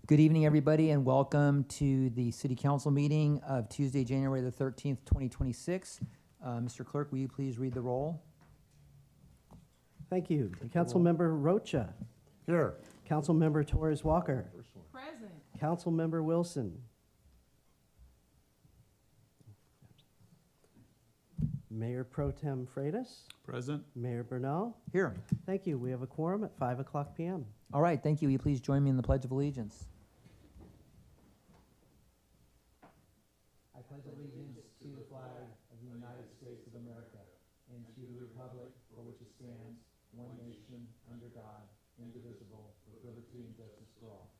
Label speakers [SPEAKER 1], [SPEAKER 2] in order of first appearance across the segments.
[SPEAKER 1] Good evening, everybody, and welcome to the City Council meeting of Tuesday, January the 13th, 2026. Mr. Clerk, will you please read the roll?
[SPEAKER 2] Thank you. Councilmember Rocha.
[SPEAKER 3] Here.
[SPEAKER 2] Councilmember Torres Walker.
[SPEAKER 4] Present.
[SPEAKER 2] Councilmember Wilson. Mayor Pro Tem Freitas.
[SPEAKER 3] Present.
[SPEAKER 2] Mayor Bernal.
[SPEAKER 1] Here.
[SPEAKER 2] Thank you. We have a quorum at 5 o'clock p.m.
[SPEAKER 1] All right, thank you. Will you please join me in the Pledge of Allegiance? I pledge allegiance to the flag of the United States of America and to the republic for which it stands, one nation, under God, indivisible, with liberty and justice for all.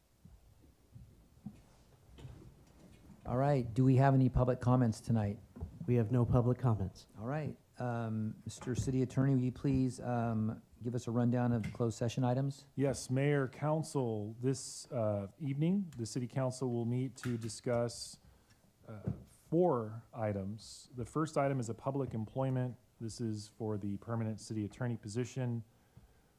[SPEAKER 1] All right, do we have any public comments tonight?
[SPEAKER 2] We have no public comments.
[SPEAKER 1] All right, Mr. City Attorney, will you please give us a rundown of the closed session items?
[SPEAKER 3] Yes, Mayor, Council, this evening, the City Council will meet to discuss 4 items. The first item is a public employment. This is for the permanent city attorney position.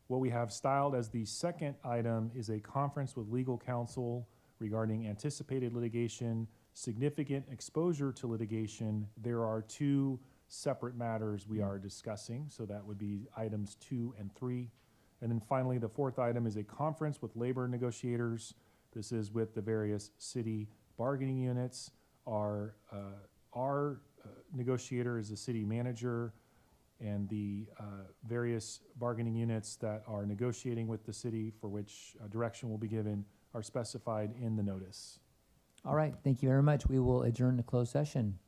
[SPEAKER 3] What we have styled as the second item is a conference with legal counsel regarding anticipated litigation, significant exposure to litigation. There are 2 separate matters we are discussing, so that would be items 2 and 3. And then finally, the fourth item is a conference with labor negotiators. This is with the various city bargaining units. Our negotiator is the city manager, and the various bargaining units that are negotiating with the city, for which direction will be given, are specified in the notice.
[SPEAKER 1] All right, thank you very much. We will adjourn the closed session.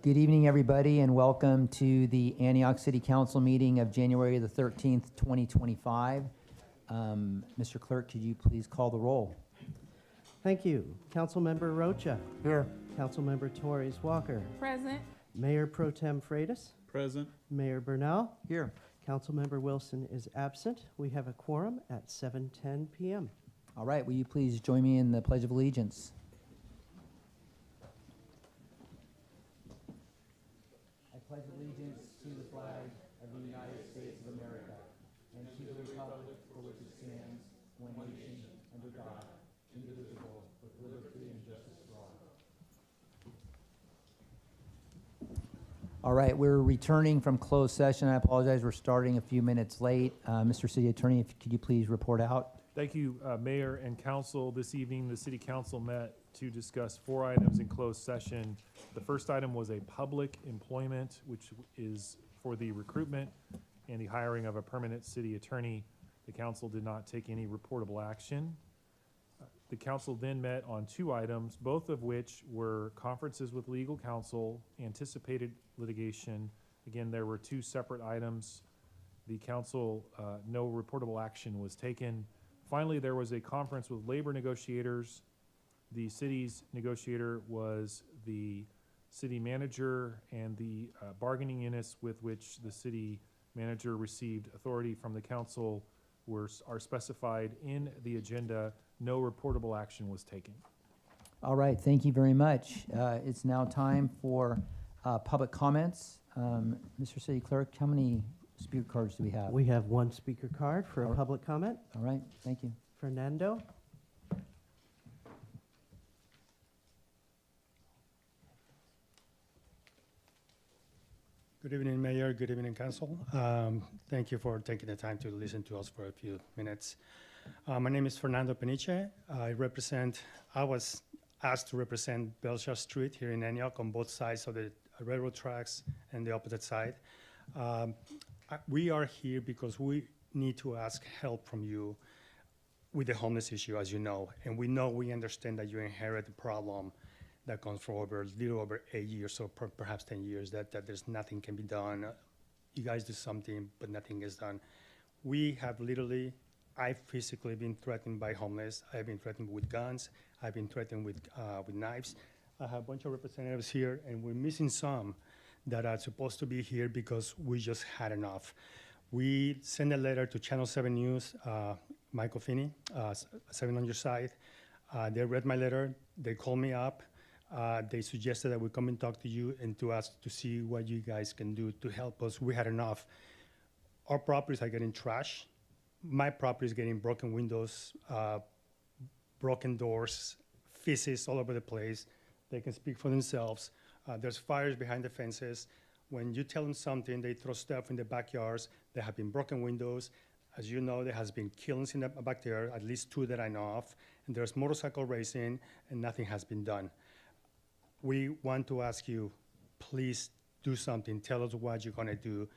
[SPEAKER 4] Good evening, everybody, and welcome to the Antioch City Council meeting of January the 13th, 2025. Mr. Clerk, could you please call the roll?
[SPEAKER 2] Thank you. Councilmember Rocha.
[SPEAKER 4] Here.
[SPEAKER 2] Councilmember Torres Walker.
[SPEAKER 5] Present.
[SPEAKER 2] Mayor Pro Tem Freitas.
[SPEAKER 6] Present.
[SPEAKER 2] Mayor Burnell.
[SPEAKER 4] Here.
[SPEAKER 2] Councilmember Wilson is absent. We have a quorum at 7:10 p.m.
[SPEAKER 4] All right, will you please join me in the Pledge of Allegiance?
[SPEAKER 1] I pledge allegiance to the flag of the United States of America and to the republic for which it stands, one nation, under God, indivisible, with liberty and justice for all.
[SPEAKER 4] All right, we're returning from closed session. I apologize, we're starting a few minutes late. Mr. City Attorney, could you please report out?
[SPEAKER 3] Thank you, Mayor and Council. This evening, the City Council met to discuss 4 items in closed session. The first item was a public employment, which is for the recruitment and the hiring of a permanent city attorney. The council did not take any reportable action. The council then met on 2 items, both of which were conferences with legal counsel, anticipated litigation. Again, there were 2 separate items. The council, no reportable action was taken. Finally, there was a conference with labor negotiators. The city's negotiator was the city manager, and the bargaining units with which the city manager received authority from the council are specified in the agenda. No reportable action was taken.
[SPEAKER 4] All right, thank you very much. It's now time for public comments. Mr. City Clerk, how many speaker cards do we have?
[SPEAKER 2] We have 1 speaker card for a public comment.
[SPEAKER 4] All right, thank you.
[SPEAKER 2] Fernando.
[SPEAKER 6] Good evening, Mayor. Good evening, Council. Thank you for taking the time to listen to us for a few minutes. My name is Fernando Peniche. I was asked to represent Belshire Street here in Antioch on both sides of the railroad tracks and the opposite side. We are here because we need to ask help from you with the homeless issue, as you know. And we understand that you inherit the problem that comes for a little over 8 years or perhaps 10 years, that there's nothing can be done. You guys do something, but nothing is done. I've physically been threatened by homeless. I've been threatened with guns. I've been threatened with knives. I have a bunch of representatives here, and we're missing some that are supposed to be here because we just had enough. We sent a letter to Channel 7 News, Michael Finney, 7 on your side. They read my letter. They called me up. They suggested that we come and talk to you and to ask to see what you guys can do to help us. We had enough. Our properties are getting trashed. My property is getting broken windows, broken doors, feces all over the place. They can speak for themselves. There's fires behind the fences. When you tell them something, they throw stuff in the backyards. There have been broken windows. As you know, there has been killings in the back there, at least 2 that I know of. And there's motorcycle racing, and nothing has been done. We want to ask you, please do something. Tell us what you're going to do.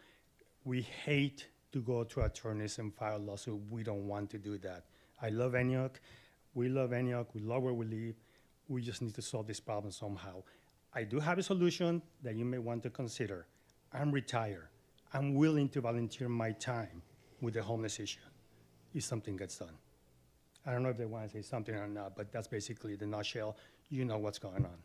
[SPEAKER 6] We hate to go to attorneys and file a lawsuit. We don't want to do that. I love Antioch. We love Antioch. We love where we live. We just need to solve this problem somehow. I do have a solution that you may want to consider. I'm retired. I'm willing to volunteer my time with the homeless issue if something gets done. I don't know if they want to say something or not, but that's basically the nutshell. You know what's going on.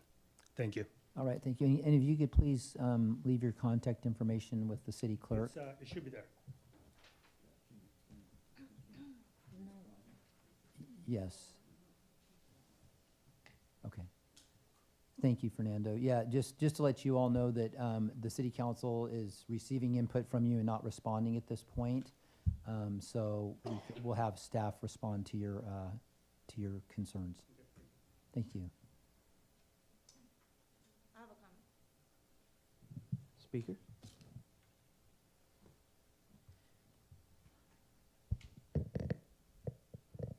[SPEAKER 6] Thank you.
[SPEAKER 4] All right, thank you. And if you could please leave your contact information with the city clerk.
[SPEAKER 6] It should be there.
[SPEAKER 4] Yes. Okay. Thank you, Fernando. Yeah, just to let you all know that the city council is receiving input from you and not responding at this point. So we'll have staff respond to your concerns. Thank you.
[SPEAKER 5] I have a comment.
[SPEAKER 2] Speaker.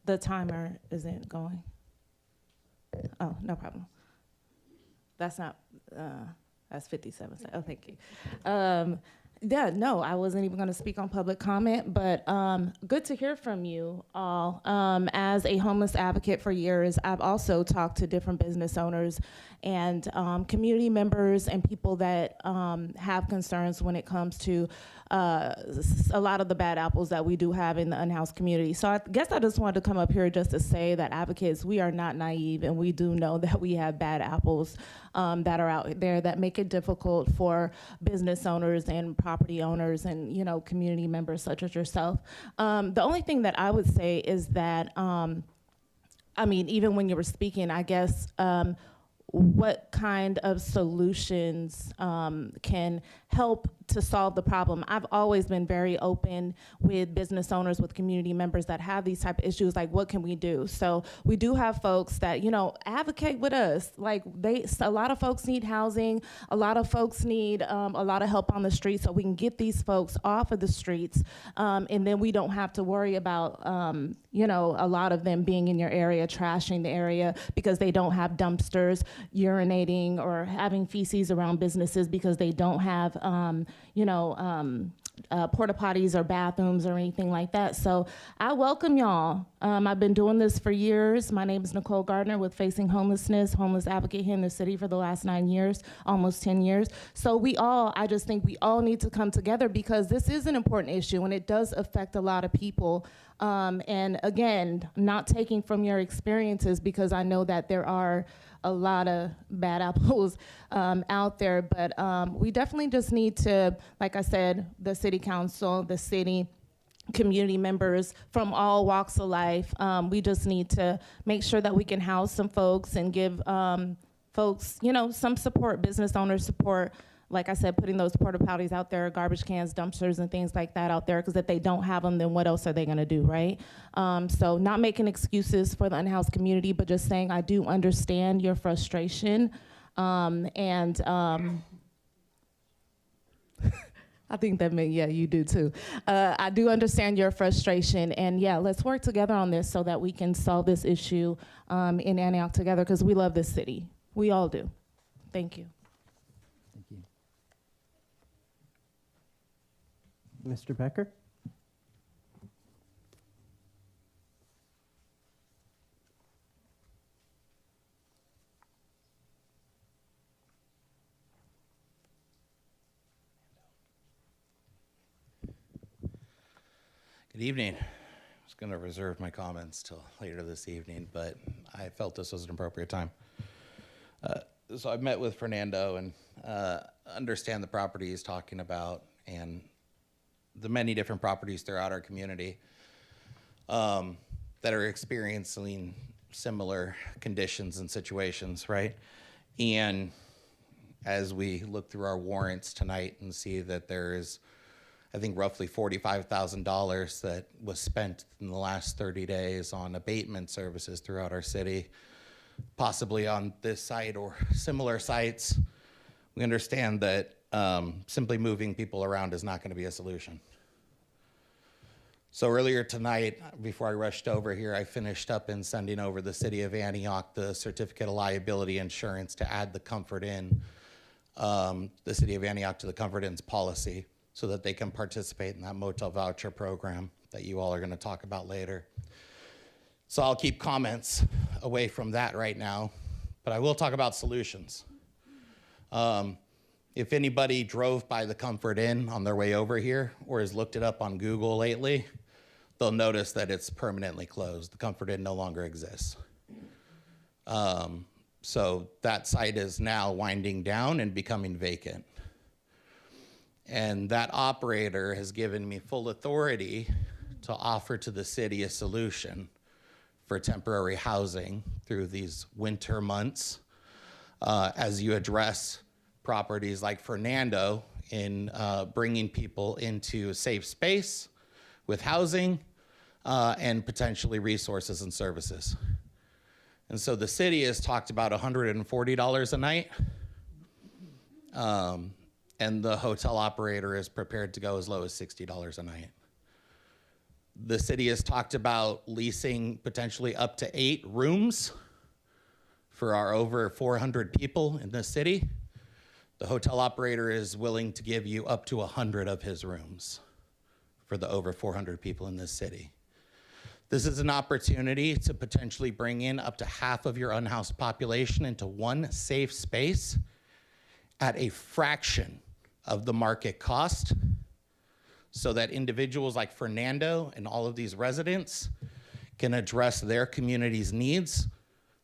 [SPEAKER 5] The timer isn't going. Oh, no problem. That's not, that's 57. Oh, thank you. Yeah, no, I wasn't even going to speak on public comment, but good to hear from you all. As a homeless advocate for years, I've also talked to different business owners and community members and people that have concerns when it comes to a lot of the bad apples that we do have in the unhoused community. So I guess I just wanted to come up here just to say that advocates, we are not naive, and we do know that we have bad apples that are out there that make it difficult for business owners and property owners and, you know, community members such as yourself. The only thing that I would say is that, I mean, even when you were speaking, I guess, what kind of solutions can help to solve the problem? I've always been very open with business owners, with community members that have these type of issues, like what can we do? So we do have folks that, you know, advocate with us. Like a lot of folks need housing, a lot of folks need a lot of help on the streets, so we can get these folks off of the streets, and then we don't have to worry about, you know, a lot of them being in your area, trashing the area because they don't have dumpsters, urinating or having feces around businesses because they don't have, porta potties or bathrooms or anything like that. So I welcome y'all. I've been doing this for years. My name is Nicole Gardner with Facing Homelessness, homeless advocate here in the city for the last 9 years, almost 10 years. So I just think we all need to come together because this is an important issue and it does affect a lot of people. And again, not taking from your experiences because I know that there are a lot of bad apples out there, but we definitely just need to, like I said, the city council, the city, community members from all walks of life, we just need to make sure that we can house some folks and give folks, you know, some support, business owners support. Like I said, putting those porta potties out there, garbage cans, dumpsters, and things like that out there, because if they don't have them, then what else are they gonna do, right? So not making excuses for the unhoused community, but just saying I do understand your frustration, and I think that meant, yeah, you do too. I do understand your frustration, and yeah, let's work together on this so that we can solve this issue in Antioch together, because we love this city. We all do. Thank you.
[SPEAKER 4] Thank you.
[SPEAKER 2] Mr. Becker?
[SPEAKER 7] Good evening. I was going to reserve my comments till later this evening, but I felt this was an appropriate time. So I met with Fernando and understand the property he's talking about and the many different properties throughout our community that are experiencing similar conditions and situations, right? And as we look through our warrants tonight and see that there is, I think, roughly $45,000 that was spent in the last 30 days on abatement services throughout our city, possibly on this site or similar sites, we understand that simply moving people around is not going to be a solution. So earlier tonight, before I rushed over here, I finished up in sending over the City of Antioch the certificate of liability insurance to add the Comfort Inn, the City of Antioch to the Comfort Inn's policy so that they can participate in that motel voucher program that you all are going to talk about later. So I'll keep comments away from that right now, but I will talk about solutions. If anybody drove by the Comfort Inn on their way over here or has looked it up on Google lately, they'll notice that it's permanently closed. The Comfort Inn no longer exists. So that site is now winding down and becoming vacant. And that operator has given me full authority to offer to the city a solution for temporary housing through these winter months as you address properties like Fernando in bringing people into a safe space with housing and potentially resources and services. And so the city has talked about $140 a night, and the hotel operator is prepared to go as low as $60 a night. The city has talked about leasing potentially up to 8 rooms for our over 400 people in the city. The hotel operator is willing to give you up to 100 of his rooms for the over 400 people in this city. This is an opportunity to potentially bring in up to half of your unhoused population into one safe space at a fraction of the market cost, so that individuals like Fernando and all of these residents can address their community's needs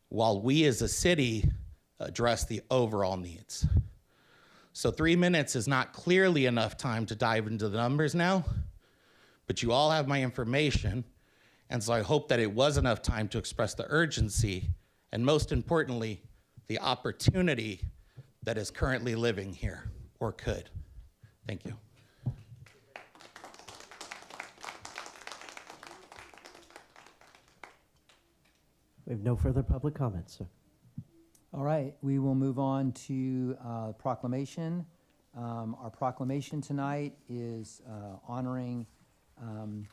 [SPEAKER 7] while we as a city address the overall needs. So 3 minutes is not clearly enough time to dive into the numbers now, but you all have my information, and so I hope that it was enough time to express the urgency, and most importantly, the opportunity that is currently living here, or could. Thank you.
[SPEAKER 2] We have no further public comments, sir.
[SPEAKER 4] All right, we will move on to proclamation. Our proclamation tonight is honoring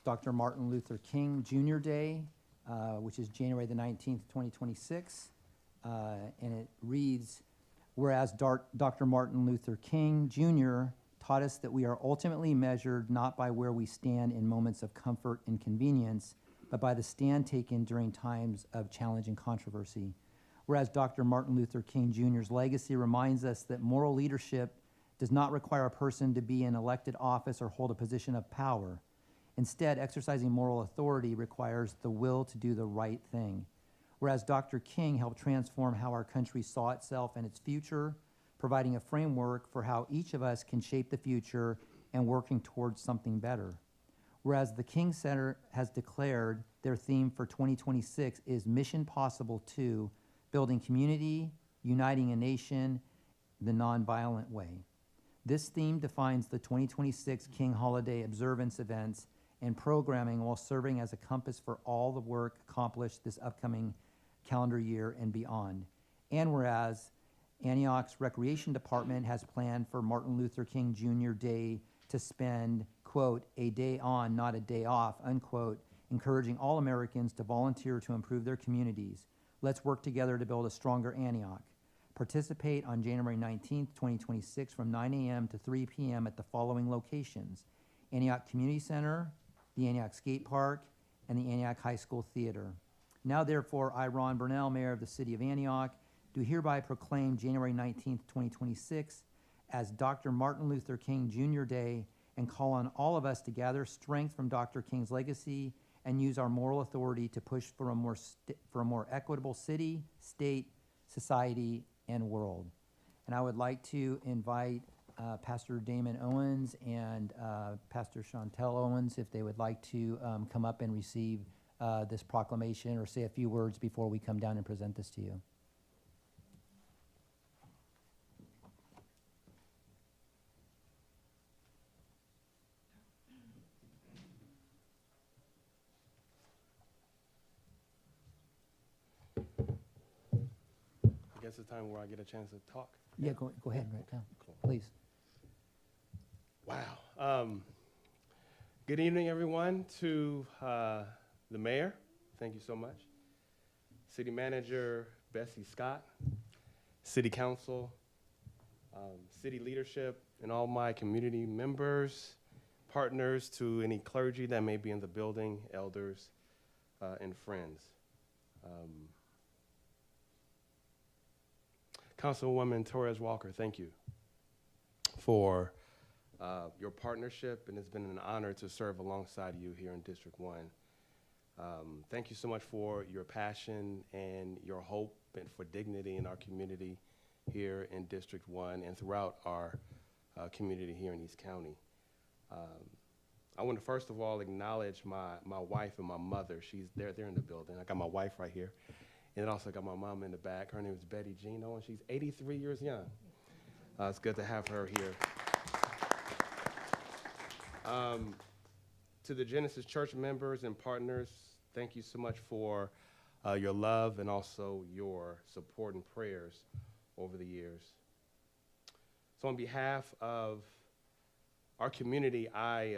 [SPEAKER 4] Dr. Martin Luther King Jr. Day, which is January the 19th, 2026. And it reads, whereas Dr. Martin Luther King Jr. taught us that we are ultimately measured not by where we stand in moments of comfort and convenience, but by the stand taken during times of challenge and controversy. Whereas Dr. Martin Luther King Jr.'s legacy reminds us that moral leadership does not require a person to be in elected office or hold a position of power. Instead, exercising moral authority requires the will to do the right thing. Whereas Dr. King helped transform how our country saw itself and its future, providing a framework for how each of us can shape the future and working towards something better. Whereas the King Center has declared their theme for 2026 is Mission Possible 2, building community, uniting a nation, the nonviolent way. This theme defines the 2026 King Holiday observance events and programming while serving as a compass for all the work accomplished this upcoming calendar year and beyond. And whereas Antioch's Recreation Department has planned for Martin Luther King Jr. Day to spend, quote, a day on, not a day off, unquote, encouraging all Americans to volunteer to improve their communities. Let's work together to build a stronger Antioch. Participate on January 19th, 2026 from 9 a.m. to 3 p.m. at the following locations: Antioch Community Center, the Antioch Skate Park, and the Antioch High School Theater. Now therefore, I, Ron Burnell, Mayor of the City of Antioch, do hereby proclaim January 19th, 2026 as Dr. Martin Luther King Jr. Day and call on all of us to gather strength from Dr. King's legacy and use our moral authority to push for a more equitable city, state, society, and world. And I would like to invite Pastor Damon Owens and Pastor Chantel Owens, if they would like to come up and receive this proclamation or say a few words before we come down and present this to you.
[SPEAKER 8] I guess it's time where I get a chance to talk.
[SPEAKER 4] Yeah, go ahead and write down, please.
[SPEAKER 8] Wow. Good evening, everyone, to the mayor. Thank you so much. City Manager Bessie Scott, City Council, city leadership, and all my community members, partners, to any clergy that may be in the building, elders, and friends. Councilwoman Torres Walker, thank you for your partnership, and it's been an honor to serve alongside you here in District 1. Thank you so much for your passion and your hope and for dignity in our community here in District 1 and throughout our community here in East County. I want to first of all acknowledge my wife and my mother. They're in the building. I got my wife right here. And then also got my mom in the back. Her name is Betty Gino, and she's 83 years young. It's good to have her here. To the Genesis Church members and partners, thank you so much for your love and also your support and prayers over the years. So on behalf of our community, I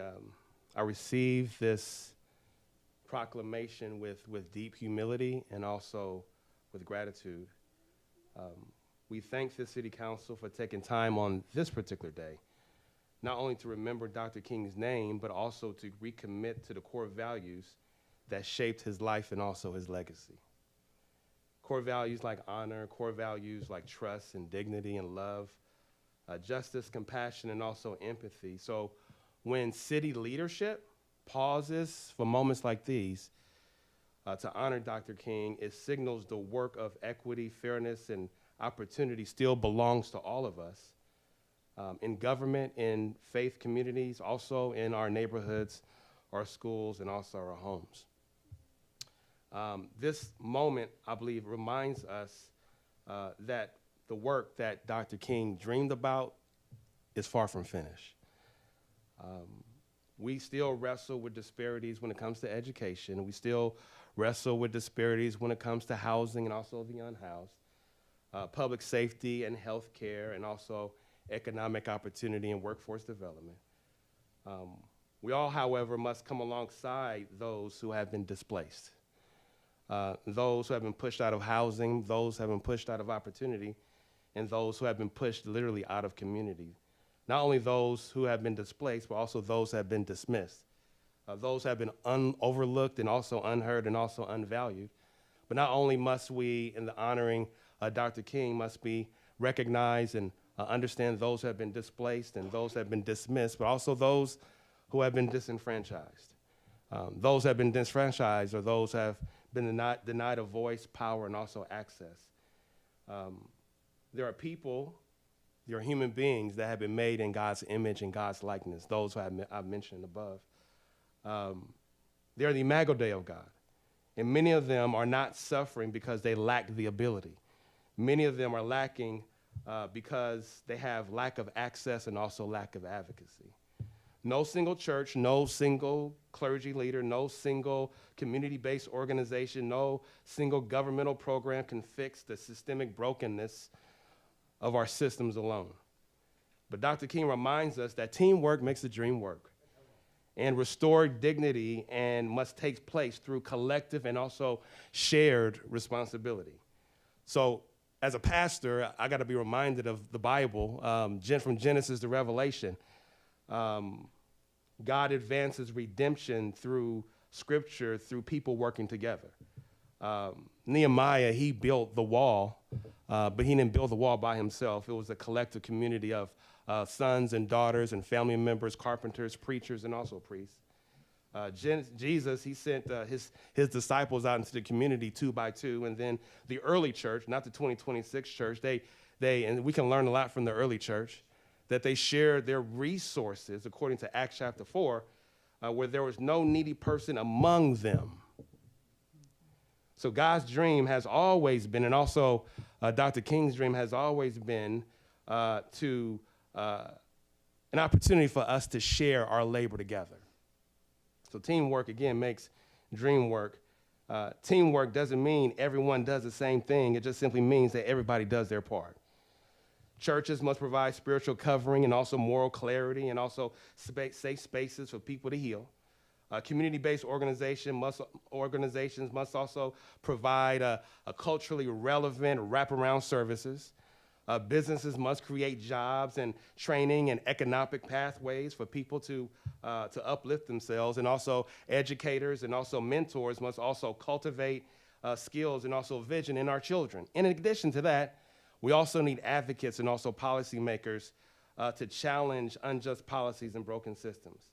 [SPEAKER 8] received this proclamation with deep humility and also with gratitude. We thank the City Council for taking time on this particular day, not only to remember Dr. King's name, but also to recommit to the core values that shaped his life and also his legacy. Core values like honor, core values like trust and dignity and love, justice, compassion, and also empathy. So when city leadership pauses for moments like these to honor Dr. King, it signals the work of equity, fairness, and opportunity still belongs to all of us in government, in faith communities, also in our neighborhoods, our schools, and also our homes. This moment, I believe, reminds us that the work that Dr. King dreamed about is far from finished. We still wrestle with disparities when it comes to education. We still wrestle with disparities when it comes to housing and also the unhoused, public safety and health care, and also economic opportunity and workforce development. We all, however, must come alongside those who have been displaced, those who have been pushed out of housing, those who have been pushed out of opportunity, and those who have been pushed literally out of community. Not only those who have been displaced, but also those who have been dismissed, those who have been overlooked and also unheard and also unvalued. But not only must we, in the honoring Dr. King, must we recognize and understand those who have been displaced and those who have been dismissed, but also those who have been disenfranchised. Those who have been disenfranchised are those who have been denied a voice, power, and also access. There are people, there are human beings that have been made in God's image and God's likeness, those who I've mentioned above. They're the imago Dei of God. And many of them are not suffering because they lack the ability. Many of them are lacking because they have lack of access and also lack of advocacy. No single church, no single clergy leader, no single community-based organization, no single governmental program can fix the systemic brokenness of our systems alone. But Dr. King reminds us that teamwork makes the dream work, and restored dignity and must take place through collective and also shared responsibility. So as a pastor, I gotta be reminded of the Bible, from Genesis to Revelation. God advances redemption through scripture, through people working together. Nehemiah, he built the wall, but he didn't build the wall by himself. It was a collective community of sons and daughters and family members, carpenters, preachers, and also priests. Jesus, he sent his disciples out into the community 2 by 2, and then the early church, not the 2026 church, and we can learn a lot from the early church, that they shared their resources, according to Acts chapter 4, where there was no needy person among them. So God's dream has always been, and also Dr. King's dream has always been an opportunity for us to share our labor together. So teamwork, again, makes dream work. Teamwork doesn't mean everyone does the same thing. It just simply means that everybody does their part. Churches must provide spiritual covering and also moral clarity and also safe spaces for people to heal. Community-based organizations must also provide a culturally relevant wraparound services. Businesses must create jobs and training and economic pathways for people to uplift themselves. And also educators and also mentors must also cultivate skills and also vision in our children. In addition to that, we also need advocates and also policymakers to challenge unjust policies and broken systems.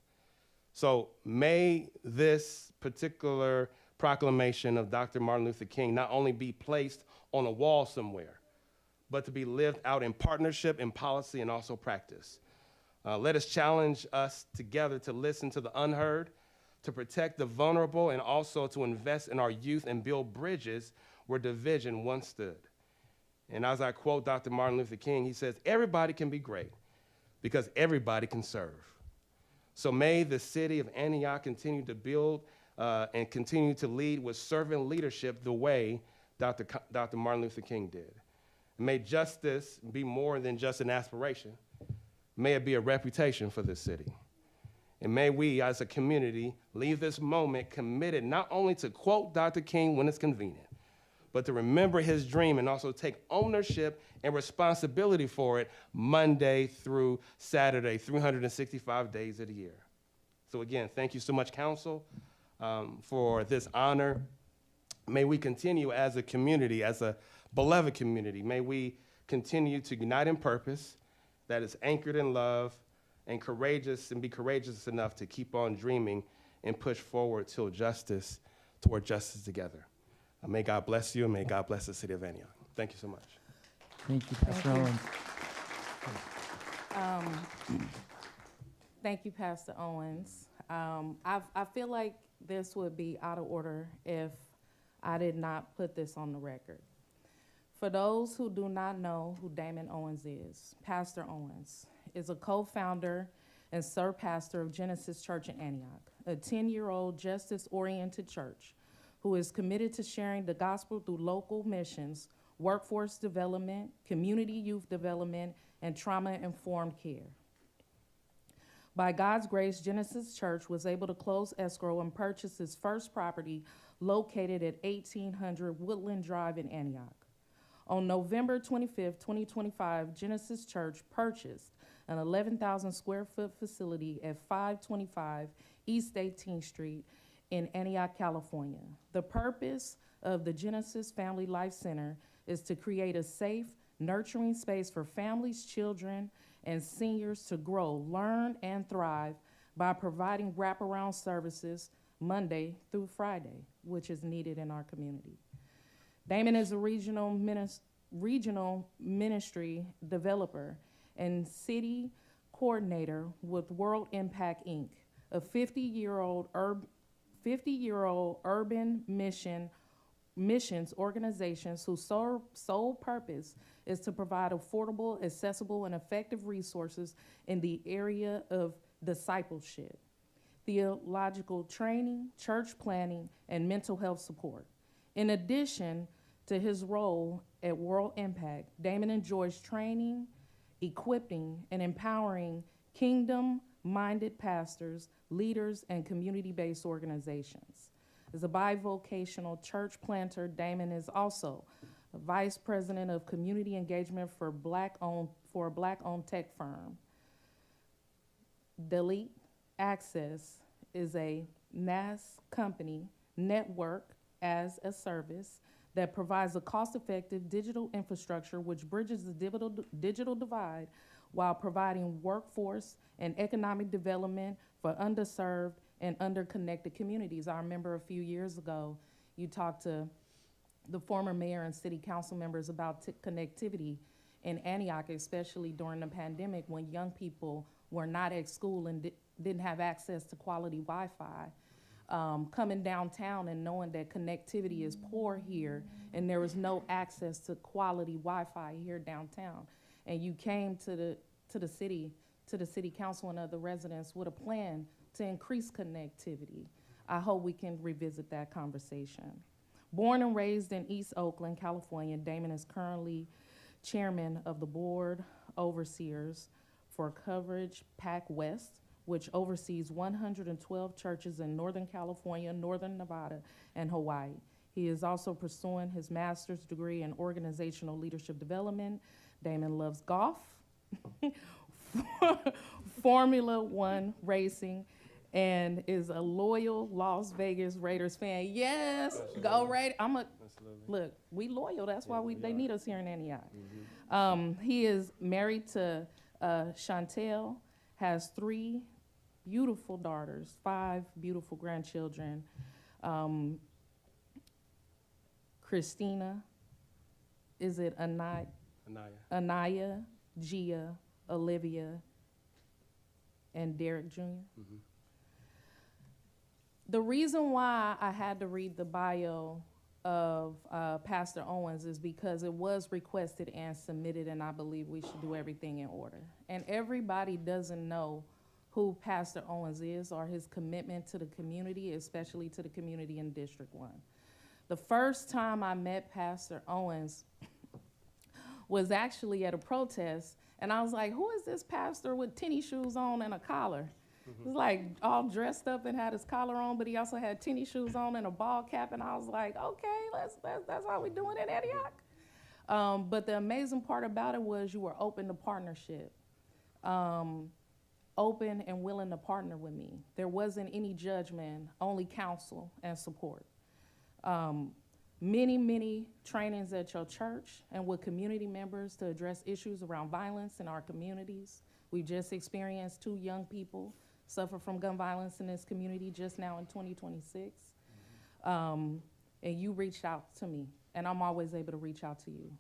[SPEAKER 8] So may this particular proclamation of Dr. Martin Luther King not only be placed on a wall somewhere, but to be lived out in partnership, in policy, and also practice. Let us challenge us together to listen to the unheard, to protect the vulnerable, and also to invest in our youth and build bridges where division once stood. And as I quote Dr. Martin Luther King, he says, everybody can be great because everybody can serve. So may the city of Antioch continue to build and continue to lead with servant leadership the way Dr. Martin Luther King did. May justice be more than just an aspiration. May it be a reputation for this city. And may we, as a community, leave this moment committed not only to quote Dr. King when it's convenient, but to remember his dream and also take ownership and responsibility for it Monday through Saturday, 365 days of the year. So again, thank you so much, council, for this honor. May we continue as a community, as a beloved community. May we continue to unite in purpose that is anchored in love and courageous, and be courageous enough to keep on dreaming and push forward toward justice together. May God bless you, and may God bless the city of Antioch. Thank you so much.
[SPEAKER 4] Thank you, Pastor Owens.
[SPEAKER 5] Thank you, Pastor Owens. I feel like this would be out of order if I did not put this on the record. For those who do not know who Damon Owens is, Pastor Owens is a co-founder and serve pastor of Genesis Church in Antioch, a 10-year-old justice-oriented church who is committed to sharing the gospel through local missions, workforce development, community youth development, and trauma-informed care. By God's grace, Genesis Church was able to close escrow and purchase its first property located at 1800 Woodland Drive in Antioch. On November 25th, 2025, Genesis Church purchased an 11,000 square foot facility at 525 East 18th Street in Antioch, California. The purpose of the Genesis Family Life Center is to create a safe, nurturing space for families, children, and seniors to grow, learn, and thrive by providing wraparound services Monday through Friday, which is needed in our community. Damon is a regional ministry developer and city coordinator with World Impact, Inc., a 50-year-old urban missions organizations whose sole purpose is to provide affordable, accessible, and effective resources in the area of discipleship, theological training, church planning, and mental health support. In addition to his role at World Impact, Damon enjoys training, equipping, and empowering kingdom-minded pastors, leaders, and community-based organizations. As a bivocational church planter, Damon is also a vice president of community engagement for a black-owned tech firm. Delete Access is a NAS company, network as a service, that provides a cost-effective digital infrastructure which bridges the digital divide while providing workforce and economic development for underserved and underconnected communities. I remember a few years ago, you talked to the former mayor and city council members about connectivity in Antioch, especially during the pandemic when young people were not at school and didn't have access to quality Wi-Fi. Coming downtown and knowing that connectivity is poor here and there was no access to quality Wi-Fi here downtown. And you came to the city council and other residents with a plan to increase connectivity. I hope we can revisit that conversation. Born and raised in East Oakland, California, Damon is currently chairman of the board overseers for Coverage PAC West, which oversees 112 churches in Northern California, Northern Nevada, and Hawaii. He is also pursuing his master's degree in organizational leadership development. Damon loves golf, Formula One racing, and is a loyal Las Vegas Raiders fan. Yes, absolutely. Go Raiders. Look, we loyal. That's why they need us here in Antioch. Mm-hmm. He is married to Chantel, has 3 beautiful daughters, 5 beautiful grandchildren. Christina, is it Anaya? Anaya, Gia, Olivia, and Derek Jr. Mm-hmm. The reason why I had to read the bio of Pastor Owens is because it was requested and submitted, and I believe we should do everything in order. And everybody doesn't know who Pastor Owens is or his commitment to the community, especially to the community in District 1. The first time I met Pastor Owens was actually at a protest, and I was like, who is this pastor with tennis shoes on and a collar?
[SPEAKER 9] He was like all dressed up and had his collar on, but he also had tennis shoes on and a ball cap. And I was like, okay, that's how we doing in Antioch. But the amazing part about it was you were open to partnership, open and willing to partner with me. There wasn't any judgment, only counsel and support. Many trainings at your church and with community members to address issues around violence in our communities. We just experienced 2 young people suffer from gun violence in this community just now in 2026. And you reached out to me, and I'm always able to reach out to you.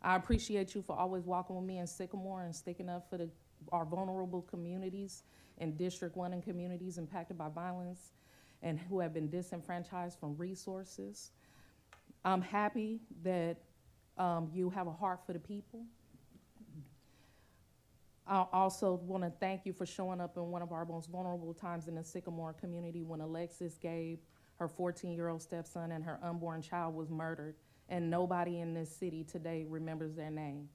[SPEAKER 9] I appreciate you for always walking with me in Sycamore and sticking up for our vulnerable communities in District 1 and communities impacted by violence and who have been disenfranchised from resources. I'm happy that you have a heart for the people. I also want to thank you for showing up in one of our most vulnerable times in the Sycamore community when Alexis Gabe, her 14-year-old stepson, and her unborn child was murdered, and nobody in this city today remembers their name,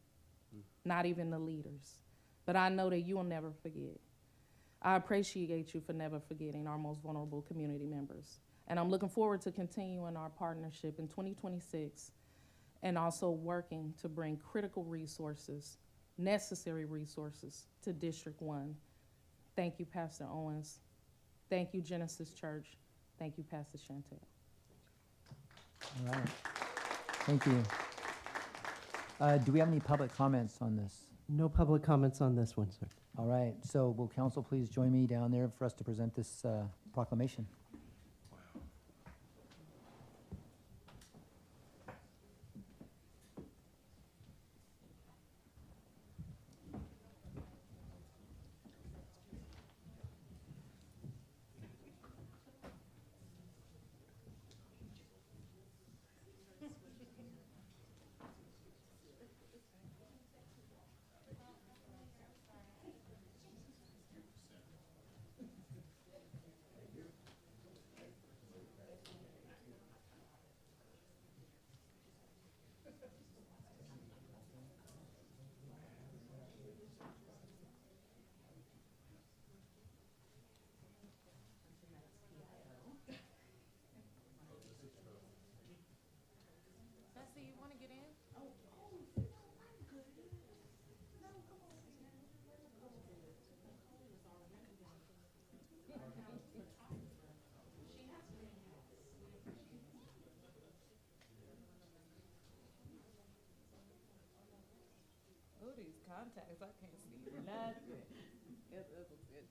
[SPEAKER 9] not even the leaders. But I know that you will never forget. I appreciate you for never forgetting our most vulnerable community members. And I'm looking forward to continuing our partnership in 2026 and also working to bring critical resources, necessary resources to District 1. Thank you, Pastor Owens. Thank you, Genesis Church. Thank you, Pastor Chantel.
[SPEAKER 4] All right. Thank you. Do we have any public comments on this?
[SPEAKER 2] No public comments on this one, sir.
[SPEAKER 4] All right, so will council please join me down there for us to present this proclamation?
[SPEAKER 5] Bessie, you want to get in? Oh, these contacts, I can't see nothing. This is good.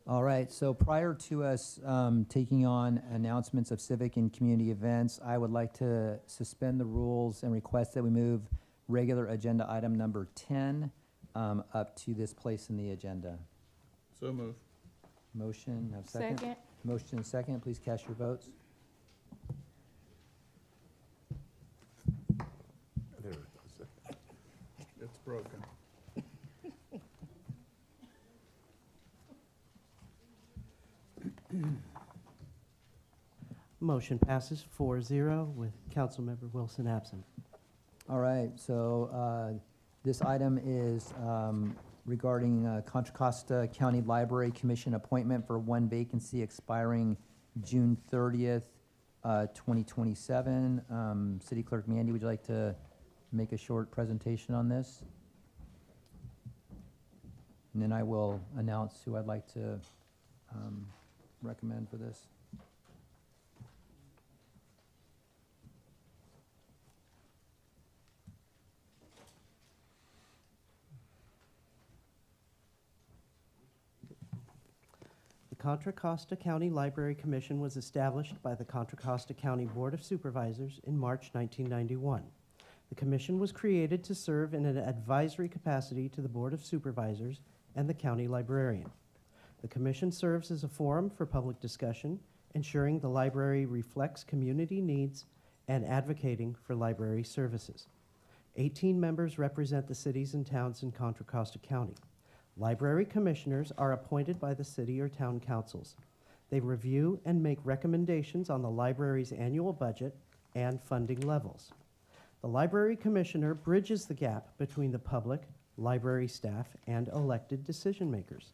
[SPEAKER 4] All right, so prior to us taking on announcements of civic and community events, I would like to suspend the rules and request that we move regular agenda item number 10 up to this place in the agenda.
[SPEAKER 10] So move.
[SPEAKER 4] Motion, have a second?
[SPEAKER 9] Second.
[SPEAKER 4] Motion and second, please cast your votes.
[SPEAKER 10] There it is. It's broken.
[SPEAKER 2] Motion passes 4-0 with Councilmember Wilson absent.
[SPEAKER 4] All right, so this item is regarding Contra Costa County Library Commission appointment for one vacancy expiring June 30th, 2027. City Clerk Mandy, would you like to make a short presentation on this? And then I will announce who I'd like to recommend for this.
[SPEAKER 2] Contra Costa County Library Commission was established by the Contra Costa County Board of Supervisors in March 1991. The commission was created to serve in an advisory capacity to the Board of Supervisors and the county librarian. The commission serves as a forum for public discussion, ensuring the library reflects community needs and advocating for library services. 18 members represent the cities and towns in Contra Costa County. Library commissioners are appointed by the city or town councils. They review and make recommendations on the library's annual budget and funding levels. The library commissioner bridges the gap between the public, library staff, and elected decision makers.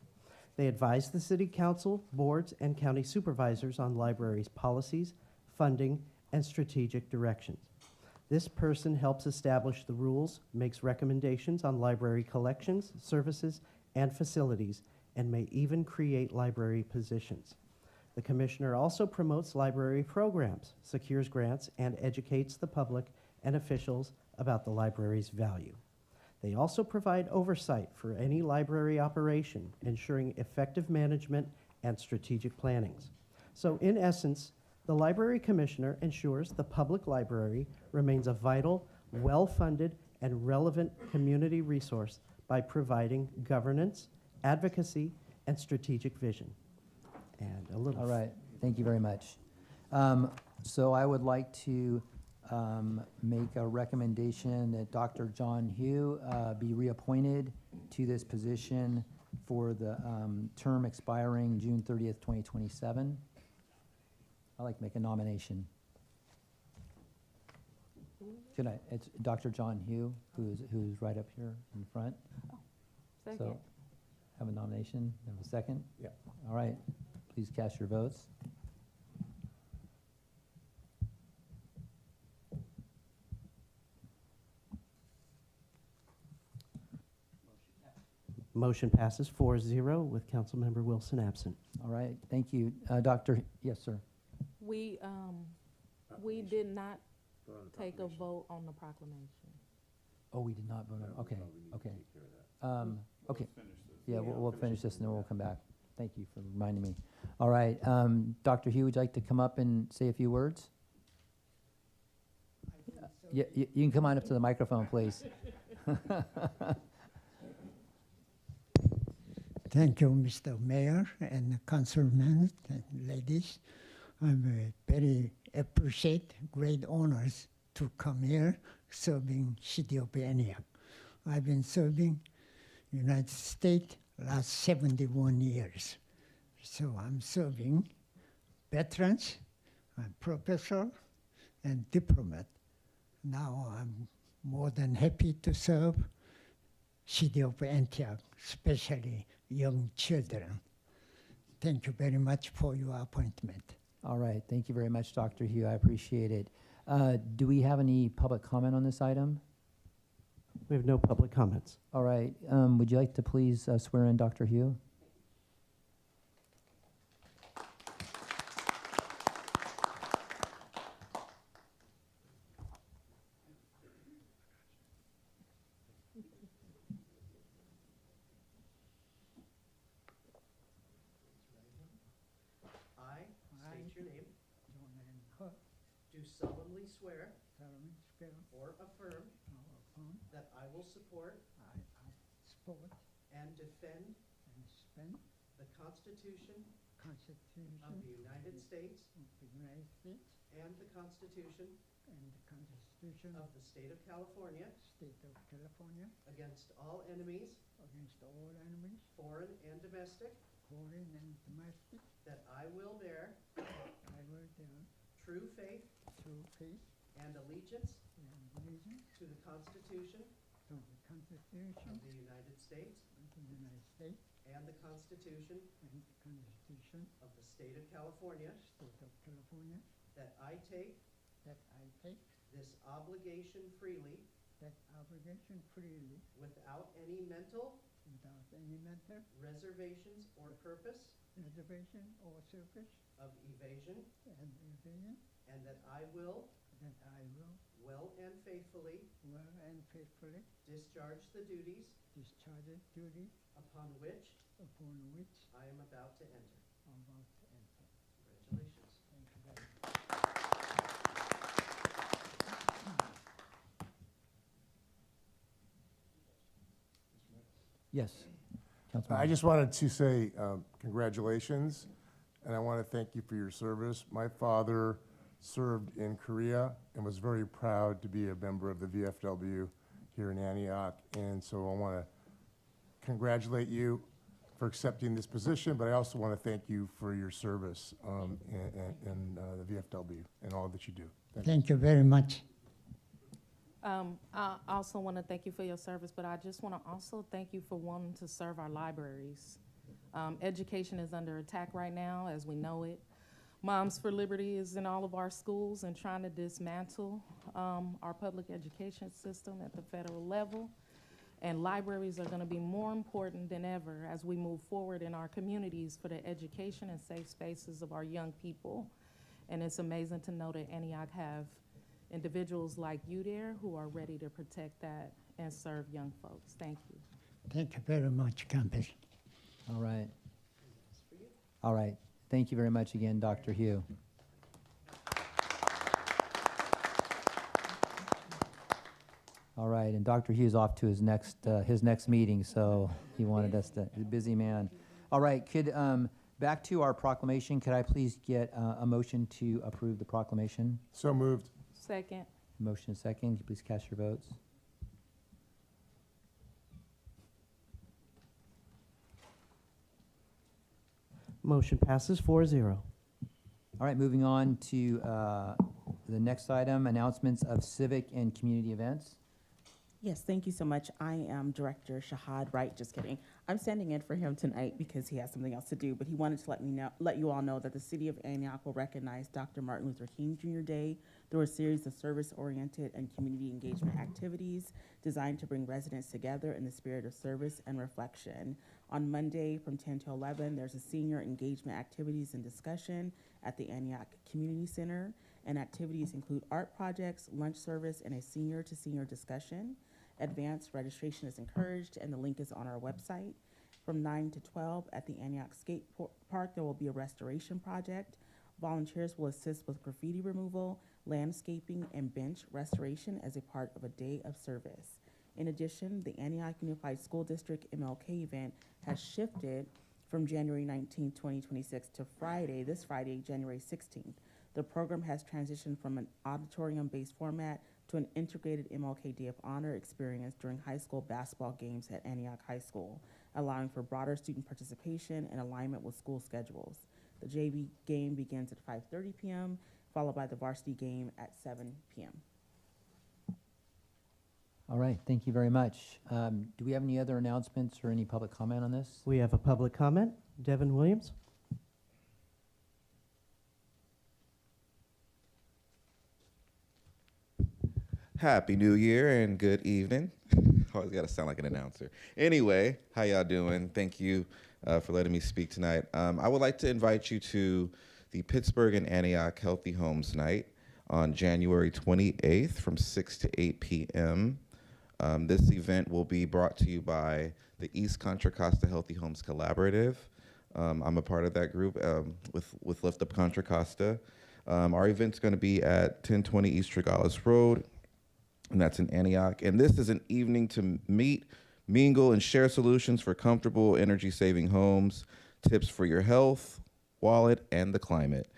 [SPEAKER 2] They advise the city council, boards, and county supervisors on libraries' policies, funding, and strategic directions. This person helps establish the rules, makes recommendations on library collections, services, and facilities, and may even create library positions. The commissioner also promotes library programs, secures grants, and educates the public and officials about the library's value. They also provide oversight for any library operation, ensuring effective management and strategic plannings. So in essence, the library commissioner ensures the public library remains a vital, well-funded, and relevant community resource by providing governance, advocacy, and strategic vision. And a little.
[SPEAKER 4] All right, thank you very much. So I would like to make a recommendation that Dr. John Hugh be reappointed to this position for the term expiring June 30th, 2027. I'd like to make a nomination. Should I? It's Dr. John Hugh, who's right up here in front.
[SPEAKER 9] Second.
[SPEAKER 4] So, have a nomination, have a second?
[SPEAKER 10] Yeah.
[SPEAKER 4] All right, please cast your votes.
[SPEAKER 2] Motion passes 4-0 with Councilmember Wilson absent.
[SPEAKER 4] All right, thank you. Doctor, yes, sir.
[SPEAKER 9] We did not take a vote on the proclamation.
[SPEAKER 4] Oh, we did not vote on, okay, okay. Okay, yeah, we'll finish this and then we'll come back. Thank you for reminding me. All right, Dr. Hugh, would you like to come up and say a few words? Yeah, you can come on up to the microphone, please.
[SPEAKER 11] Thank you, Mr. Mayor and councilmen and ladies. I'm very appreciate, great honors to come here serving city of Antioch. I've been serving United States last 71 years. So I'm serving veterans, I'm professor and diplomat. Now I'm more than happy to serve city of Antioch, especially young children. Thank you very much for your appointment.
[SPEAKER 4] All right, thank you very much, Dr. Hugh, I appreciate it. Do we have any public comment on this item?
[SPEAKER 2] We have no public comments.
[SPEAKER 4] All right, would you like to please swear in Dr. Hugh?
[SPEAKER 2] I state your name, do solemnly swear or affirm that I will support and defend the Constitution of the United States and the Constitution of the State of California against all enemies, foreign and domestic, that I will bear true faith and allegiance to the Constitution of the United States and the Constitution of the State of California, that I take this obligation freely without any mental reservations or purpose of evasion, and that I will well and faithfully discharge the duties upon which I am about to enter.
[SPEAKER 4] Yes, Councilman.
[SPEAKER 10] I just wanted to say congratulations, and I want to thank you for your service. My father served in Korea and was very proud to be a member of the VFW here in Antioch, and so I want to congratulate you for accepting this position, but I also want to thank you for your service in the VFW and all that you do.
[SPEAKER 11] Thank you very much.
[SPEAKER 9] I also want to thank you for your service, but I just want to also thank you for wanting to serve our libraries. Education is under attack right now, as we know it. Moms for Liberty is in all of our schools and trying to dismantle our public education system at the federal level. And libraries are going to be more important than ever as we move forward in our communities for the education and safe spaces of our young people. And it's amazing to know that Antioch have individuals like you there who are ready to protect that and serve young folks. Thank you.
[SPEAKER 11] Thank you very much, Campbell.
[SPEAKER 4] All right. All right. Thank you very much again, Dr. Hugh. All right, and Dr. Hugh's off to his next meeting, so he wanted us to, he's a busy man. All right, back to our proclamation, could I please get a motion to approve the proclamation?
[SPEAKER 10] So moved.
[SPEAKER 9] Second.
[SPEAKER 4] Motion is second. Can you please cast your votes?
[SPEAKER 2] Motion passes 4-0.
[SPEAKER 4] All right, moving on to the next item, announcements of civic and community events.
[SPEAKER 12] Yes, thank you so much. I am Director Shahad Wright. Just kidding. I'm standing in for him tonight because he has something else to do, but he wanted to let you all know that the city of Antioch will recognize Dr. Martin Luther King Jr. Day through a series of service-oriented and community engagement activities designed to bring residents together in the spirit of service and reflection. On Monday from 10 to 11, there's a senior engagement activities and discussion at the Antioch Community Center, and activities include art projects, lunch service, and a senior-to-senior discussion. Advanced registration is encouraged, and the link is on our website. From 9 to 12 at the Antioch Skate Park, there will be a restoration project. Volunteers will assist with graffiti removal, landscaping, and bench restoration as a part of a day of service. In addition, the Antioch Unified School District MLK event has shifted from January 19, 2026 to this Friday, January 16th. The program has transitioned from an auditorium-based format to an integrated MLK Day of Honor experience during high school basketball games at Antioch High School, allowing for broader student participation and alignment with school schedules. The JV game begins at 5:30 p.m., followed by the varsity game at 7 p.m.
[SPEAKER 4] All right, thank you very much. Do we have any other announcements or any public comment on this?
[SPEAKER 2] We have a public comment. Devin Williams.
[SPEAKER 13] Happy New Year and good evening. Always got to sound like an announcer. Anyway, how y'all doing? Thank you for letting me speak tonight. I would like to invite you to the Pittsburgh and Antioch Healthy Homes Night on January 28th from 6 to 8 p.m. This event will be brought to you by the East Contra Costa Healthy Homes Collaborative. I'm a part of that group with Lift Up Contra Costa. Our event's going to be at 1020 East Tregallis Road, and that's in Antioch. And this is an evening to meet, mingle, and share solutions for comfortable, energy-saving homes, tips for your health, wallet, and the climate.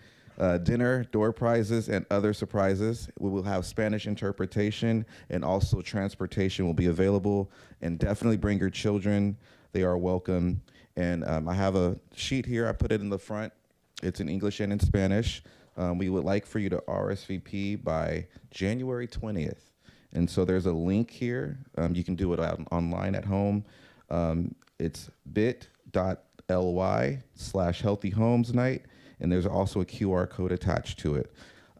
[SPEAKER 13] Dinner, door prizes, and other surprises. We will have Spanish interpretation, and also transportation will be available. And definitely bring your children. They are welcome. And I have a sheet here. I put it in the front. It's in English and in Spanish. We would like for you to RSVP by January 20th. And so there's a link here. You can do it online at home. It's bit.ly/healthyhomesnight. And there's also a QR code attached to it.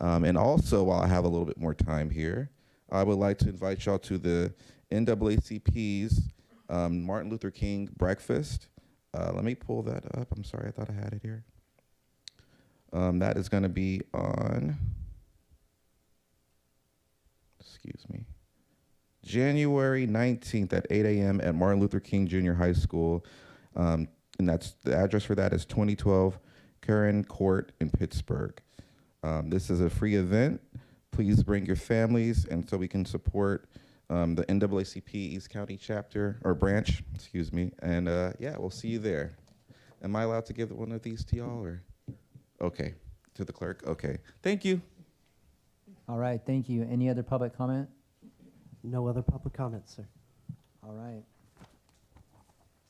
[SPEAKER 13] And also, while I have a little bit more time here, I would like to invite y'all to the NAACP's Martin Luther King breakfast. Let me pull that up. I'm sorry, I thought I had it here. That is going to be on, January 19th at 8 a.m. at Martin Luther King Jr. High School. And that's the address for that is 2012 Curran Court in Pittsburgh. This is a free event. Please bring your families, and so we can support the NAACP East County chapter, or branch, excuse me. And yeah, we'll see you there. Am I allowed to give one of these to y'all, or? Okay, to the clerk, okay. Thank you.
[SPEAKER 4] All right, thank you. Any other public comment?
[SPEAKER 2] No other public comments, sir.
[SPEAKER 4] All right.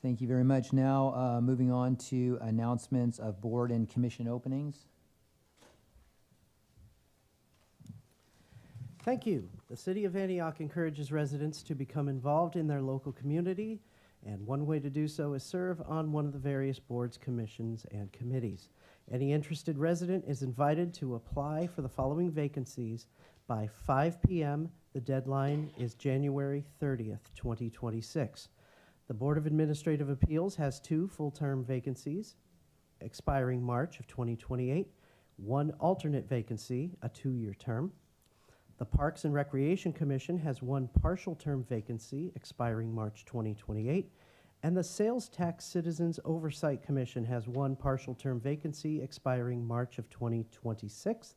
[SPEAKER 4] Thank you very much. Now, moving on to announcements of board and commission openings.
[SPEAKER 2] Thank you. The City of Antioch encourages residents to become involved in their local community, and one way to do so is serve on one of the various boards, commissions, and committees. Any interested resident is invited to apply for the following vacancies by 5 p.m. The deadline is January 30th, 2026. The Board of Administrative Appeals has 2 full-term vacancies expiring March of 2028, 1 alternate vacancy, a 2-year term. The Parks and Recreation Commission has 1 partial term vacancy expiring March 2028, and the Sales Tax Citizens Oversight Commission has 1 partial term vacancy expiring March of 2026,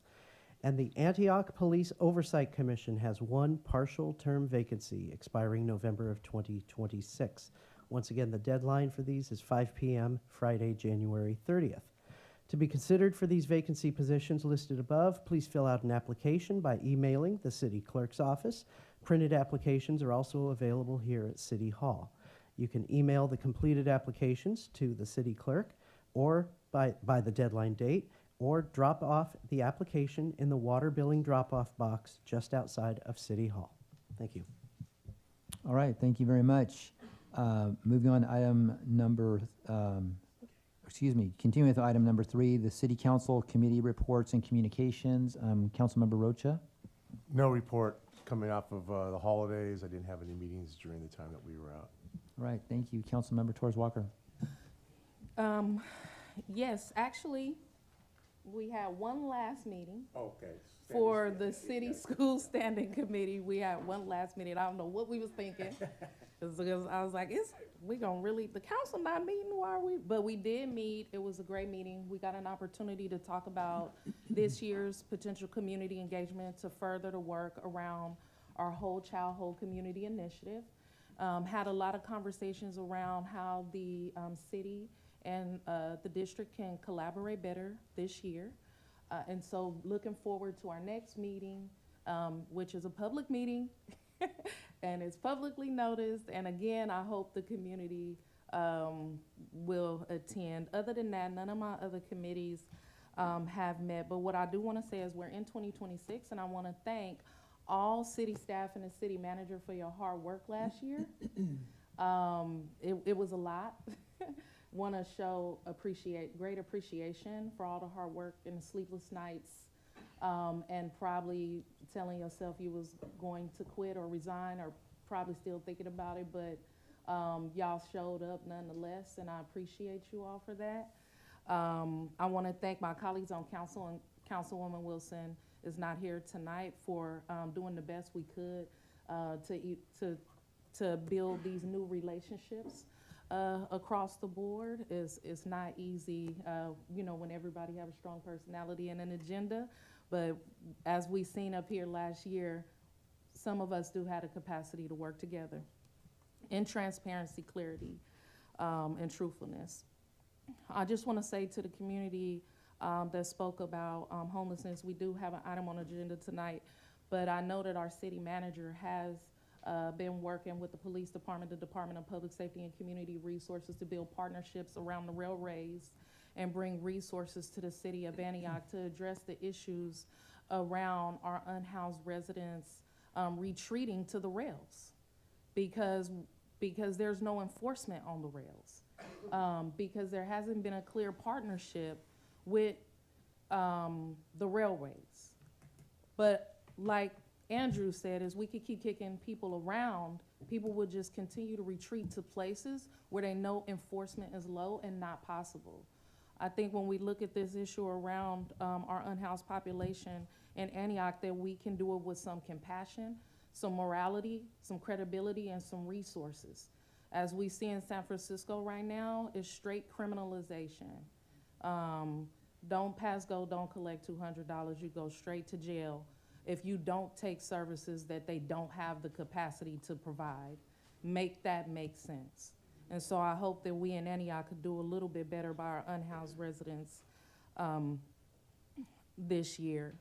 [SPEAKER 2] and the Antioch Police Oversight Commission has 1 partial term vacancy expiring November of 2026. Once again, the deadline for these is 5 p.m. Friday, January 30th. To be considered for these vacancy positions listed above, please fill out an application by emailing the City Clerk's office. Printed applications are also available here at City Hall. You can email the completed applications to the City Clerk or by the deadline date, or drop off the application in the water billing drop-off box just outside of City Hall. Thank you.
[SPEAKER 4] All right, thank you very much. Moving on to item number, continuing with item number 3, the City Council Committee Reports and Communications. Councilmember Rocha?
[SPEAKER 10] No report coming off of the holidays. I didn't have any meetings during the time that we were out.
[SPEAKER 4] All right, thank you. Councilmember Torres Walker?
[SPEAKER 9] Yes, actually, we had one last meeting.
[SPEAKER 10] Okay.
[SPEAKER 9] For the city school standing committee. We had one last meeting. I don't know what we was thinking. Because I was like, we gonna really, the council not meeting, why are we? But we did meet. It was a great meeting. We got an opportunity to talk about this year's potential community engagement to further the work around our Whole Child, Whole Community initiative. Had a lot of conversations around how the city and the district can collaborate better this year. And so looking forward to our next meeting, which is a public meeting and it's publicly noticed. And again, I hope the community will attend. Other than that, none of my other committees have met. But what I do want to say is we're in 2026, and I want to thank all city staff and the city manager for your hard work last year. It was a lot. Want to show great appreciation for all the hard work and the sleepless nights, and probably telling yourself you was going to quit or resign, or probably still thinking about it, but y'all showed up nonetheless, and I appreciate you all for that. I want to thank my colleagues on council, and Councilwoman Wilson is not here tonight, for doing the best we could to build these new relationships across the board. It's not easy, when everybody have a strong personality and an agenda, but as we seen up here last year, some of us do have the capacity to work together in transparency, clarity, and truthfulness. I just want to say to the community that spoke about homelessness, we do have an item on the agenda tonight, but I know that our city manager has been working with the police department, the Department of Public Safety and Community Resources, to build partnerships around the railways and bring resources to the city of Antioch to address the issues around our unhoused residents retreating to the rails, because there's no enforcement on the rails, because there hasn't been a clear partnership with the railways. But like Andrew said, is we could keep kicking people around, people would just continue to retreat to places where they know enforcement is low and not possible. I think when we look at this issue around our unhoused population in Antioch, that we can do it with some compassion, some morality, some credibility, and some resources. As we see in San Francisco right now, is straight criminalization. Don't pass go, don't collect $200. You go straight to jail if you don't take services that they don't have the capacity to provide. Make that make sense. And so I hope that we in Antioch could do a little bit better by our unhoused residents this year.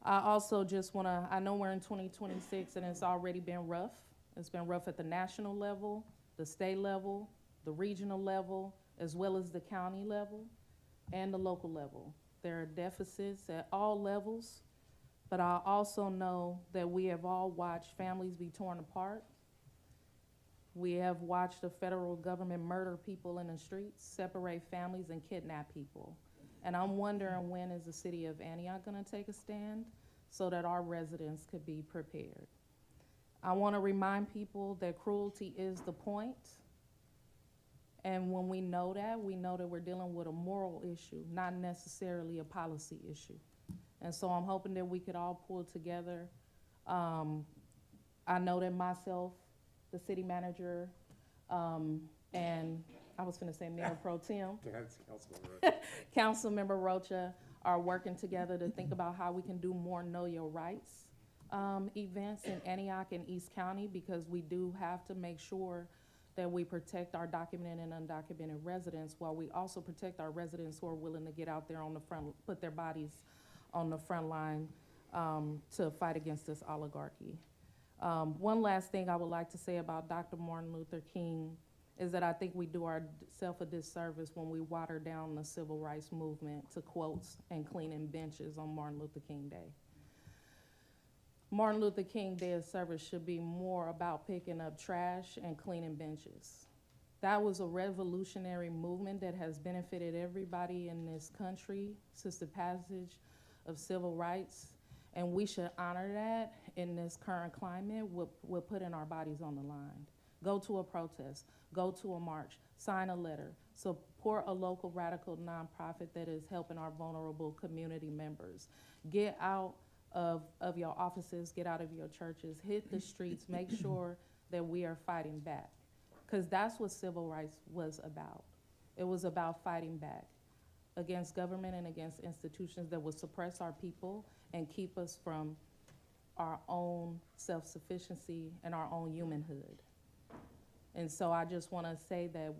[SPEAKER 9] I also just want to, I know we're in 2026 and it's already been rough. It's been rough at the national level, the state level, the regional level, as well as the county level and the local level. There are deficits at all levels, but I also know that we have all watched families be torn apart. We have watched the federal government murder people in the streets, separate families, and kidnap people. And I'm wondering, when is the city of Antioch gonna take a stand so that our residents could be prepared? I wanna remind people that cruelty is the point. And when we know that we're dealing with a moral issue, not necessarily a policy issue. And so I'm hoping that we could all pull together. I know that myself, the city manager, and I was gonna say Mayor Pro Tem.
[SPEAKER 8] That's Councilmember Rocha.
[SPEAKER 9] Councilmember Rocha are working together to think about how we can do more Know Your Rights events in Antioch and East County, because we do have to make sure that we protect our documented and undocumented residents, while we also protect our residents who are willing to get out there on the front, put their bodies on the front line to fight against this oligarchy. One last thing I would like to say about Dr. Martin Luther King is that I think we do ourselves a disservice when we water down the civil rights movement to quotes and cleaning benches on Martin Luther King Day. Martin Luther King Day of service should be more about picking up trash and cleaning benches. That was a revolutionary movement that has benefited everybody in this country since the passage of civil rights, and we should honor that in this current climate. We're putting our bodies on the line. Go to a protest, go to a march, sign a letter, support a local radical nonprofit that is helping our vulnerable community members. Get out of your offices, get out of your churches, hit the streets, make sure that we are fighting back. Because that's what civil rights was about. It was about fighting back against government and against institutions that would suppress our people and keep us from our own self-sufficiency and our own humanhood. And so I just want to say that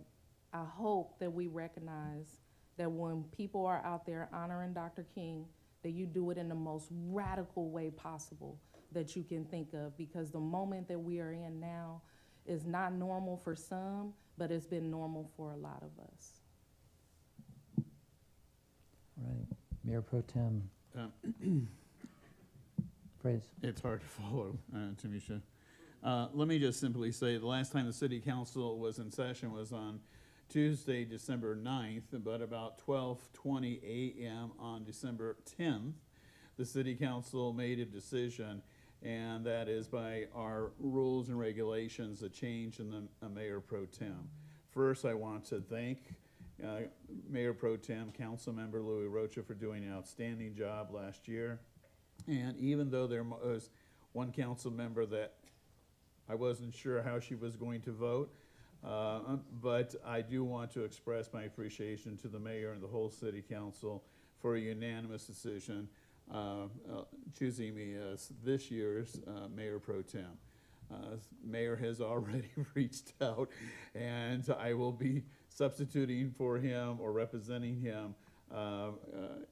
[SPEAKER 9] I hope that we recognize that when people are out there honoring Dr. King, that you do it in the most radical way possible that you can think of, because the moment that we are in now is not normal for some, but it's been normal for a lot of us.
[SPEAKER 4] Right. Mayor Pro Tem Praise.
[SPEAKER 14] It's hard to follow, Tamisha. Let me just simply say the last time the City Council was in session was on Tuesday, December 9th, but about 12:20 a.m. on December 10th, the City Council made a decision, and that is by our rules and regulations, a change in the Mayor Pro Tem. First, I want to thank Mayor Pro Tem, Councilmember Louis Rocha, for doing an outstanding job last year. And even though there was one council member that I wasn't sure how she was going to vote, but I do want to express my appreciation to the mayor and the whole city council for a unanimous decision choosing me as this year's Mayor Pro Tem. Mayor has already reached out, and I will be substituting for him or representing him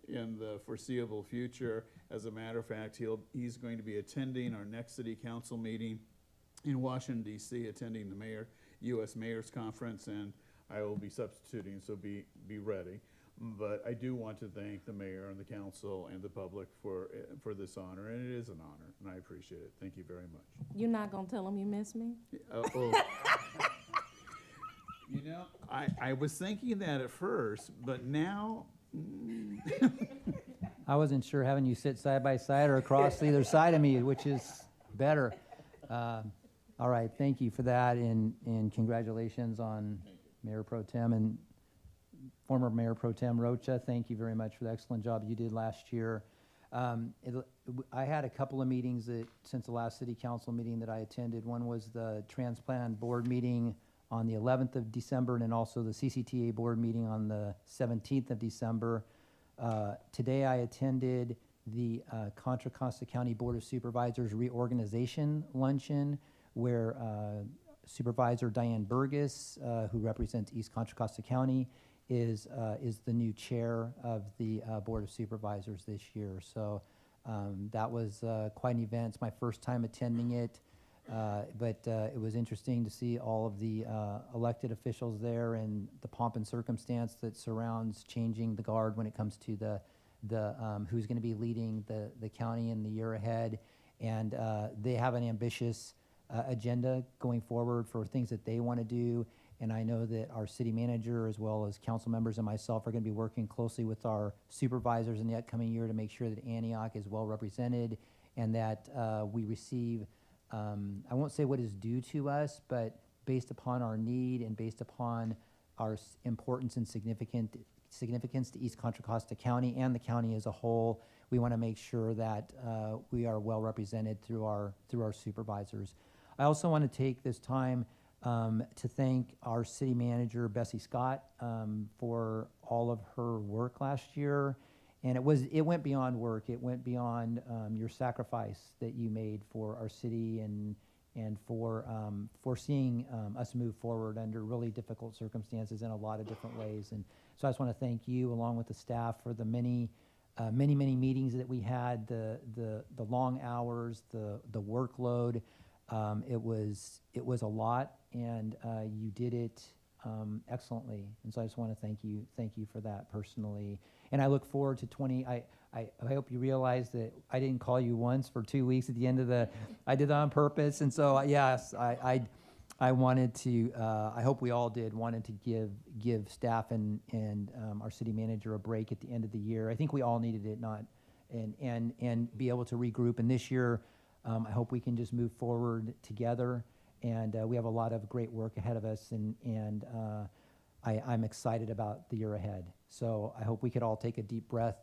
[SPEAKER 14] in the foreseeable future. As a matter of fact, he's going to be attending our next city council meeting in Washington, D.C., attending the U.S. Mayor's Conference, and I will be substituting, so be ready. But I do want to thank the mayor and the council and the public for this honor, and it is an honor, and I appreciate it. Thank you very much.
[SPEAKER 9] You're not gonna tell them you miss me?
[SPEAKER 14] You know, I was thinking that at first, but now.
[SPEAKER 4] I wasn't sure having you sit side by side or across either side of me, which is better. All right, thank you for that, and congratulations on Mayor Pro Tem and former Mayor Pro Tem Rocha. Thank you very much for the excellent job you did last year. I had a couple of meetings since the last city council meeting that I attended. One was the transplant board meeting on the 11th of December, and then also the CCTA board meeting on the 17th of December. Today I attended the Contra Costa County Board of Supervisors reorganization luncheon where Supervisor Diane Burgess, who represents East Contra Costa County, is the new chair of the Board of Supervisors this year. So that was quite an event. It's my first time attending it, but it was interesting to see all of the elected officials there and the pomp and circumstance that surrounds changing the guard when it comes to the who's going to be leading the county in the year ahead. And they have an ambitious agenda going forward for things that they want to do. And I know that our city manager, as well as council members and myself, are going to be working closely with our supervisors in the upcoming year to make sure that Antioch is well represented and that we receive, I won't say what is due to us, but based upon our need and based upon our importance and significance to East Contra Costa County and the county as a whole, we want to make sure that we are well represented through our supervisors. I also want to take this time to thank our city manager, Bessie Scott, for all of her work last year. And it went beyond work. It went beyond your sacrifice that you made for our city and for seeing us move forward under really difficult circumstances in a lot of different ways. And so I just want to thank you, along with the staff, for the many meetings that we had, the long hours, the workload. It was a lot, and you did it excellently. And so I just want to thank you for that personally. And I look forward to I hope you realize that I didn't call you once for 2 weeks at the end of I did that on purpose. And so yes, I wanted to, I hope we all wanted to give staff and our city manager a break at the end of the year. I think we all needed it, and be able to regroup. And this year, I hope we can just move forward together. And we have a lot of great work ahead of us, and I'm excited about the year ahead. So I hope we could all take a deep breath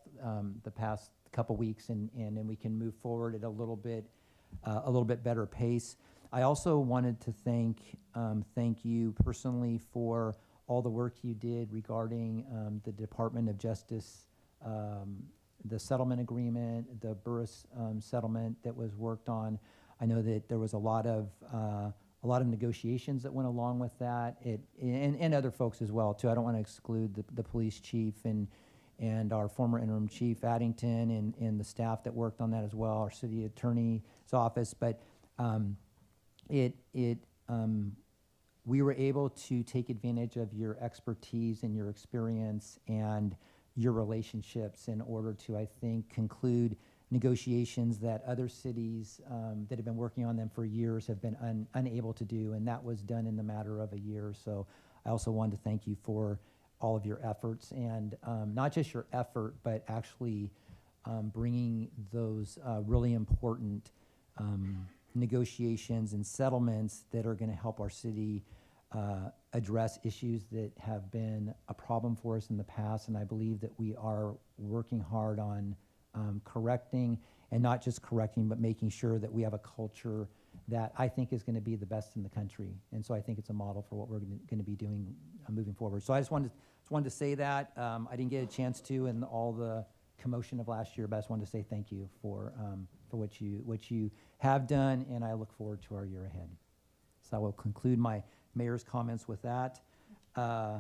[SPEAKER 4] the past couple weeks, and then we can move forward at a little bit better pace. I also wanted to thank you personally for all the work you did regarding the Department of Justice, the settlement agreement, the Burris settlement that was worked on. I know that there was a lot of negotiations that went along with that, and other folks as well too. I don't want to exclude the police chief and our former interim chief Addington and the staff that worked on that as well, our city attorney's office. But we were able to take advantage of your expertise and your experience and your relationships in order to, I think, conclude negotiations that other cities that have been working on them for years have been unable to do, and that was done in the matter of a year. So I also wanted to thank you for all of your efforts, and not just your effort, but actually bringing those really important negotiations and settlements that are going to help our city address issues that have been a problem for us in the past. And I believe that we are working hard on correcting, and not just correcting, but making sure that we have a culture that I think is going to be the best in the country. And so I think it's a model for what we're going to be doing moving forward. So I just wanted to say that. I didn't get a chance to in all the commotion of last year, but I just wanted to say thank you for what you have done, and I look forward to our year ahead. So I will conclude my mayor's comments with that. Scott.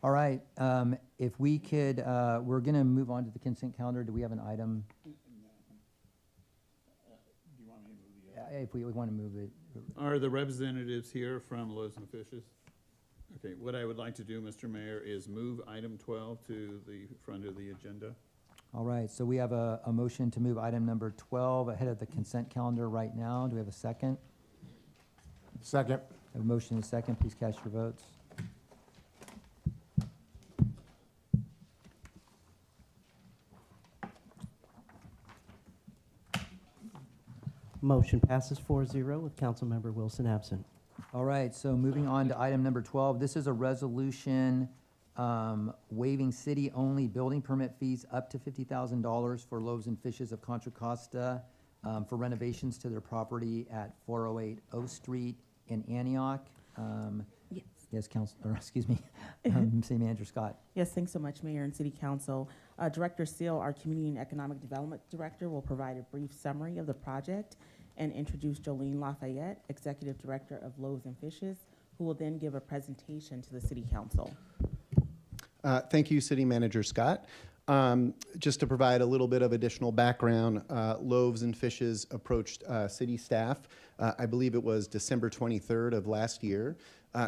[SPEAKER 4] All right, if we could, we're going to move on to the consent calendar. Do we have an item?
[SPEAKER 14] Do you want me to move the
[SPEAKER 4] If we want to move it.
[SPEAKER 14] Are the representatives here from Loaves and Fishes? Okay, what I would like to do, Mr. Mayor, is move item 12 to the front of the agenda.
[SPEAKER 4] All right, so we have a motion to move item number 12 ahead of the consent calendar right now. Do we have a second?
[SPEAKER 10] Second.
[SPEAKER 4] I have a motion and a second. Please cast your votes.
[SPEAKER 2] Motion passes 4-0 with Councilmember Wilson absent.
[SPEAKER 4] All right, so moving on to item number 12. This is a resolution waiving city-only building permit fees up to $50,000 for Loaves and Fishes of Contra Costa for renovations to their property at 408 O Street in Antioch.
[SPEAKER 12] Yes.
[SPEAKER 4] Yes, Council, or excuse me, City Manager Scott.
[SPEAKER 12] Yes, thanks so much, Mayor and City Council. Director Seal, our Community and Economic Development Director, will provide a brief summary of the project and introduce Jolene Lafayette, Executive Director of Loaves and Fishes, who will then give a presentation to the City Council.
[SPEAKER 15] Thank you, City Manager Scott. Just to provide a little bit of additional background, Loaves and Fishes approached city staff, I believe it was December 23rd of last year,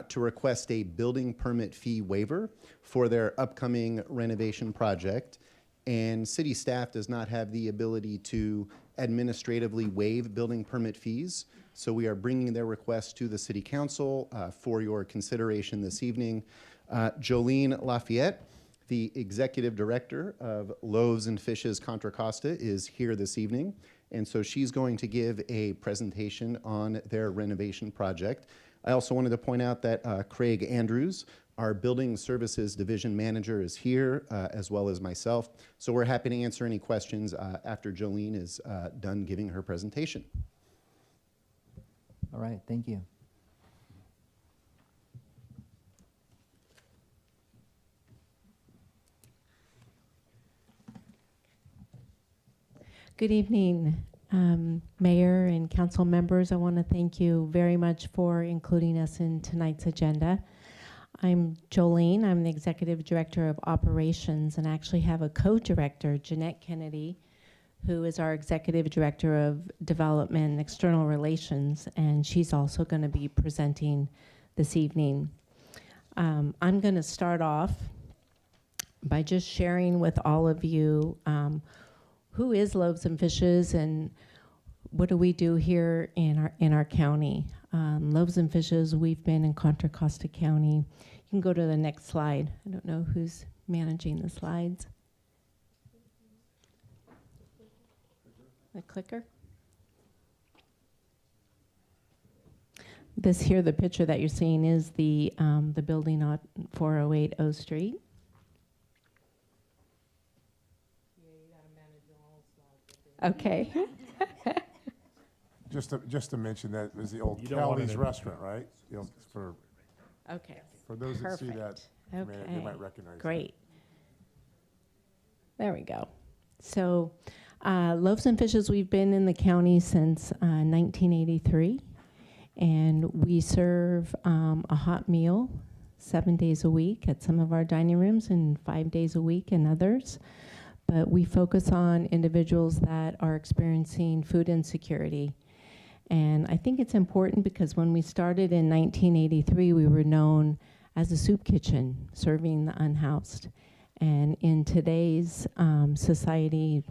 [SPEAKER 15] to request a building permit fee waiver for their upcoming renovation project. And city staff does not have the ability to administratively waive building permit fees. So we are bringing their request to the City Council for your consideration this evening. Jolene Lafayette, the Executive Director of Loaves and Fishes Contra Costa, is here this evening. And so she's going to give a presentation on their renovation project. I also wanted to point out that Craig Andrews, our Building Services Division Manager, is here, as well as myself. So we're happy to answer any questions after Jolene is done giving her presentation.
[SPEAKER 4] All right, thank you.
[SPEAKER 16] Good evening, Mayor and council members. I want to thank you very much for including us in tonight's agenda. I'm Jolene. I'm the Executive Director of Operations and actually have a co-director, Jeanette Kennedy, who is our Executive Director of Development and External Relations, and she's also going to be presenting this evening. I'm going to start off by just sharing with all of you who is Loaves and Fishes and what do we do here in our county. Loaves and Fishes, we've been in Contra Costa County. You can go to the next slide. I don't know who's managing the slides. The clicker. This here, the picture that you're seeing is the building on 408 O Street. Okay.
[SPEAKER 10] Just to mention that was the old
[SPEAKER 3] You don't want
[SPEAKER 10] Callie's
[SPEAKER 3] it in-
[SPEAKER 10] restaurant, right? You know,
[SPEAKER 16] Okay.
[SPEAKER 10] for those that see that,
[SPEAKER 16] Perfect.
[SPEAKER 10] they might recognize that.
[SPEAKER 16] Great. There we go. So, Loaves and Fishes, we've been in the county since 1983, and we serve a hot meal 7 days a week at some of our dining rooms and 5 days a week in others. But we focus on individuals that are experiencing food insecurity. And I think it's important because when we started in 1983, we were known as a soup kitchen, serving the unhoused. And in today's society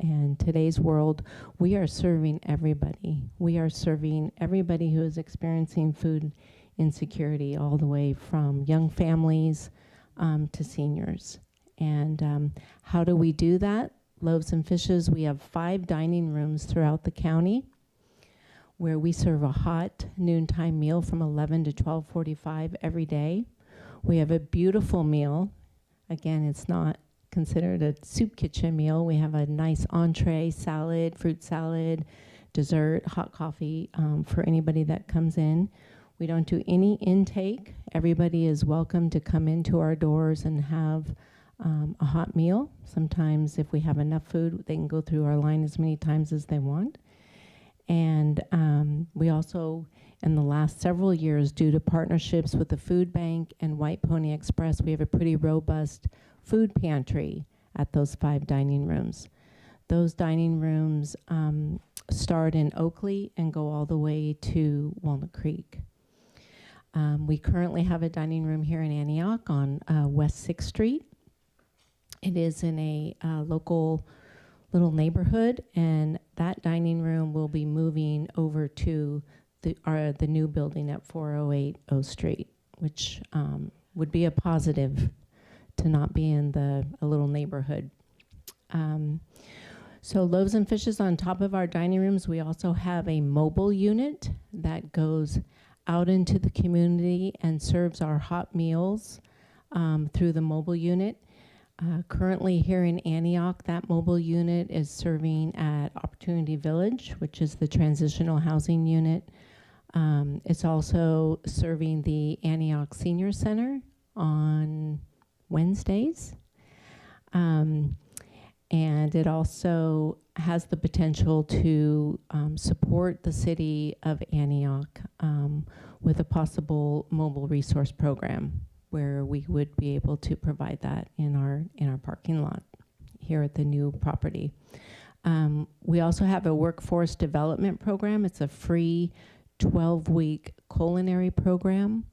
[SPEAKER 16] and today's world, we are serving everybody. We are serving everybody who is experiencing food insecurity, all the way from young families to seniors. And how do we do that? Loaves and Fishes, we have 5 dining rooms throughout the county where we serve a hot noontime meal from 11 to 12:45 every day. We have a beautiful meal. Again, it's not considered a soup kitchen meal. We have a nice entree, salad, fruit salad, dessert, hot coffee for anybody that comes in. We don't do any intake. Everybody is welcome to come into our doors and have a hot meal. Sometimes if we have enough food, they can go through our line as many times as they want. And we also, in the last several years, due to partnerships with the Food Bank and White Pony Express, we have a pretty robust food pantry at those 5 dining rooms. Those dining rooms start in Oakley and go all the way to Walnut Creek. We currently have a dining room here in Antioch on West 6th Street. It is in a local little neighborhood, and that dining room will be moving over to the new building at 408 O Street, which would be a positive to not be in a little neighborhood. So Loaves and Fishes, on top of our dining rooms, we also have a mobile unit that goes out into the community and serves our hot meals through the mobile unit. Currently here in Antioch, that mobile unit is serving at Opportunity Village, which is the transitional housing unit It's also serving the Antioch Senior Center on Wednesdays. And it also has the potential to support the city of Antioch with a possible mobile resource program where we would be able to provide that in our parking lot here at the new property. We also have a workforce development program. It's a free 12-week culinary program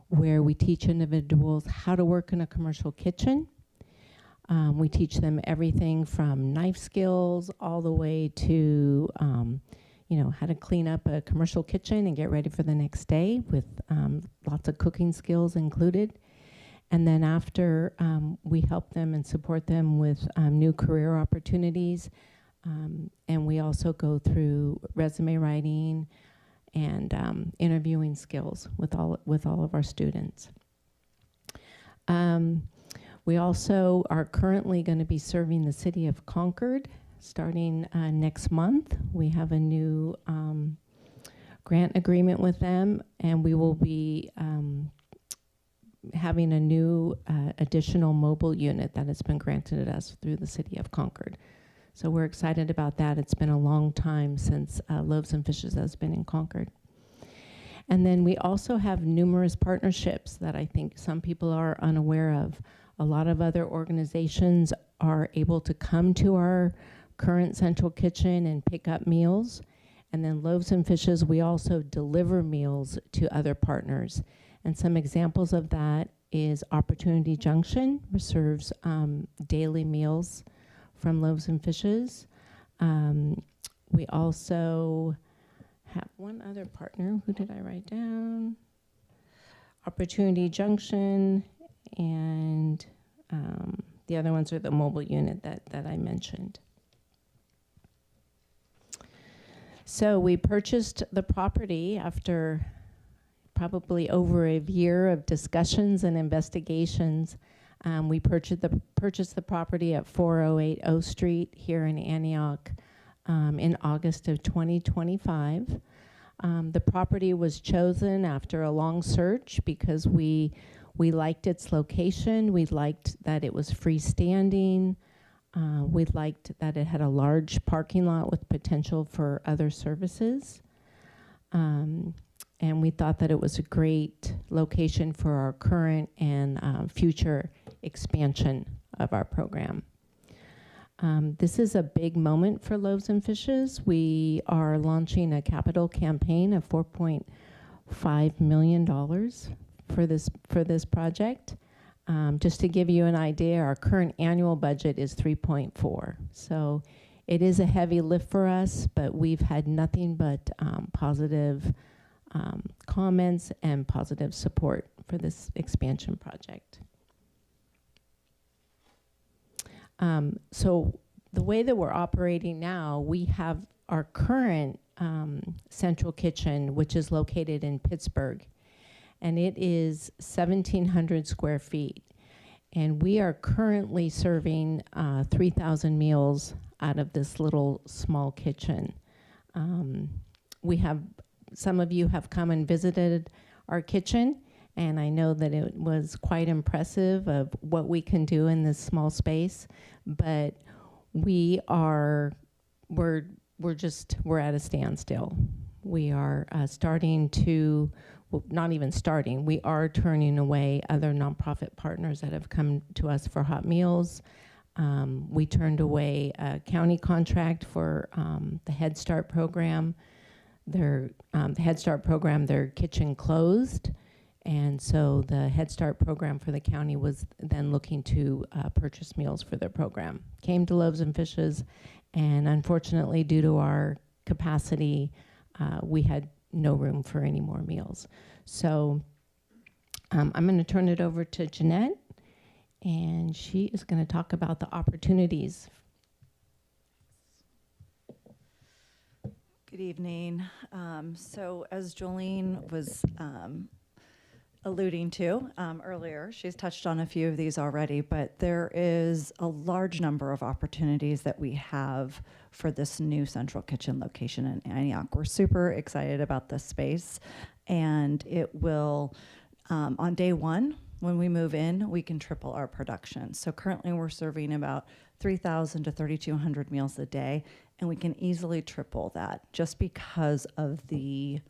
[SPEAKER 16] where we teach individuals how to work in a commercial kitchen. We teach them everything from knife skills all the way to, how to clean up a commercial kitchen and get ready for the next day with lots of cooking skills included. And then after, we help them and support them with new career opportunities. And we also go through resume writing and interviewing skills with all of our students. We also are currently going to be serving the city of Concord starting next month. We have a new grant agreement with them, and we will be having a new additional mobile unit that has been granted us through the city of Concord. So we're excited about that. It's been a long time since Loaves and Fishes has been in Concord. And then we also have numerous partnerships that I think some people are unaware of. A lot of other organizations are able to come to our current central kitchen and pick up meals. And then Loaves and Fishes, we also deliver meals to other partners. And some examples of that is Opportunity Junction, which serves daily meals from Loaves and Fishes. We also have one other partner. Who did I write down? Opportunity Junction, and the other ones are the mobile unit that I mentioned. So we purchased the property after probably over a year of discussions and investigations. We purchased the property at 408 O Street here in Antioch in August of 2025. The property was chosen after a long search because we liked its location. We liked that it was freestanding. We liked that it had a large parking lot with potential for other services. And we thought that it was a great location for our current and future expansion of our program. This is a big moment for Loaves and Fishes. We are launching a capital campaign of $4.5 million for this project. Just to give you an idea, our current annual budget is 3.4. So it is a heavy lift for us, but we've had nothing but positive comments and positive support for this expansion project. So the way that we're operating now, we have our current central kitchen, which is located in Pittsburgh, and it is 1,700 square feet. And we are currently serving 3,000 meals out of this little small kitchen. Some of you have come and visited our kitchen, and I know that it was quite impressive of what we can do in this small space, but we're at a standstill. We are we are turning away other nonprofit partners that have come to us for hot meals. We turned away a county contract for the Head Start program. The Head Start program, their kitchen closed, and so the Head Start program for the county was then looking to purchase meals for their program. Came to Loaves and Fishes, and unfortunately, due to our capacity, we had no room for any more meals. So I'm going to turn it over to Jeanette, and she is going to talk about the opportunities.
[SPEAKER 17] Good evening. So as Jolene was alluding to earlier. She's touched on a few of these already, but there is a large number of opportunities that we have for this new central kitchen location in Antioch. We're super excited about this space, and it will, on day one, when we move in, we can triple our production. So currently we're serving about 3,000 to 3,200 meals a day, and we can easily triple that just because of the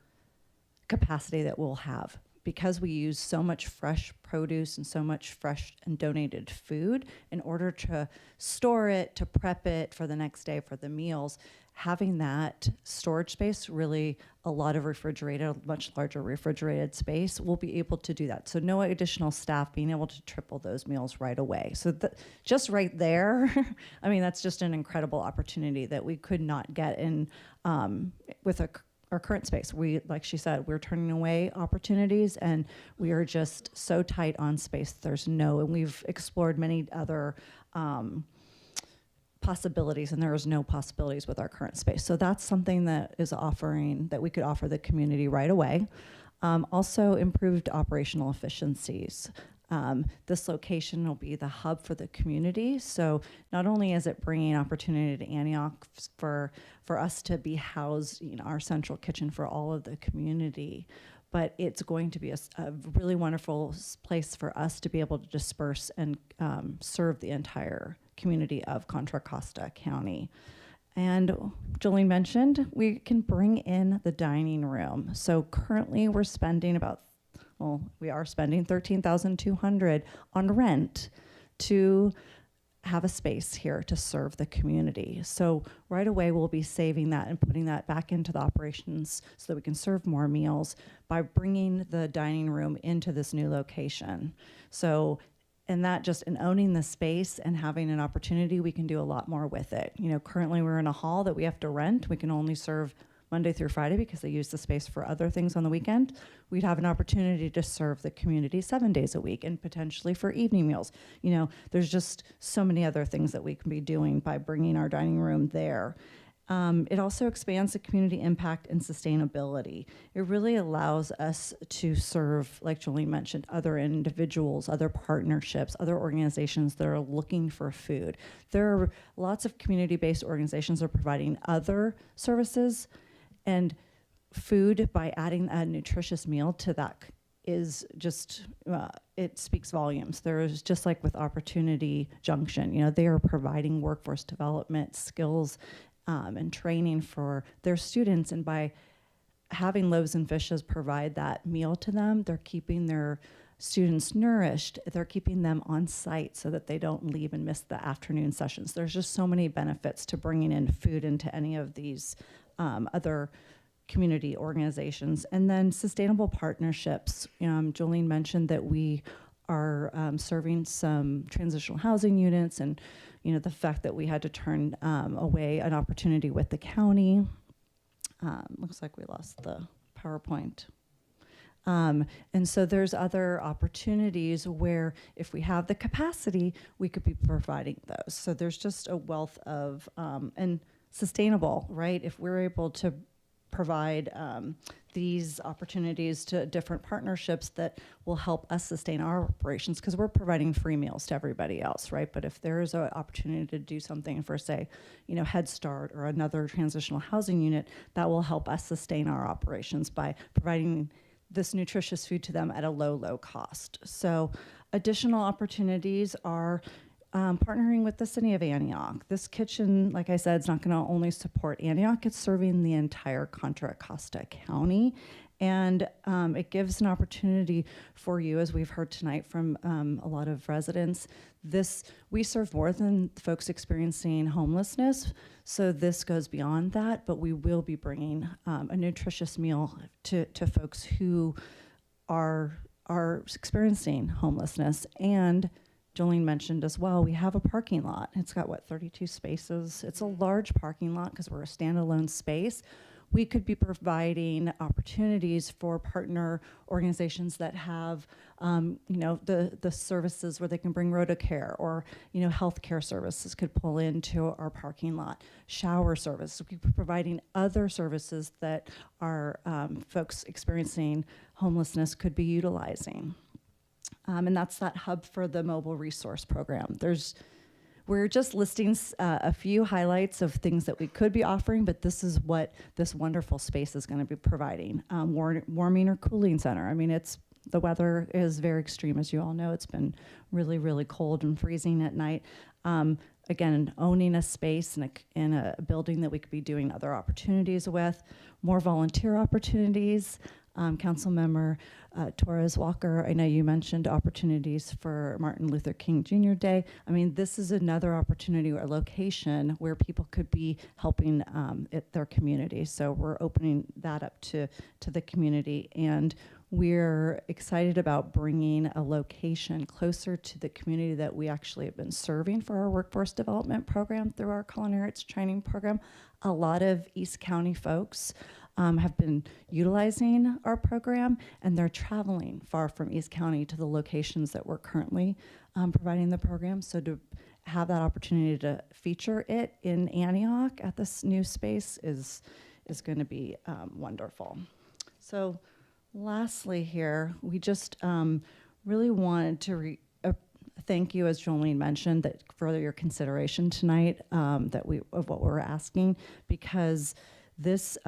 [SPEAKER 17] capacity that we'll have. Because we use so much fresh produce and so much fresh and donated food in order to store it, to prep it for the next day for the meals, having that storage space, really a lot of refrigerated, much larger refrigerated space, we'll be able to do that. So no additional staff, being able to triple those meals right away. So just right there, I mean, that's just an incredible opportunity that we could not get in with our current space. We, like she said, we're turning away opportunities, and we are just so tight on space. And we've explored many other possibilities, and there is no possibilities with our current space. So that's something that we could offer the community right away. Also improved operational efficiencies. This location will be the hub for the community. So not only is it bringing opportunity to Antioch for us to be housed, our central kitchen for all of the community, but it's going to be a really wonderful place for us to be able to disperse and serve the entire community of Contra Costa County. And Jolene mentioned we can bring in the dining room. So currently we're spending we are spending $13,200 on rent to have a space here to serve the community. So right away we'll be saving that and putting that back into the operations so that we can serve more meals by bringing the dining room into this new location. So in owning the space and having an opportunity, we can do a lot more with it. Currently we're in a hall that we have to rent. We can only serve Monday through Friday because they use the space for other things on the weekend. We'd have an opportunity to serve the community 7 days a week and potentially for evening meals. There's just so many other things that we can be doing by bringing our dining room there. It also expands the community impact and sustainability. It really allows us to serve, like Jolene mentioned, other individuals, other partnerships, other organizations that are looking for food. There are lots of community-based organizations that are providing other services, and food, by adding a nutritious meal to that, is just, it speaks volumes. There is, just like with Opportunity Junction, they are providing workforce development skills and training for their students, and by having Loaves and Fishes provide that meal to them, they're keeping their students nourished. They're keeping them on site so that they don't leave and miss the afternoon sessions. There's just so many benefits to bringing in food into any of these other community organizations. And then sustainable partnerships. Jolene mentioned that we are serving some transitional housing units, and the fact that we had to turn away an opportunity with the county. Looks like we lost the PowerPoint. And so there's other opportunities where if we have the capacity, we could be providing those. So there's just a wealth of, and sustainable, right? If we're able to provide these opportunities to different partnerships that will help us sustain our operations, because we're providing free meals to everybody else, right? But if there is an opportunity to do something for, say, Head Start or another transitional housing unit, that will help us sustain our operations by providing this nutritious food to them at a low cost. So additional opportunities are partnering with the city of Antioch. This kitchen, like I said, is not going to only support Antioch, it's serving the entire Contra Costa County. And it gives an opportunity for you, as we've heard tonight from a lot of residents. We serve more than folks experiencing homelessness, so this goes beyond that, but we will be bringing a nutritious meal to folks who are experiencing homelessness. And Jolene mentioned as well, we have a parking lot. It's got, 32 spaces? It's a large parking lot because we're a standalone space. we could be providing opportunities for partner organizations that have, the services where they can bring Rotocare, or, healthcare services could pull into our parking lot, shower service. We could be providing other services that our folks experiencing homelessness could be utilizing. And that's that hub for the mobile resource program. We're just listing a few highlights of things that we could be offering, but this is what this wonderful space is going to be providing. Warming or cooling center. I mean, the weather is very extreme, as you all know. It's been really, really cold and freezing at night. Again, owning a space in a building that we could be doing other opportunities with, more volunteer opportunities. Councilmember Torres Walker, I know you mentioned opportunities for Martin Luther King Jr. Day. I mean, this is another opportunity or location where people could be helping their community. So we're opening that up to the community, and we're excited about bringing a location closer to the community that we actually have been serving for our workforce development program through our culinary arts training program. A lot of East County folks have been utilizing our program, and they're traveling far from East County to the locations that we're currently providing the program. So to have that opportunity to feature it in Antioch at this new space is going to be wonderful. So lastly here, we just really wanted to thank you, as Jolene mentioned, that for your consideration tonight of what we're asking, because this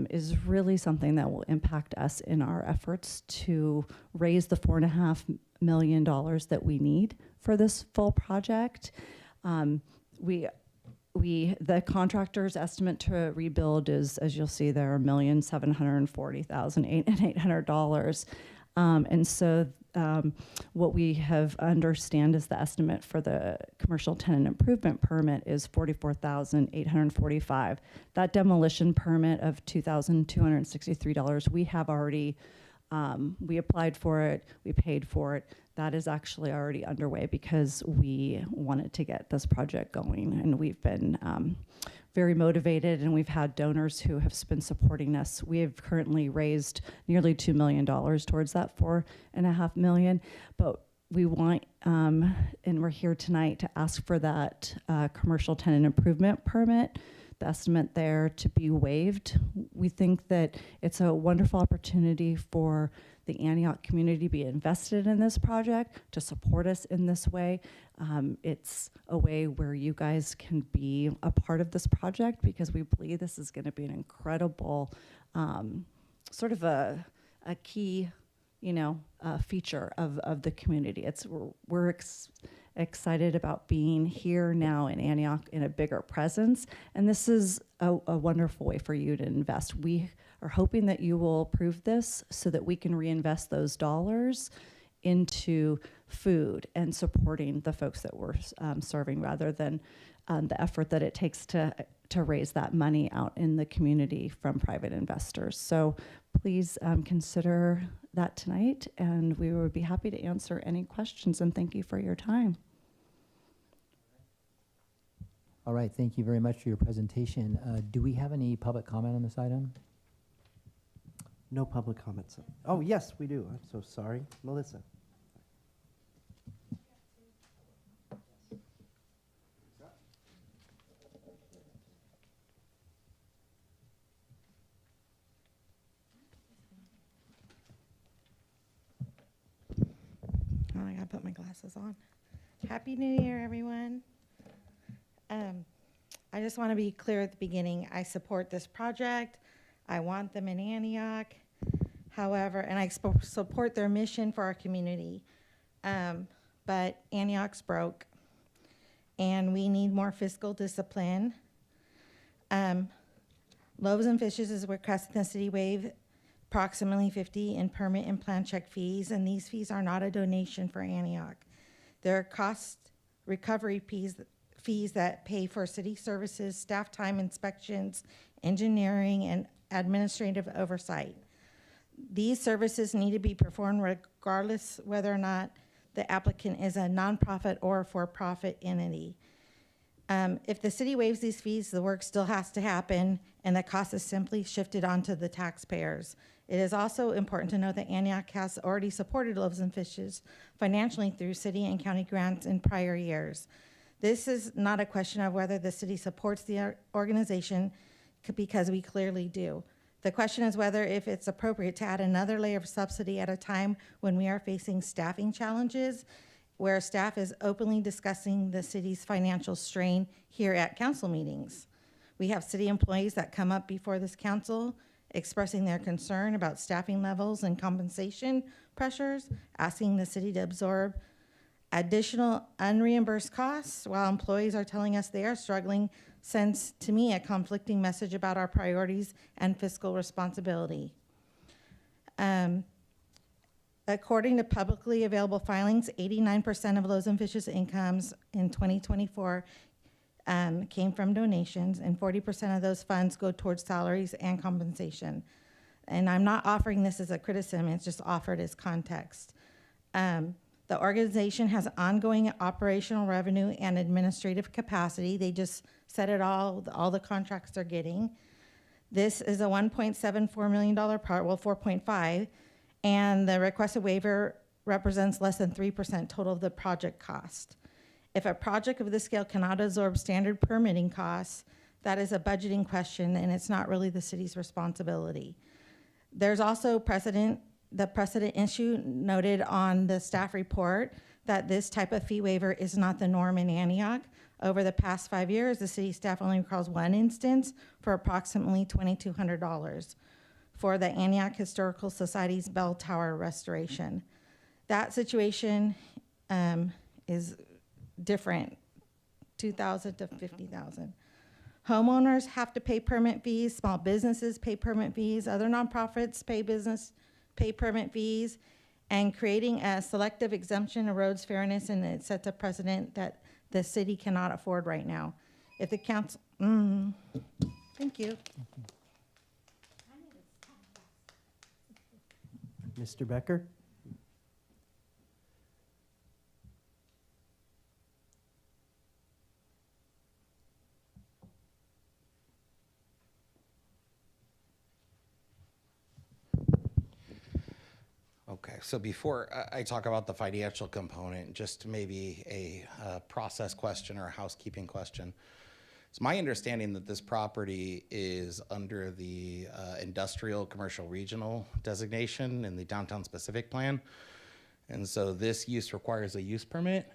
[SPEAKER 17] is really something that will impact us in our efforts to raise the $4.5 million that we need for this full project. The contractor's estimate to rebuild is, as you'll see there, $1,740,800. And so what we have understand is the estimate for the commercial tenant improvement permit is $44,845. That demolition permit of $2,263, we have already, we applied for it, we paid for it. That is actually already underway because we wanted to get this project going, and we've been very motivated, and we've had donors who have been supporting us. We have currently raised nearly $2 million towards that $4.5 million, but we want, and we're here tonight to ask for that commercial tenant improvement permit, the estimate there to be waived. We think that it's a wonderful opportunity for the Antioch community to be invested in this project, to support us in this way. It's a way where you guys can be a part of this project, because we believe this is going to be an incredible, sort of a key, feature of the community. We're excited about being here now in Antioch in a bigger presence, and this is a wonderful way for you to invest. We are hoping that you will approve this so that we can reinvest those dollars into food and supporting the folks that we're serving, rather than the effort that it takes to raise that money out in the community from private investors. So please consider that tonight, and we would be happy to answer any questions, and thank you for your time.
[SPEAKER 4] All right, thank you very much for your presentation. Do we have any public comment on this item?
[SPEAKER 2] No public comments. Oh, yes, we do. I'm so sorry. Melissa.
[SPEAKER 18] Oh, I gotta put my glasses on. Happy New Year, everyone. I just want to be clear at the beginning. I support this project. I want them in Antioch. However, and I support their mission for our community. But Antioch's broke, and we need more fiscal discipline. Loaves and Fishes is requesting the city waive approximately $50 in permit and plan check fees, and these fees are not a donation for Antioch. They're cost recovery fees that pay for city services, staff time, inspections, engineering, and administrative oversight. These services need to be performed regardless whether or not the applicant is a nonprofit or a for-profit entity. If the city waives these fees, the work still has to happen, and the cost is simply shifted onto the taxpayers. It is also important to note that Antioch has already supported Loaves and Fishes financially through city and county grants in prior years. This is not a question of whether the city supports the organization, because we clearly do. The question is whether if it's appropriate to add another layer of subsidy at a time when we are facing staffing challenges, where staff is openly discussing the city's financial strain here at council meetings. We have city employees that come up before this council expressing their concern about staffing levels and compensation pressures, asking the city to absorb additional unreimbursed costs, while employees are telling us they are struggling, sends to me a conflicting message about our priorities and fiscal responsibility. According to publicly available filings, 89% of Loaves and Fishes' incomes in 2024 came from donations, and 40% of those funds go towards salaries and compensation. And I'm not offering this as a criticism, it's just offered as context. The organization has ongoing operational revenue and administrative capacity. They just said it all the contracts they're getting. This is a $1.74 million part, well, 4.5, and the requested waiver represents less than 3% total of the project cost. If a project of this scale cannot absorb standard permitting costs, that is a budgeting question, and it's not really the city's responsibility. There's also the precedent issue noted on the staff report that this type of fee waiver is not the norm in Antioch. Over the past 5 years, the city staff only recalls one instance for approximately $2,200 for the Antioch Historical Society's bell tower restoration. That situation is different, $2,000 to $50,000. Homeowners have to pay permit fees, small businesses pay permit fees, other nonprofits pay permit fees, and creating a selective exemption erodes fairness, and it sets a precedent that the city cannot afford right now. If the council, thank you.
[SPEAKER 2] Mr. Becker?
[SPEAKER 7] Okay, so before I talk about the financial component, just maybe a process question or a housekeeping question. It's my understanding that this property is under the industrial commercial regional designation in the downtown specific plan. And so this use requires a use permit.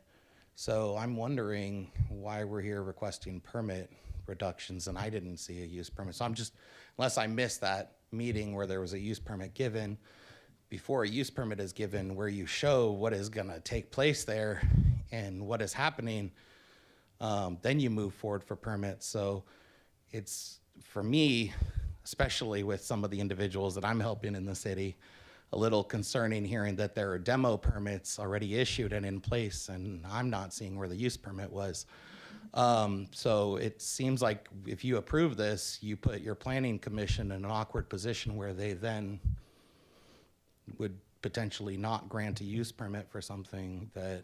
[SPEAKER 7] So I'm wondering why we're here requesting permit reductions, and I didn't see a use permit. So I'm just, unless I missed that meeting where there was a use permit given, before a use permit is given where you show what is gonna take place there and what is happening, then you move forward for permits. So it's, for me, especially with some of the individuals that I'm helping in the city, a little concerning hearing that there are demo permits already issued and in place, and I'm not seeing where the use permit was. So it seems like if you approve this, you put your planning commission in an awkward position where they then would potentially not grant a use permit for something that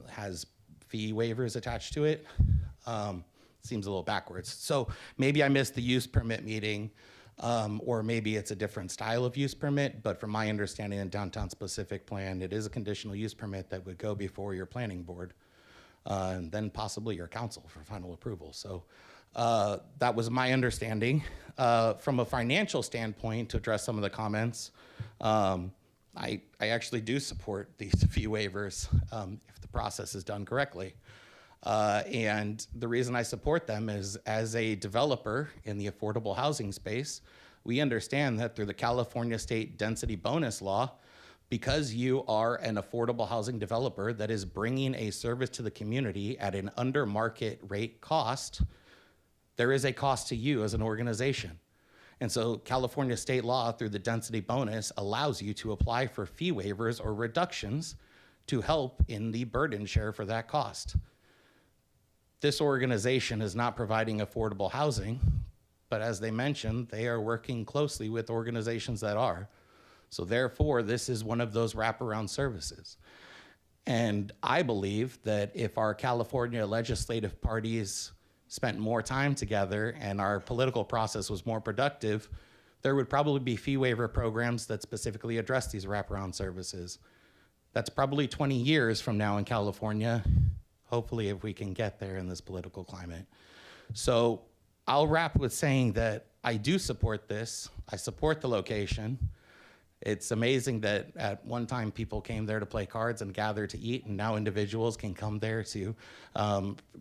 [SPEAKER 7] has fee waivers attached to it. Seems a little backwards. So maybe I missed the use permit meeting, or maybe it's a different style of use permit, but from my understanding in downtown specific plan, it is a conditional use permit that would go before your planning board, and then possibly your council for final approval. So that was my understanding. From a financial standpoint, to address some of the comments, I actually do support these fee waivers if the process is done correctly. And the reason I support them is, as a developer in the affordable housing space, we understand that through the California State Density Bonus Law, because you are an affordable housing developer that is bringing a service to the community at an under market rate cost, there is a cost to you as an organization. And so California state law through the density bonus allows you to apply for fee waivers or reductions to help in the burden share for that cost. This organization is not providing affordable housing, but as they mentioned, they are working closely with organizations that are. So therefore, this is one of those wraparound services. And I believe that if our California legislative parties spent more time together and our political process was more productive, there would probably be fee waiver programs that specifically address these wraparound services. That's probably 20 years from now in California, hopefully, if we can get there in this political climate. So I'll wrap with saying that I do support this. I support the location. It's amazing that at one time people came there to play cards and gather to eat, and now individuals can come there to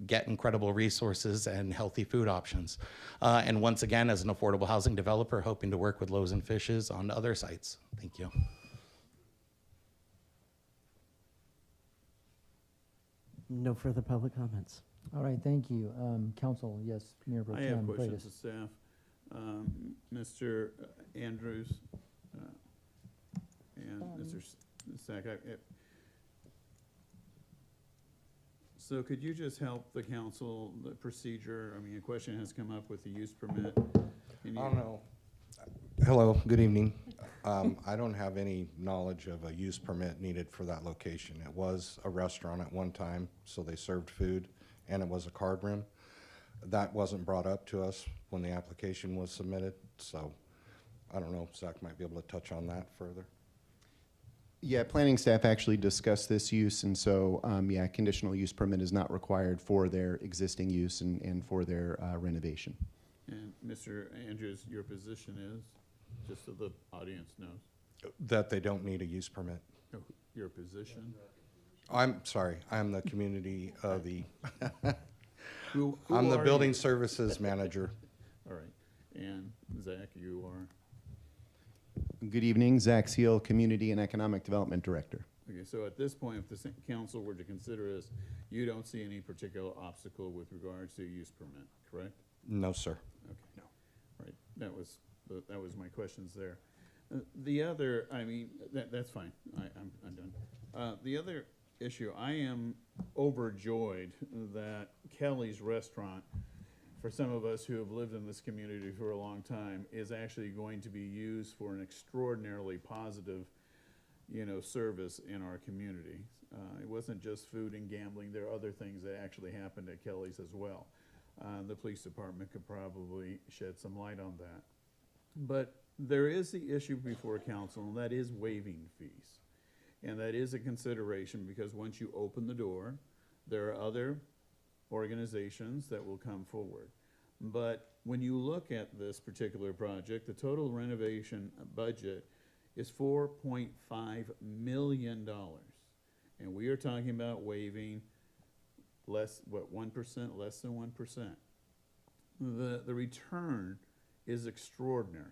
[SPEAKER 7] get incredible resources and healthy food options. And once again, as an affordable housing developer, hoping to work with Loaves and Fishes on other sites. Thank you.
[SPEAKER 2] No further public comments.
[SPEAKER 4] All right, thank you. Council, yes, Mayor Pro
[SPEAKER 14] I have
[SPEAKER 4] Tem
[SPEAKER 14] questions
[SPEAKER 4] Freitas.
[SPEAKER 14] of staff. Mr. Andrews and Mr. Sack. So could you just help the council, the procedure? I mean, a question has come up with the use permit. Can you-
[SPEAKER 19] I don't know. Hello, good evening. I don't have any knowledge of a use permit needed for that location. It was a restaurant at one time, so they served food, and it was a card room. That wasn't brought up to us when the application was submitted, so I don't know, Zach might be able to touch on that further.
[SPEAKER 15] Yeah, planning staff actually discussed this use, and so, yeah, conditional use permit is not required for their existing use and for their renovation.
[SPEAKER 14] And Mr. Andrews, your position is, just so the audience knows?
[SPEAKER 19] That they don't need a use permit.
[SPEAKER 14] No, your position?
[SPEAKER 19] I'm sorry, I'm the community,
[SPEAKER 14] Who
[SPEAKER 19] I'm the
[SPEAKER 14] are
[SPEAKER 19] building
[SPEAKER 14] you?
[SPEAKER 19] services manager.
[SPEAKER 14] All right. And Zach, you are?
[SPEAKER 15] Good evening, Zach Seal, Community and Economic Development Director.
[SPEAKER 14] Okay, so at this point, if the council were to consider this, you don't see any particular obstacle with regards to use permit, correct?
[SPEAKER 19] No, sir.
[SPEAKER 14] Okay. No. Right, that was my questions there. The other, I mean, that's fine, I'm done. The other issue, I am overjoyed that Kelly's Restaurant, for some of us who have lived in this community for a long time, is actually going to be used for an extraordinarily positive, service in our community. It wasn't just food and gambling, there are other things that actually happened at Kelly's as well. The police department could probably shed some light on that. But there is the issue before council, and that is waiving fees. And that is a consideration because once you open the door, there are other organizations that will come forward. But when you look at this particular project, the total renovation budget is $4.5 million. And we are talking about waiving less, what, 1%, less than 1%. The return is extraordinary.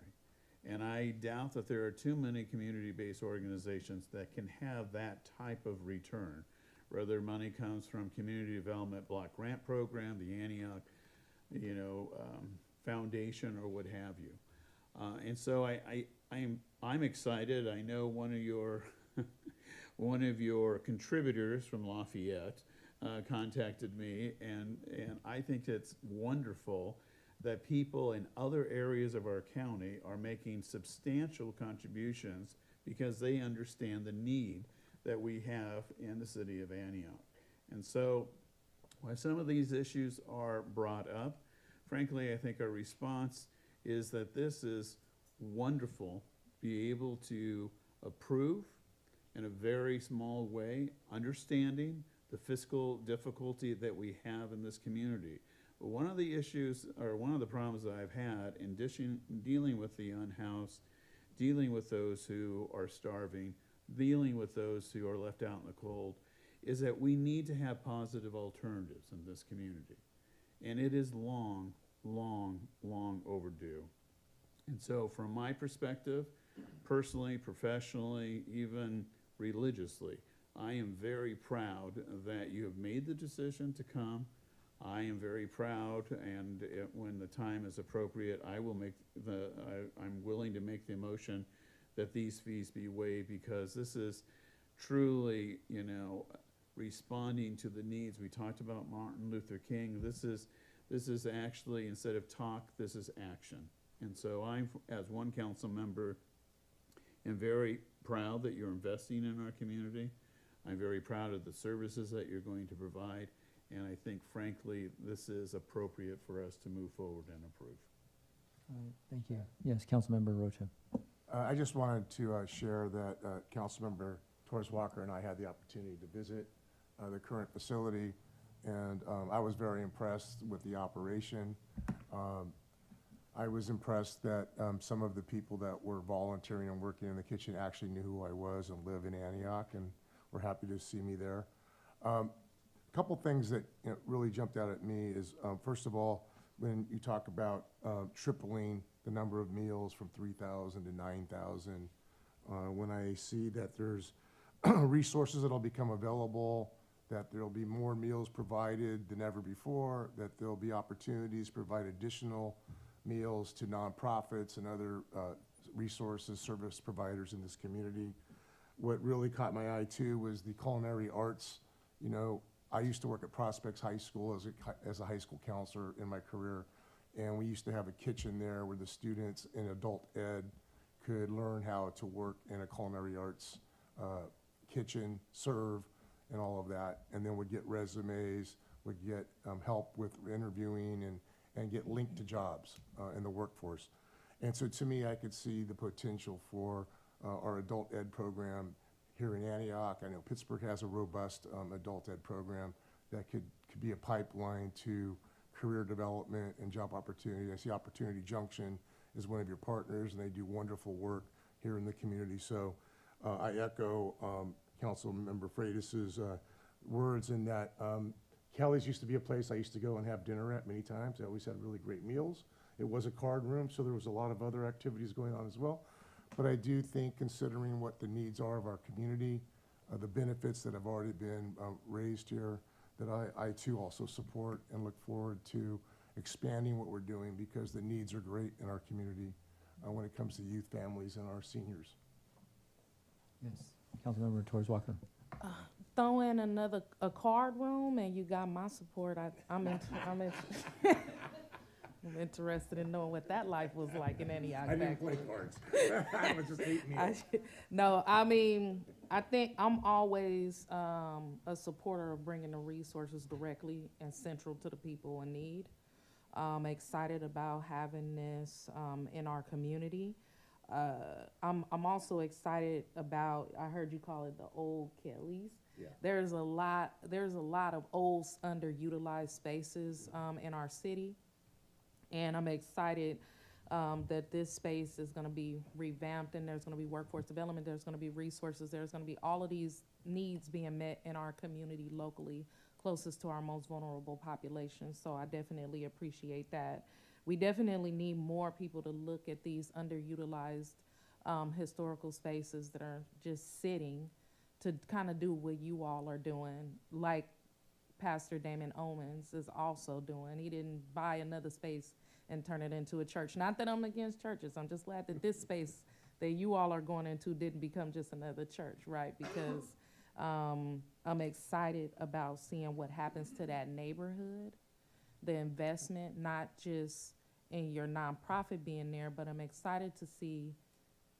[SPEAKER 14] And I doubt that there are too many community-based organizations that can have that type of return. Whether money comes from Community Development Block Grant Program, the Antioch, Foundation, or what have you. And so I'm excited. I know one of your one of your contributors from Lafayette contacted me, and I think it's wonderful that people in other areas of our county are making substantial contributions because they understand the need that we have in the city of Antioch. And so when some of these issues are brought up, frankly, I think our response is that this is wonderful, be able to approve in a very small way, understanding the fiscal difficulty that we have in this community. But one of the issues, or one of the problems that I've had in dealing with the unhoused, dealing with those who are starving, dealing with those who are left out in the cold, is that we need to have positive alternatives in this community. And it is long, long, long overdue. And so from my perspective, personally, professionally, even religiously, I am very proud that you have made the decision to come. I am very proud, and when the time is appropriate, I'm willing to make the motion that these fees be waived, because this is truly, responding to the needs. We talked about Martin Luther King. This is actually, instead of talk, this is action. And so I'm, as one council member, am very proud that you're investing in our community. I'm very proud of the services that you're going to provide, and I think frankly, this is appropriate for us to move forward and approve.
[SPEAKER 4] All right, thank you. Yes, Councilmember Rocha.
[SPEAKER 10] I just wanted to share that Councilmember Torres Walker and I had the opportunity to visit the current facility, and I was very impressed with the operation. I was impressed that some of the people that were volunteering and working in the kitchen actually knew who I was and live in Antioch, and were happy to see me there. A couple things that really jumped out at me is, first of all, when you talk about tripling the number of meals from 3,000 to 9,000, when I see that there's resources that'll become available, that there'll be more meals provided than ever before, that there'll be opportunities to provide additional meals to nonprofits and other resources, service providers in this community. What really caught my eye too was the culinary arts. You know, I used to work at Prospects High School as a high school counselor in my career, and we used to have a kitchen there where the students in adult ed could learn how to work in a culinary arts kitchen, serve, and all of that, and then would get resumes, would get help with interviewing, and get linked to jobs in the workforce. And so to me, I could see the potential for our adult ed program here in Antioch. I know Pittsburgh has a robust adult ed program that could be a pipeline to career development and job opportunity. I see Opportunity Junction is one of your partners, and they do wonderful work here in the community. So I echo Council Member Freitas's words in that Kelly's used to be a place I used to go and have dinner at many times. They always had really great meals. It was a card room, so there was a lot of other activities going on as well. But I do think, considering what the needs are of our community, the benefits that have already been raised here, that I too also support and look forward to expanding what we're doing, because the needs are great in our community when it comes to youth, families, and our seniors.
[SPEAKER 4] Yes, Councilmember Torres Walker.
[SPEAKER 9] Throw in a card room and you got my support. I'm interested in knowing what that life was like in Antioch.
[SPEAKER 10] I didn't play cards. I was just 8 meals.
[SPEAKER 9] No, I mean, I think I'm always a supporter of bringing the resources directly and central to the people in need. I'm excited about having this in our community. I'm also excited about, I heard you call it the old Kellys. Yeah. There's a lot of old underutilized spaces in our city, and I'm excited that this space is going to be revamped, and there's going to be workforce development, there's going to be resources, there's going to be all of these needs being met in our community locally, closest to our most vulnerable population. So I definitely appreciate that. We definitely need more people to look at these underutilized historical spaces that are just sitting, to kind of do what you all are doing, like Pastor Damon Owens is also doing. He didn't buy another space and turn it into a church. Not that I'm against churches. I'm just glad that this space that you all are going into didn't become just another church, right? Because I'm excited about seeing what happens to that neighborhood, the investment, not just in your nonprofit being there, but I'm excited to see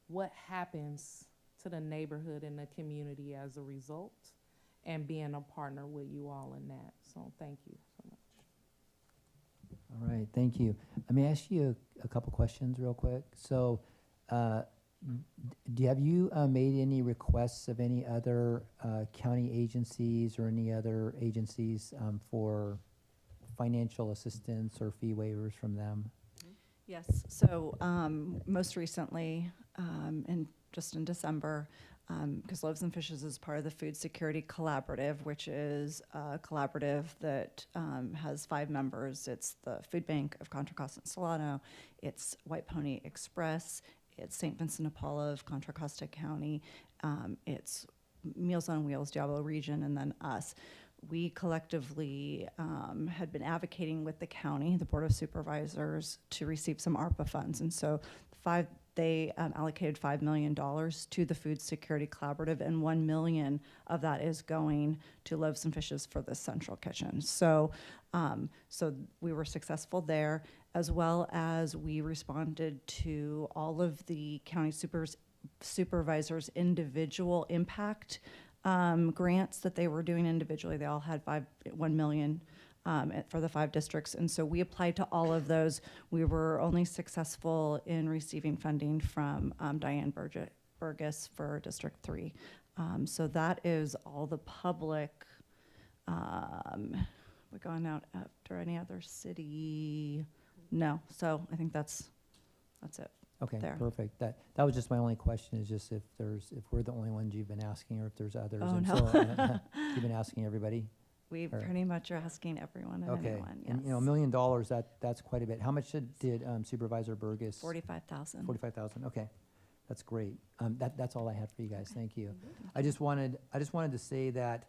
[SPEAKER 9] what happens to the neighborhood and the community as a result, and being a partner with you all in that. So thank you so much.
[SPEAKER 4] All right, thank you. Let me ask you a couple questions real quick. So have you made any requests of any other county agencies or any other agencies for financial assistance or fee waivers from them?
[SPEAKER 17] Yes, so most recently, just in December, because Loaves and Fishes is part of the Food Security Collaborative, which is a collaborative that has 5 members. It's the Food Bank of Contra Costa and Solano, it's White Pony Express, it's St. Vincent de Paul of Contra Costa County, it's Meals on Wheels, Diablo Region, and then us. We collectively had been advocating with the county, the Board of Supervisors, to receive some ARPA funds. And so they allocated $5 million to the Food Security Collaborative, and $1 million of that is going to Loaves and Fishes for the central kitchen. So, so we were successful there, as well as we responded to all of the county supervisors' individual impact grants that they were doing individually. They all had 1 million for the 5 districts. And so we applied to all of those. We were only successful in receiving funding from Diane Burgess for District 3. So that is all the public. We're going out after any other city. No, so I think that's it.
[SPEAKER 4] Okay,
[SPEAKER 17] there.
[SPEAKER 4] perfect. That was just my only question, is just if we're the only ones you've been asking, or if there's others.
[SPEAKER 17] Oh,
[SPEAKER 4] And
[SPEAKER 17] no.
[SPEAKER 4] so, you've been asking everybody?
[SPEAKER 17] We
[SPEAKER 4] Or-
[SPEAKER 17] pretty much are asking everyone and
[SPEAKER 4] Okay.
[SPEAKER 17] anyone, yes.
[SPEAKER 4] And, $1 million, that's quite a bit. How much did Supervisor Burgess?
[SPEAKER 17] 45,000.
[SPEAKER 4] 45,000, okay. That's great. That's all I had for you guys. Thank you. I just wanted to say that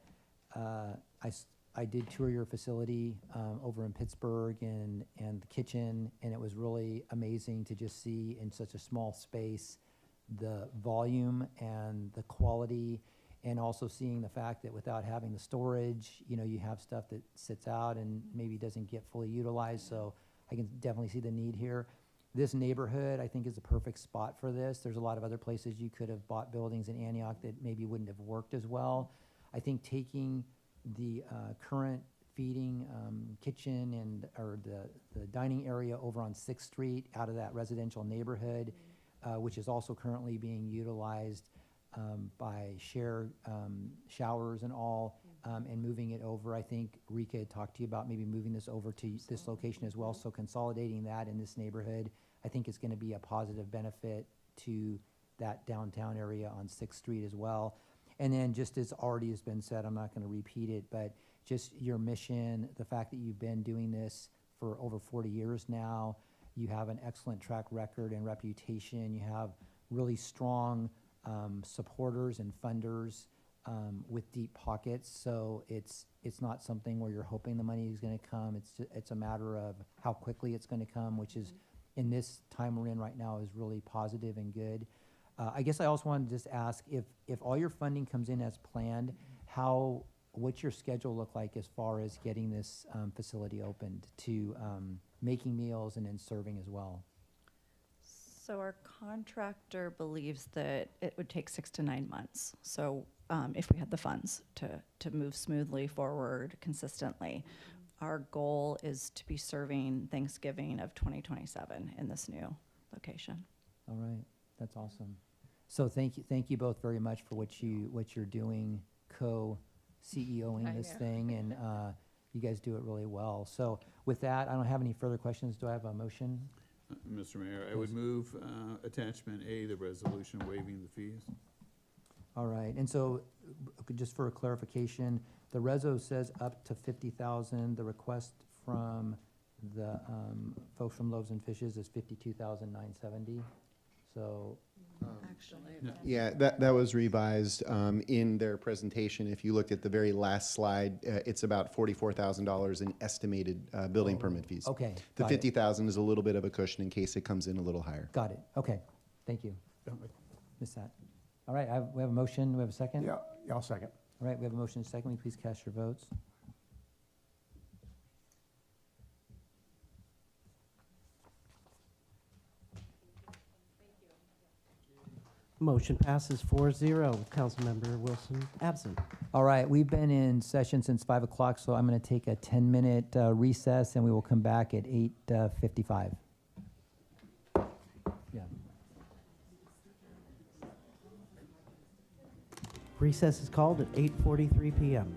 [SPEAKER 4] I did tour your facility over in Pittsburgh and the kitchen, and it was really amazing to just see in such a small space the volume and the quality, and also seeing the fact that without having the storage, you have stuff that sits out and maybe doesn't get fully utilized. So I can definitely see the need here. This neighborhood, I think, is a perfect spot for this. There's a lot of other places you could have bought buildings in Antioch that maybe wouldn't have worked as well. I think taking the current feeding kitchen or the dining area over on 6th Street out of that residential neighborhood, which is also currently being utilized by shared showers and all, and moving it over. I think Rika had talked to you about maybe moving this over to this location as well. So consolidating that in this neighborhood, I think is going to be a positive benefit to that downtown area on 6th Street as well. And then, just as already has been said, I'm not going to repeat it, but just your mission, the fact that you've been doing this for over 40 years now, you have an excellent track record and reputation. You have really strong supporters and funders with deep pockets. So it's not something where you're hoping the money is going to come. It's a matter of how quickly it's going to come, which is, in this time we're in right now, is really positive and good. I guess I also wanted to just ask, if all your funding comes in as planned, what's your schedule look like as far as getting this facility opened to making meals and then serving as well?
[SPEAKER 17] So our contractor believes that it would take 6 to 9 months. So if we had the funds to move smoothly forward consistently, our goal is to be serving Thanksgiving of 2027 in this new location.
[SPEAKER 4] All right, that's awesome. So thank you both very much for what you're doing, co-CEOing this thing, and you guys do it really well. So with that, I don't have any further questions. Do I have a motion?
[SPEAKER 14] Mr. Mayor, I would move attachment A, the resolution waiving the fees.
[SPEAKER 4] All right, and so just for clarification, the reso says up to 50,000. The request from the folks from Loaves and Fishes is 52,970. So.
[SPEAKER 15] Yeah, that was revised in their presentation. If you looked at the very last slide, it's about $44,000 in estimated building permit fees.
[SPEAKER 4] Okay.
[SPEAKER 15] The 50,000 is a little bit of a cushion in case it comes in a little higher.
[SPEAKER 4] Got it. Okay. Thank you. Miss that. All right. We have a motion. We have a second.
[SPEAKER 10] Yeah, I'll second.
[SPEAKER 4] All right. We have a motion and a second. Will you please cast your votes?
[SPEAKER 2] Motion passes 4-0 with Councilmember Wilson absent.
[SPEAKER 4] All right, we've been in session since 5 o'clock, so I'm going to take a 10-minute recess, and we will come back at 8:55. Yeah.
[SPEAKER 2] Recess is called at 8:43 p.m.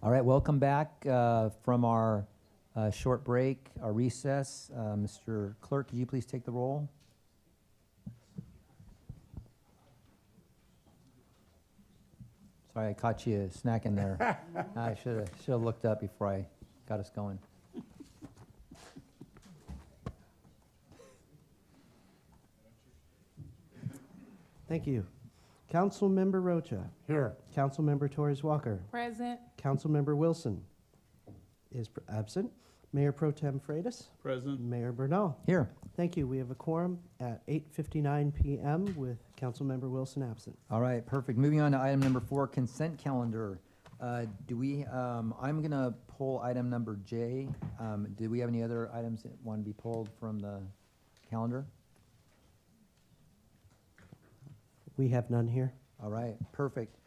[SPEAKER 4] All right, welcome back from our short break, our recess. Mr. Clerk, could you please take the roll? Sorry, I caught you snacking there. I should have looked up before I got us going.
[SPEAKER 2] Thank you. Councilmember Rocha.
[SPEAKER 10] Here.
[SPEAKER 2] Councilmember Torres Walker.
[SPEAKER 9] Present.
[SPEAKER 2] Councilmember Wilson is absent. Mayor Pro Tem Freitas.
[SPEAKER 14] Present.
[SPEAKER 2] Mayor Bernal.
[SPEAKER 4] Here.
[SPEAKER 2] Thank you. We have a quorum at 8:59 p.m. with Councilmember Wilson absent.
[SPEAKER 4] All right, perfect. Moving on to item number 4, consent calendar. I'm going to pull item number J. Do we have any other items that want to be pulled from the calendar?
[SPEAKER 2] We have none here.
[SPEAKER 4] All right, perfect.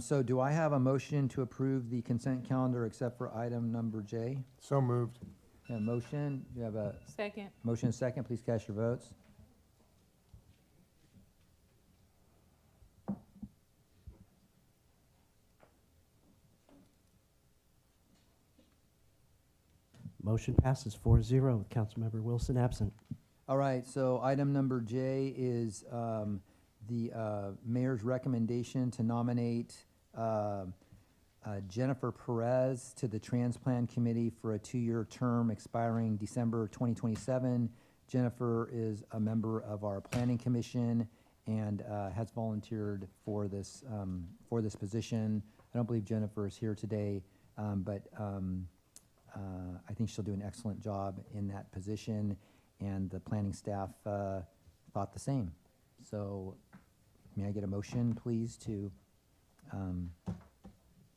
[SPEAKER 4] So do I have a motion to approve the consent calendar except for item number J?
[SPEAKER 10] So moved.
[SPEAKER 4] A motion, do you have a
[SPEAKER 9] Second.
[SPEAKER 4] motion and second? Please cast your votes.
[SPEAKER 2] Motion passes 4-0 with Councilmember Wilson absent.
[SPEAKER 4] All right, so item number J is the mayor's recommendation to nominate Jennifer Perez to the Transplant Committee for a 2-year term expiring December 2027. Jennifer is a member of our Planning Commission and has volunteered for this position. I don't believe Jennifer is here today, but I think she'll do an excellent job in that position, and the planning staff thought the same. So may I get a motion, please, to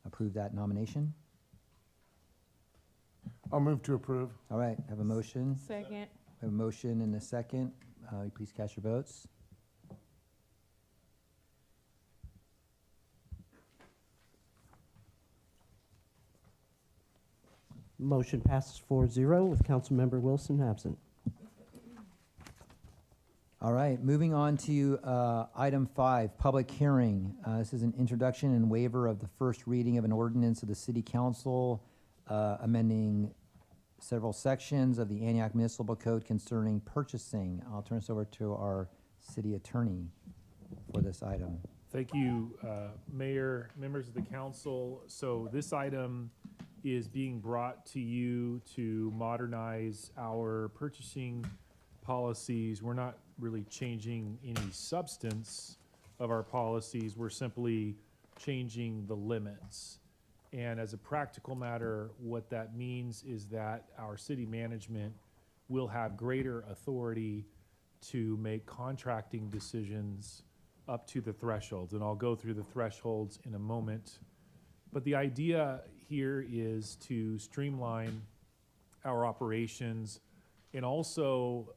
[SPEAKER 4] approve that nomination?
[SPEAKER 10] I'll move to approve.
[SPEAKER 4] All right, have a motion.
[SPEAKER 9] Second.
[SPEAKER 4] Have a motion and a second. Please cast your votes.
[SPEAKER 2] Motion passes 4-0 with Councilmember Wilson absent.
[SPEAKER 4] All right, moving on to item 5, public hearing. This is an introduction and waiver of the first reading of an ordinance of the City Council amending several sections of the Antioch Municipal Code concerning purchasing. I'll turn this over to our city attorney for this item.
[SPEAKER 3] Thank you, Mayor, members of the council. So this item is being brought to you to modernize our purchasing policies. We're not really changing any substance of our policies. We're simply changing the limits. And as a practical matter, what that means is that our city management will have greater authority to make contracting decisions up to the thresholds. And I'll go through the thresholds in a moment. But the idea here is to streamline our operations and also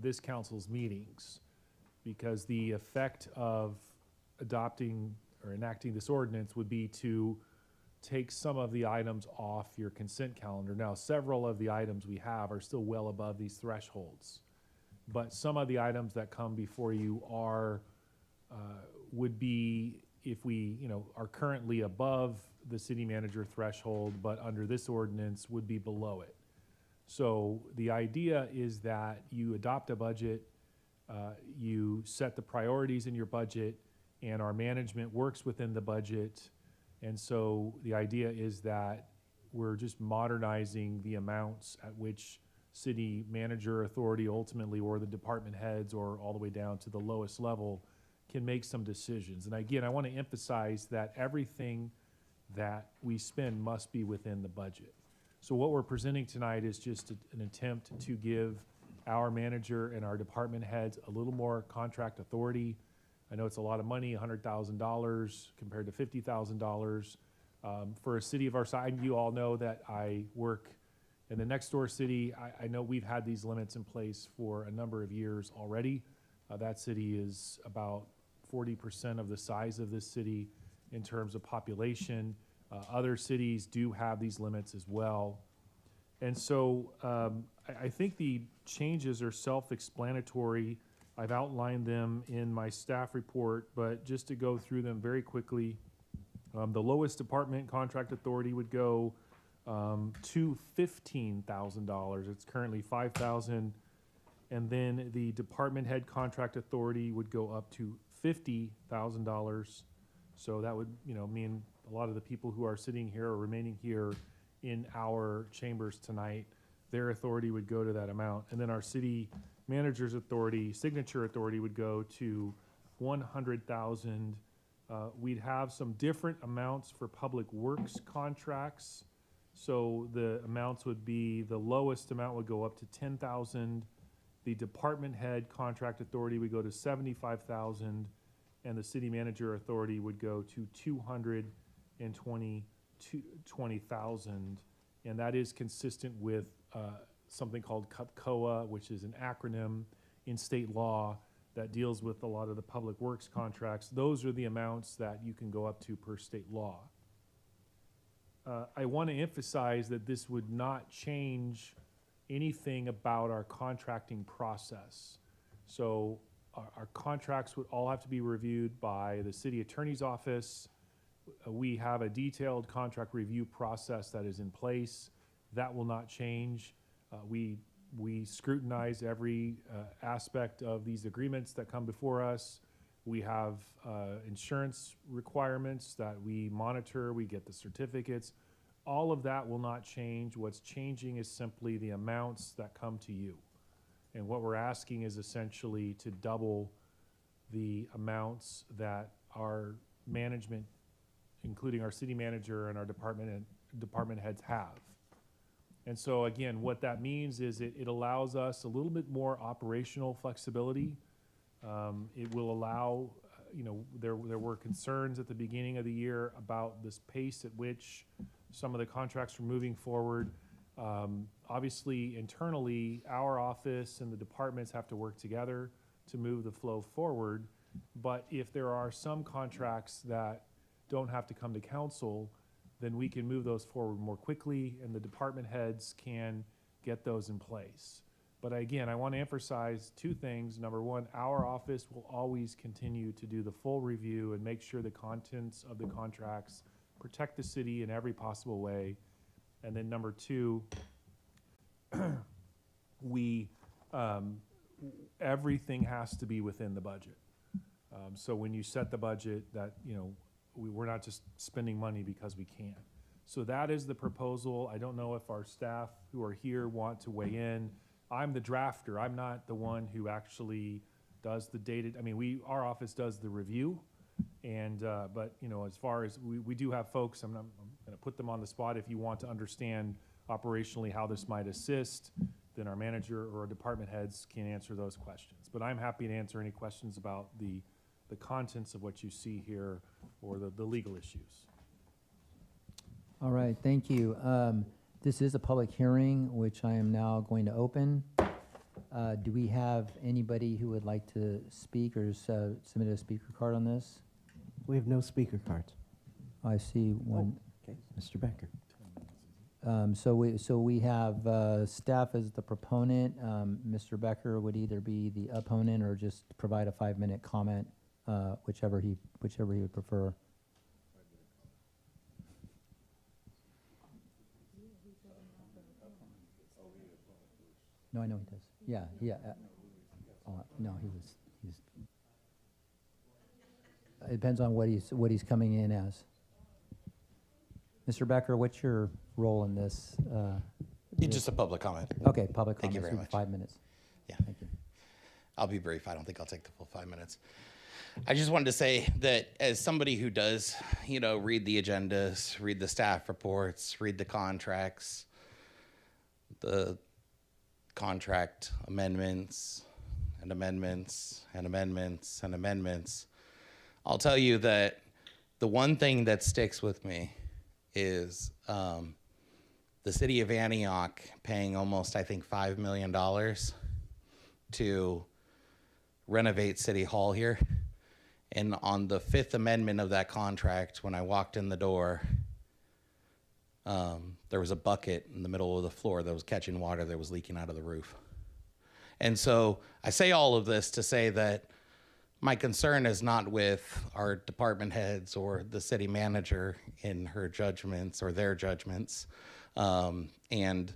[SPEAKER 3] this council's meetings, because the effect of adopting or enacting this ordinance would be to take some of the items off your consent calendar. Now, several of the items we have are still well above these thresholds, but some of the items that come before you are would be, if we are currently above the city manager threshold, but under this ordinance would be below it. So the idea is that you adopt a budget, you set the priorities in your budget, and our management works within the budget. And so the idea is that we're just modernizing the amounts at which city manager authority ultimately, or the department heads, or all the way down to the lowest level, can make some decisions. And again, I want to emphasize that everything that we spend must be within the budget. So what we're presenting tonight is just an attempt to give our manager and our department heads a little more contract authority. I know it's a lot of money, $100,000 compared to $50,000. For a city of our size, you all know that I work in the next door city. I know we've had these limits in place for a number of years already. That city is about 40% of the size of this city in terms of population. Other cities do have these limits as well. And so I think the changes are self-explanatory. I've outlined them in my staff report, but just to go through them very quickly. The lowest department contract authority would go to $15,000. It's currently $5,000. And then the department head contract authority would go up to $50,000. So that would, mean a lot of the people who are sitting here or remaining here in our chambers tonight, their authority would go to that amount. And then our city manager's authority, signature authority, would go to $100,000. We'd have some different amounts for public works contracts. So the amounts would be, the lowest amount would go up to $10,000. The department head contract authority would go to $75,000, and the city manager authority would go to $220,000. And that is consistent with something called CUPCOA, which is an acronym in state law that deals with a lot of the public works contracts. Those are the amounts that you can go up to per state law. I want to emphasize that this would not change anything about our contracting process. So our contracts would all have to be reviewed by the city attorney's office. We have a detailed contract review process that is in place. That will not change. We scrutinize every aspect of these agreements that come before us. We have insurance requirements that we monitor. We get the certificates. All of that will not change. What's changing is simply the amounts that come to you. And what we're asking is essentially to double the amounts that our management, including our city manager and our department heads, have. And so again, what that means is it allows us a little bit more operational flexibility. It will allow, there were concerns at the beginning of the year about this pace at which some of the contracts were moving forward. Obviously, internally, our office and the departments have to work together to move the flow forward. But if there are some contracts that don't have to come to council, then we can move those forward more quickly, and the department heads can get those in place. But again, I want to emphasize two things. Number one, our office will always continue to do the full review and make sure the contents of the contracts protect the city in every possible way. And then number two, everything has to be within the budget. So when you set the budget, that, we're not just spending money because we can. So that is the proposal. I don't know if our staff who are here want to weigh in. I'm the drafter. I'm not the one who actually does the data. I mean, our office does the review. And, but, as far as we do have folks, I'm going to put them on the spot. If you want to understand operationally how this might assist, then our manager or our department heads can answer those questions. But I'm happy to answer any questions about the contents of what you see here or the legal issues.
[SPEAKER 4] All right, thank you. This is a public hearing, which I am now going to open. Do we have anybody who would like to speak or submit a speaker card on this?
[SPEAKER 2] We have no speaker cards.
[SPEAKER 4] I see one.
[SPEAKER 2] Okay, Mr. Becker.
[SPEAKER 4] So we have staff as the proponent. Mr. Becker would either be the opponent or just provide a 5-minute comment, whichever he would prefer. No, I know he does. Yeah. No, he's. It depends on what he's coming in as. Mr. Becker, what's your role in this?
[SPEAKER 7] It's just a public comment.
[SPEAKER 4] Okay, public comment.
[SPEAKER 7] Thank you very much.
[SPEAKER 4] 5 minutes.
[SPEAKER 7] Yeah.
[SPEAKER 4] Thank you.
[SPEAKER 7] I'll be brief. I don't think I'll take the full 5 minutes. I just wanted to say that as somebody who does, read the agendas, read the staff reports, read the contracts, the contract amendments and amendments and amendments and amendments, I'll tell you that the one thing that sticks with me is the city of Antioch paying almost, I think, $5 million to renovate City Hall here. And on the 5th amendment of that contract, when I walked in the door, there was a bucket in the middle of the floor that was catching water that was leaking out of the roof. And so I say all of this to say that my concern is not with our department heads or the city manager in her judgments or their judgments. And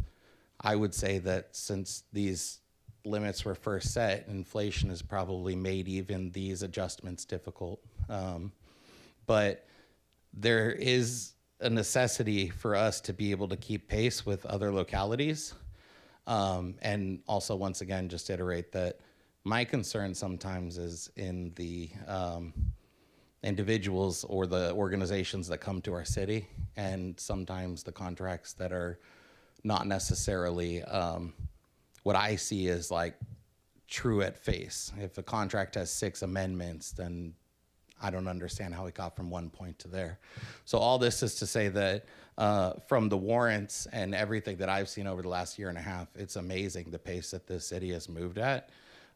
[SPEAKER 7] I would say that since these limits were first set, inflation has probably made even these adjustments difficult. But there is a necessity for us to be able to keep pace with other localities. And also, once again, just iterate that my concern sometimes is in the individuals or the organizations that come to our city, and sometimes the contracts that are not necessarily what I see as like true at face. If a contract has 6 amendments, then I don't understand how it got from one point to there. So all this is to say that from the warrants and everything that I've seen over the last year and a half, it's amazing the pace that this city has moved at.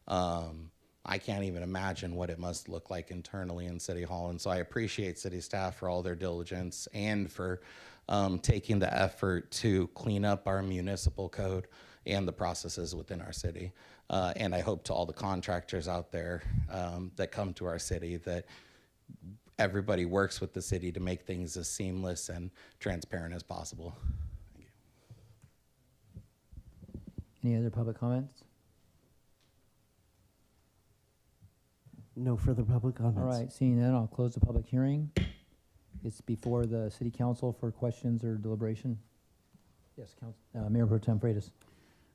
[SPEAKER 7] I can't even imagine what it must look like internally in City Hall. And so I appreciate city staff for all their diligence and for taking the effort to clean up our municipal code and the processes within our city. And I hope to all the contractors out there that come to our city that everybody works with the city to make things as seamless and transparent as possible. Thank you.
[SPEAKER 4] Any other public comments?
[SPEAKER 2] No further public comments.
[SPEAKER 4] All right, seeing none, I'll close the public hearing. It's before the city council for questions or deliberation. Yes, Council, Mayor Pro Tem Freitas.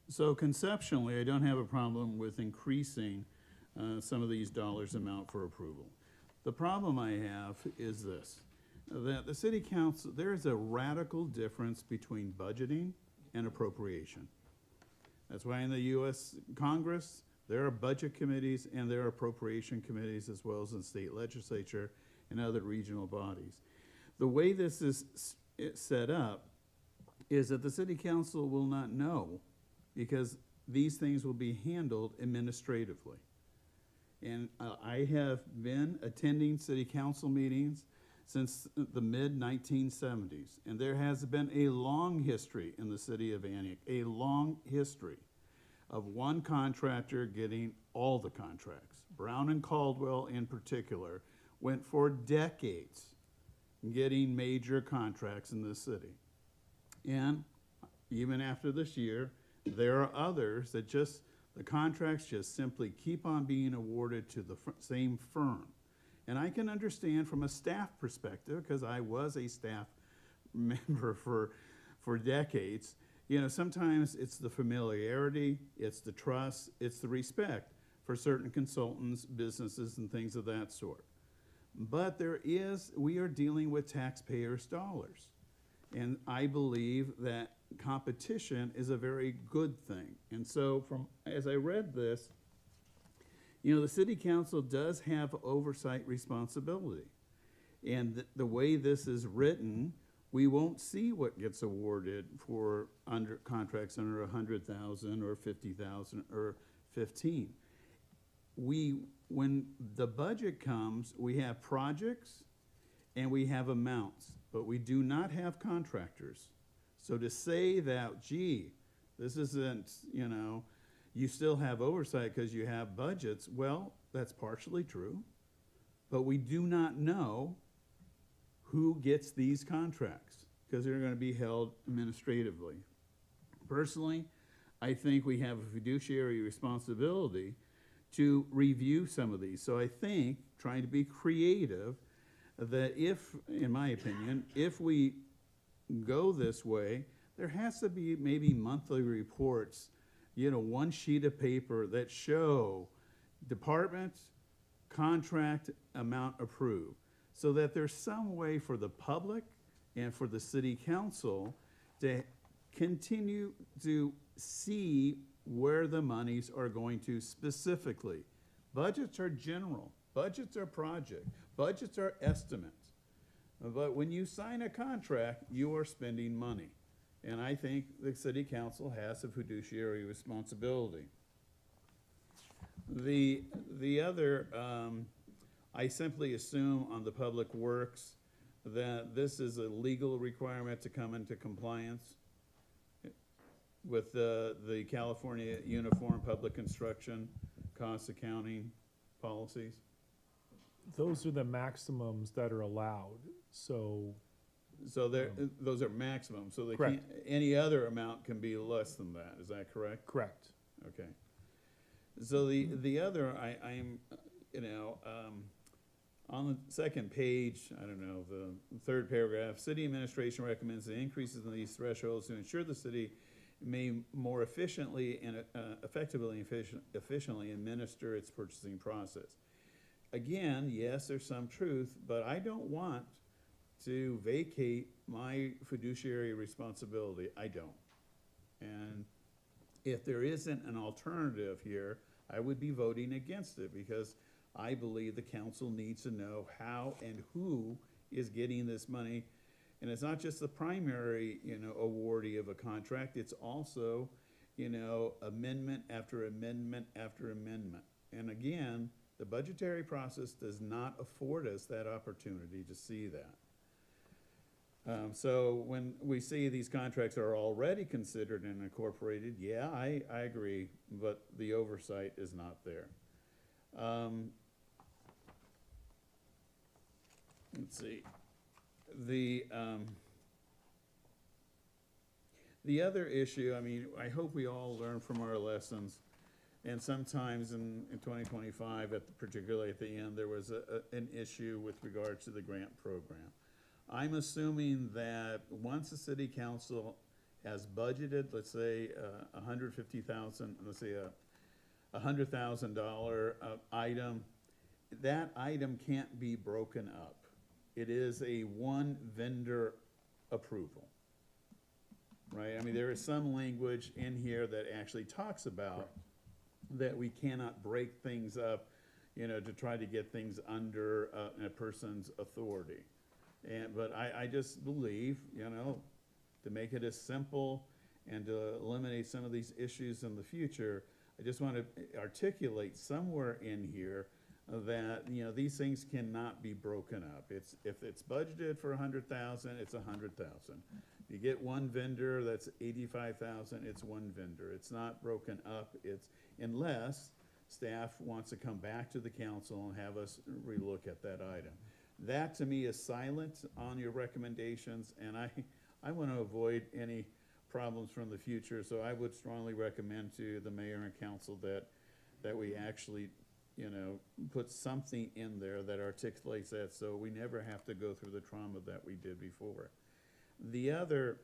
[SPEAKER 14] So conceptually, I don't have a problem with increasing some of these dollars amount for approval. The problem I have is this, that the city council, there is a radical difference between budgeting and appropriation. That's why in the U.S. Congress, there are budget committees and there are appropriation committees, as well as in state legislature and other regional bodies. The way this is set up is that the city council will not know, because these things will be handled administratively. And I have been attending city council meetings since the mid-1970s, and there has been a long history in the city of Antioch, a long history of one contractor getting all the contracts. Brown and Caldwell in particular went for decades getting major contracts in this city. And even after this year, there are others that just, the contracts just simply keep on being awarded to the same firm. And I can understand from a staff perspective, because I was a staff member for decades, you know, sometimes it's the familiarity, it's the trust, it's the respect for certain consultants, businesses, and things of that sort. But we are dealing with taxpayers' dollars. And I believe that competition is a very good thing. And so as I read this, you know, the city council does have oversight responsibility. And the way this is written, we won't see what gets awarded for contracts under 100,000 or 50,000 or 15. When the budget comes, we have projects and we have amounts, but we do not have contractors. So to say that, gee, this isn't, you know, you still have oversight because you have budgets, well, that's partially true, but we do not know who gets these contracts because they're going to be held administratively. Personally, I think we have a fiduciary responsibility to review some of these. So I think, trying to be creative, that if, in my opinion, if we go this way, there has to be maybe monthly reports, you know, one sheet of paper that show departments, contract, amount approved, so that there's some way for the public and for the city council to continue to see where the monies are going to specifically. Budgets are general, budgets are project, budgets are estimates. But when you sign a contract, you are spending money. And I think the city council has a fiduciary responsibility. The other, I simply assume on the public works that this is a legal requirement to come into compliance with the California Uniform Public Construction Cost Accounting policies.
[SPEAKER 3] Those are the maximums that are allowed, so.
[SPEAKER 14] So those are maximum, so they
[SPEAKER 3] Correct.
[SPEAKER 14] can't, any other amount can be less than that, is that correct?
[SPEAKER 3] Correct.
[SPEAKER 14] Okay. So the other, I'm, on the second page, I don't know, the third paragraph, city administration recommends the increases in these thresholds to ensure the city may more efficiently and effectively and efficiently administer its purchasing process. Again, yes, there's some truth, but I don't want to vacate my fiduciary responsibility. I don't. And if there isn't an alternative here, I would be voting against it because I believe the council needs to know how and who is getting this money. And it's not just the primary, awardee of a contract, it's also, amendment after amendment after amendment. And again, the budgetary process does not afford us that opportunity to see that. So when we see these contracts are already considered and incorporated, yeah, I agree, but the oversight is not there. Let's see. The other issue, I mean, I hope we all learn from our lessons. And sometimes in 2025, particularly at the end, there was an issue with regards to the grant program. I'm assuming that once the city council has budgeted, let's say $150,000, let's say a $100,000 item, that item can't be broken up. It is a one vendor approval, right? I mean, there is some language in here that actually talks about that we cannot break things up, to try to get things under a person's authority. But I just believe, to make it as simple and to eliminate some of these issues in the future, I just want to articulate somewhere in here that, these things cannot be broken up. If it's budgeted for $100,000, it's $100,000. If you get one vendor, that's $85,000, it's one vendor. It's not broken up, unless staff wants to come back to the council and have us relook at that item. That, to me, is silent on your recommendations, and I want to avoid any problems from the future, so I would strongly recommend to the mayor and council that we actually, put something in there that articulates that so we never have to go through the trauma that we did before. The other,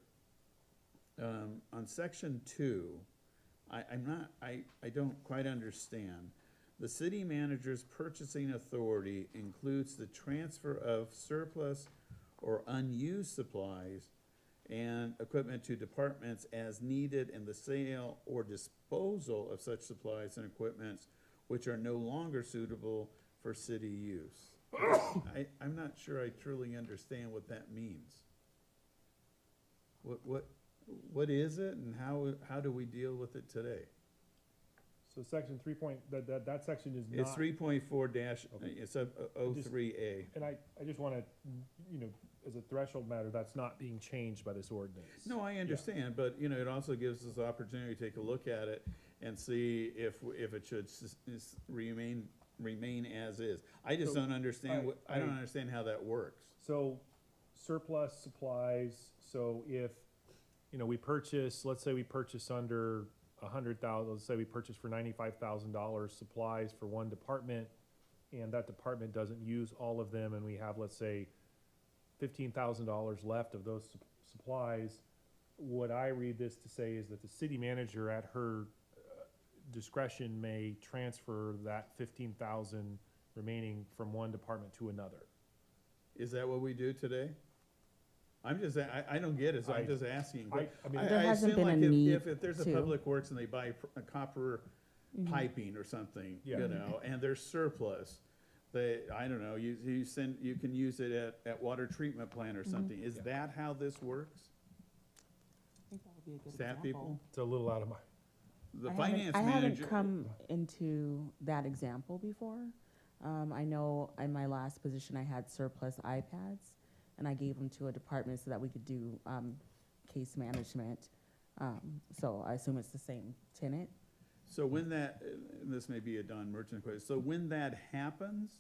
[SPEAKER 14] on section 2, I don't quite understand. The city manager's purchasing authority includes the transfer of surplus or unused supplies and equipment to departments as needed in the sale or disposal of such supplies and equipments which are no longer suitable for city use. I'm not sure I truly understand what that means. What is it, and how do we deal with it today?
[SPEAKER 3] So section 3 that section is not.
[SPEAKER 14] It's 3.4 dash, it's a 03A.
[SPEAKER 3] And I just want to, as a threshold matter, that's not being changed by this ordinance.
[SPEAKER 14] No, I understand, but, it also gives us the opportunity to take a look at it and see if it should remain as is. I just don't understand, I don't understand how that works.
[SPEAKER 3] So surplus supplies, so if, we purchase, let's say we purchase under $100,000, let's say we purchase for $95,000 supplies for one department, and that department doesn't use all of them, and we have, let's say, $15,000 left of those supplies. What I read this to say is that the city manager at her discretion may transfer that $15,000 remaining from one department to another.
[SPEAKER 14] Is that what we do today? I'm just, I don't get it, so I'm just asking.
[SPEAKER 12] There hasn't been a need
[SPEAKER 14] if there's a
[SPEAKER 12] to.
[SPEAKER 14] public works and they buy a copper piping or something, and there's surplus, I don't know, you can use it at water treatment plant or something. Is that how this works?
[SPEAKER 12] I think that would be a good
[SPEAKER 14] Staff
[SPEAKER 12] example.
[SPEAKER 14] people?
[SPEAKER 3] It's a little out of my.
[SPEAKER 14] The finance
[SPEAKER 12] I
[SPEAKER 14] manager.
[SPEAKER 12] haven't come into that example before. I know in my last position I had surplus iPads, and I gave them to a department so that we could do case management. So I assume it's the same tenant.
[SPEAKER 14] So when that, this may be a Don Merchant question, so when that happens,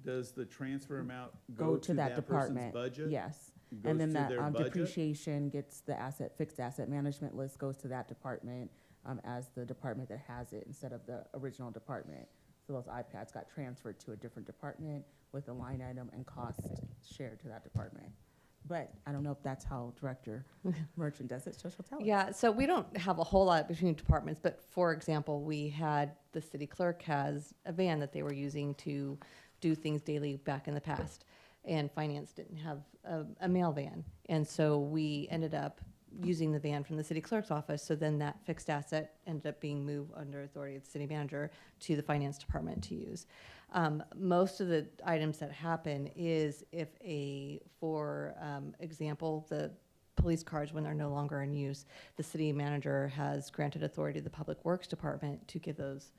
[SPEAKER 14] Does the transfer amount
[SPEAKER 12] go to that
[SPEAKER 14] person's
[SPEAKER 12] department.
[SPEAKER 14] budget?
[SPEAKER 12] Yes.
[SPEAKER 14] Goes
[SPEAKER 12] And then
[SPEAKER 14] to
[SPEAKER 12] that
[SPEAKER 14] their budget?
[SPEAKER 12] depreciation gets the fixed asset management list goes to that department as the department that has it instead of the original department. So those iPads got transferred to a different department with a line item and cost shared to that department. But I don't know if that's how Director Merchant does it, so she'll tell us.
[SPEAKER 20] Yeah, so we don't have a whole lot between departments, but for example, we had, the city clerk has a van that they were using to do things daily back in the past. And finance didn't have a mail van. And so we ended up using the van from the city clerk's office. So then that fixed asset ended up being moved under authority of the city manager to the finance department to use. Most of the items that happen is if for example, the police cars, when they're no longer in use, the city manager has granted authority to the public works department to give those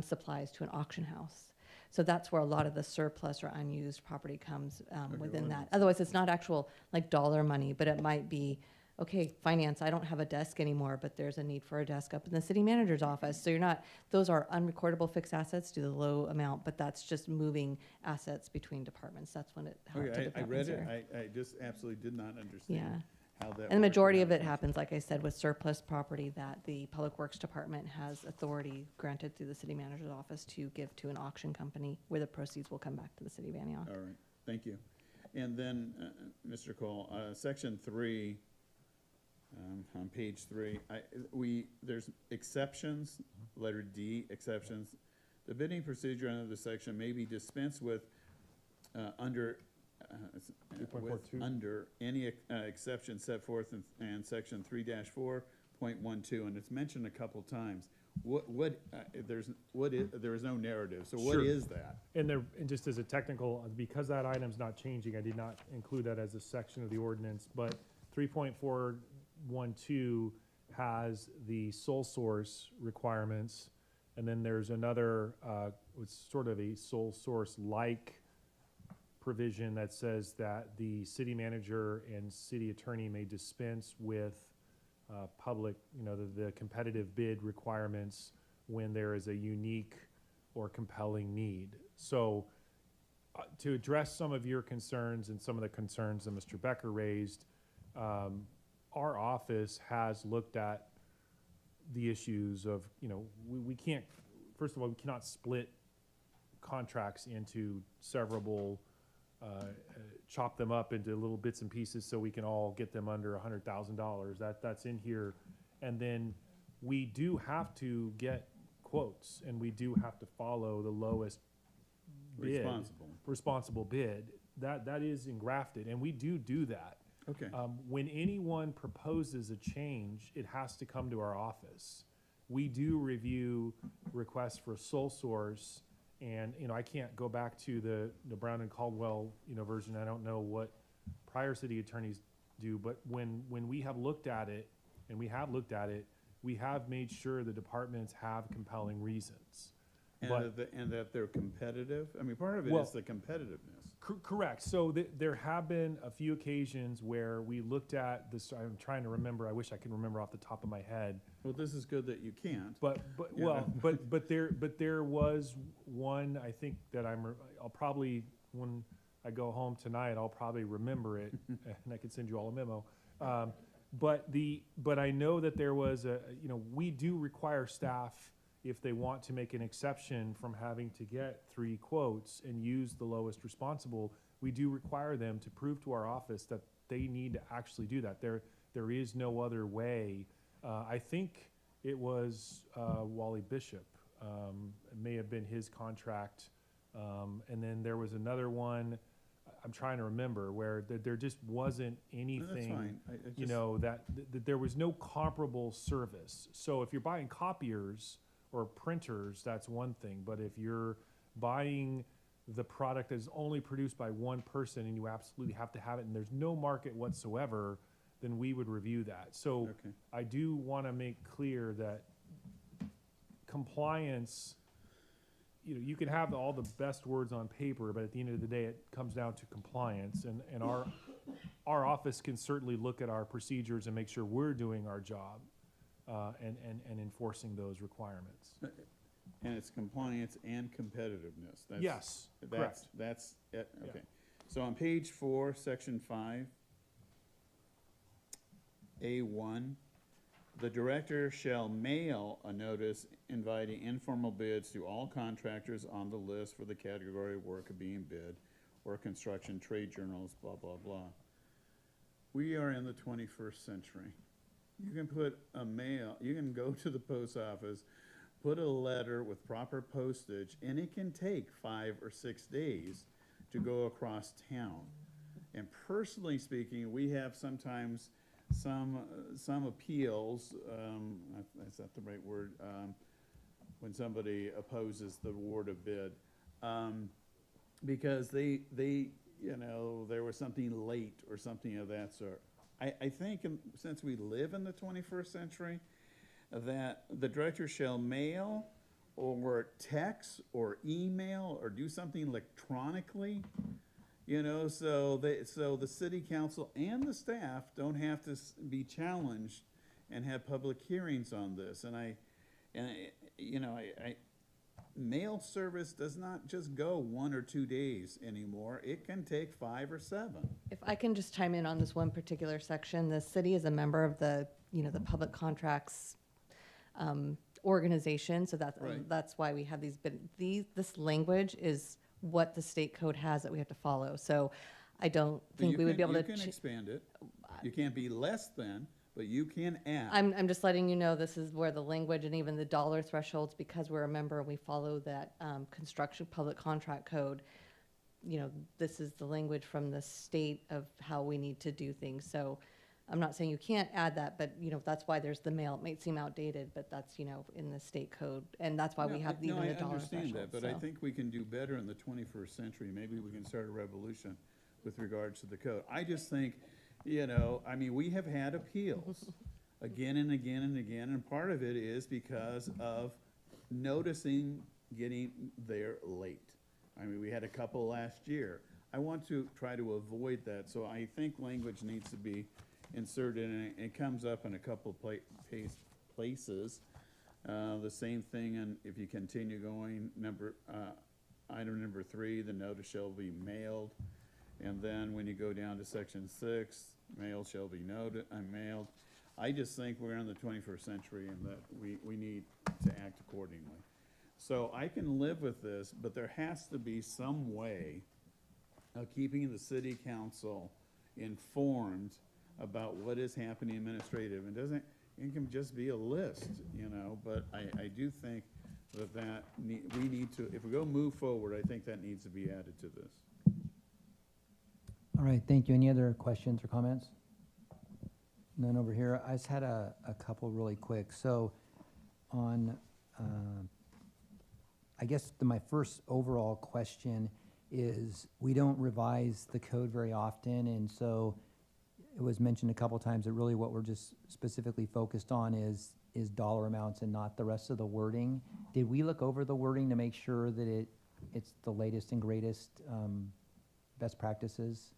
[SPEAKER 20] supplies to an auction house. So that's where a lot of the surplus or unused property comes within that. Otherwise, it's not actual like dollar money, but it might be, okay, finance, I don't have a desk anymore, but there's a need for a desk up in the city manager's office. So you're not, those are unrecordable fixed assets to the low amount, but that's just moving assets between departments. That's when how
[SPEAKER 14] I read it. I just absolutely did not understand how that.
[SPEAKER 20] And the majority of it happens, like I said, with surplus property that the Public Works Department has authority granted through the city manager's office to give to an auction company where the proceeds will come back to the city of Antioch.
[SPEAKER 14] All right, thank you. And then, Mr. Cole, section 3, on page 3, there's exceptions, letter D, exceptions. The bidding procedure under the section may be dispensed with under any exception set forth in section 3-4.12, and it's mentioned a couple times. There is no narrative. So what is that?
[SPEAKER 3] And just as a technical, because that item's not changing, I did not include that as a section of the ordinance, but 3.412 has the sole source requirements, and then there's another, it's sort of a sole source-like provision that says that the city manager and city attorney may dispense with public, the competitive bid requirements when there is a unique or compelling need. So to address some of your concerns and some of the concerns that Mr. Becker raised, our office has looked at the issues of, we can't, first of all, we cannot split contracts into severable, chop them up into little bits and pieces so we can all get them under $100,000. That's in here. And then we do have to get quotes, and we do have to follow the lowest bid, responsible bid. That is engrafted, and we do that.
[SPEAKER 14] Okay.
[SPEAKER 3] When anyone proposes a change, it has to come to our office. We do review requests for sole source, and I can't go back to the Brown and Caldwell version. I don't know what prior city attorneys do, but when we have looked at it, and we have looked at it, we have made sure the departments have compelling reasons.
[SPEAKER 14] And that they're competitive? I mean, part of it is the competitiveness.
[SPEAKER 3] Correct. So there have been a few occasions where we looked at this. I'm trying to remember. I wish I could remember off the top of my head.
[SPEAKER 14] Well, this is good that you can't.
[SPEAKER 3] But there was one, I think, that I'll probably, when I go home tonight, I'll probably remember it, and I can send you all a memo. But I know that there was we do require staff, if they want to make an exception from having to get 3 quotes and use the lowest responsible, we do require them to prove to our office that they need to actually do that. There is no other way. I think it was Wally Bishop. It may have been his contract. And then there was another one, I'm trying to remember, where there just wasn't anything, that there was no comparable service. So if you're buying copiers or printers, that's one thing. But if you're buying the product that is only produced by one person and you absolutely have to have it and there's no market whatsoever, then we would review that. So I do want to make clear that compliance, you can have all the best words on paper, but at the end of the day, it comes down to compliance. And our office can certainly look at our procedures and make sure we're doing our job and enforcing those requirements.
[SPEAKER 14] And it's compliance and competitiveness. That's-
[SPEAKER 3] Yes, correct.
[SPEAKER 14] That's it,
[SPEAKER 3] Yeah.
[SPEAKER 14] okay. So on page 4, section 5, A1, the director shall mail a notice inviting informal bids to all contractors on the list for the category of work being bid, or construction trade journals, blah, blah, blah. We are in the 21st century. You can put a mail, you can go to the post office, put a letter with proper postage, and it can take 5 or 6 days to go across town. And personally speaking, we have sometimes some appeals, is that the right word? When somebody opposes the award of bid, because they, you know, there was something late or something of that sort. I think since we live in the 21st century, that the director shall mail or text or email or do something electronically, you know, so the city council and the staff don't have to be challenged and have public hearings on this. You know, mail service does not just go 1 or 2 days anymore. It can take 5 or 7.
[SPEAKER 20] If I can just chime in on this one particular section, the city is a member of the, you know, the public contracts organization, so that's why we have these. But this language is what the state code has that we have to follow. So I don't think we would be able to.
[SPEAKER 14] You can expand it. You can't be less than, but you can add.
[SPEAKER 20] I'm just letting you know this is where the language and even the dollar thresholds, because we're a member and we follow that construction public contract code. You know, this is the language from the state of how we need to do things. So I'm not saying you can't add that, but you know, that's why there's the mail. It might seem outdated, but that's, you know, in the state code, and that's why we have even the dollar threshold.
[SPEAKER 14] I understand that, but I think we can do better in the 21st century. Maybe we can start a revolution with regards to the code. I just think, you know, I mean, we have had appeals again and again and again, and part of it is because of noticing getting there late. I mean, we had a couple last year. I want to try to avoid that, so I think language needs to be inserted, and it comes up in a couple places. The same thing, and if you continue going, item number 3, the notice shall be mailed. And then when you go down to section 6, mail shall be mailed. I just think we're in the 21st century and that we need to act accordingly. So I can live with this, but there has to be some way of keeping the city council informed about what is happening administrative. It can just be a list, you know, but I do think that we need to, if we go move forward, I think that needs to be added to this.
[SPEAKER 4] All right, thank you. Any other questions or comments? None over here. I just had a couple really quick. So on, I guess my first overall question is, we don't revise the code very often, and so it was mentioned a couple times that really what we're just specifically focused on is dollar amounts and not the rest of the wording. Did we look over the wording to make sure that it's the latest and greatest best practices?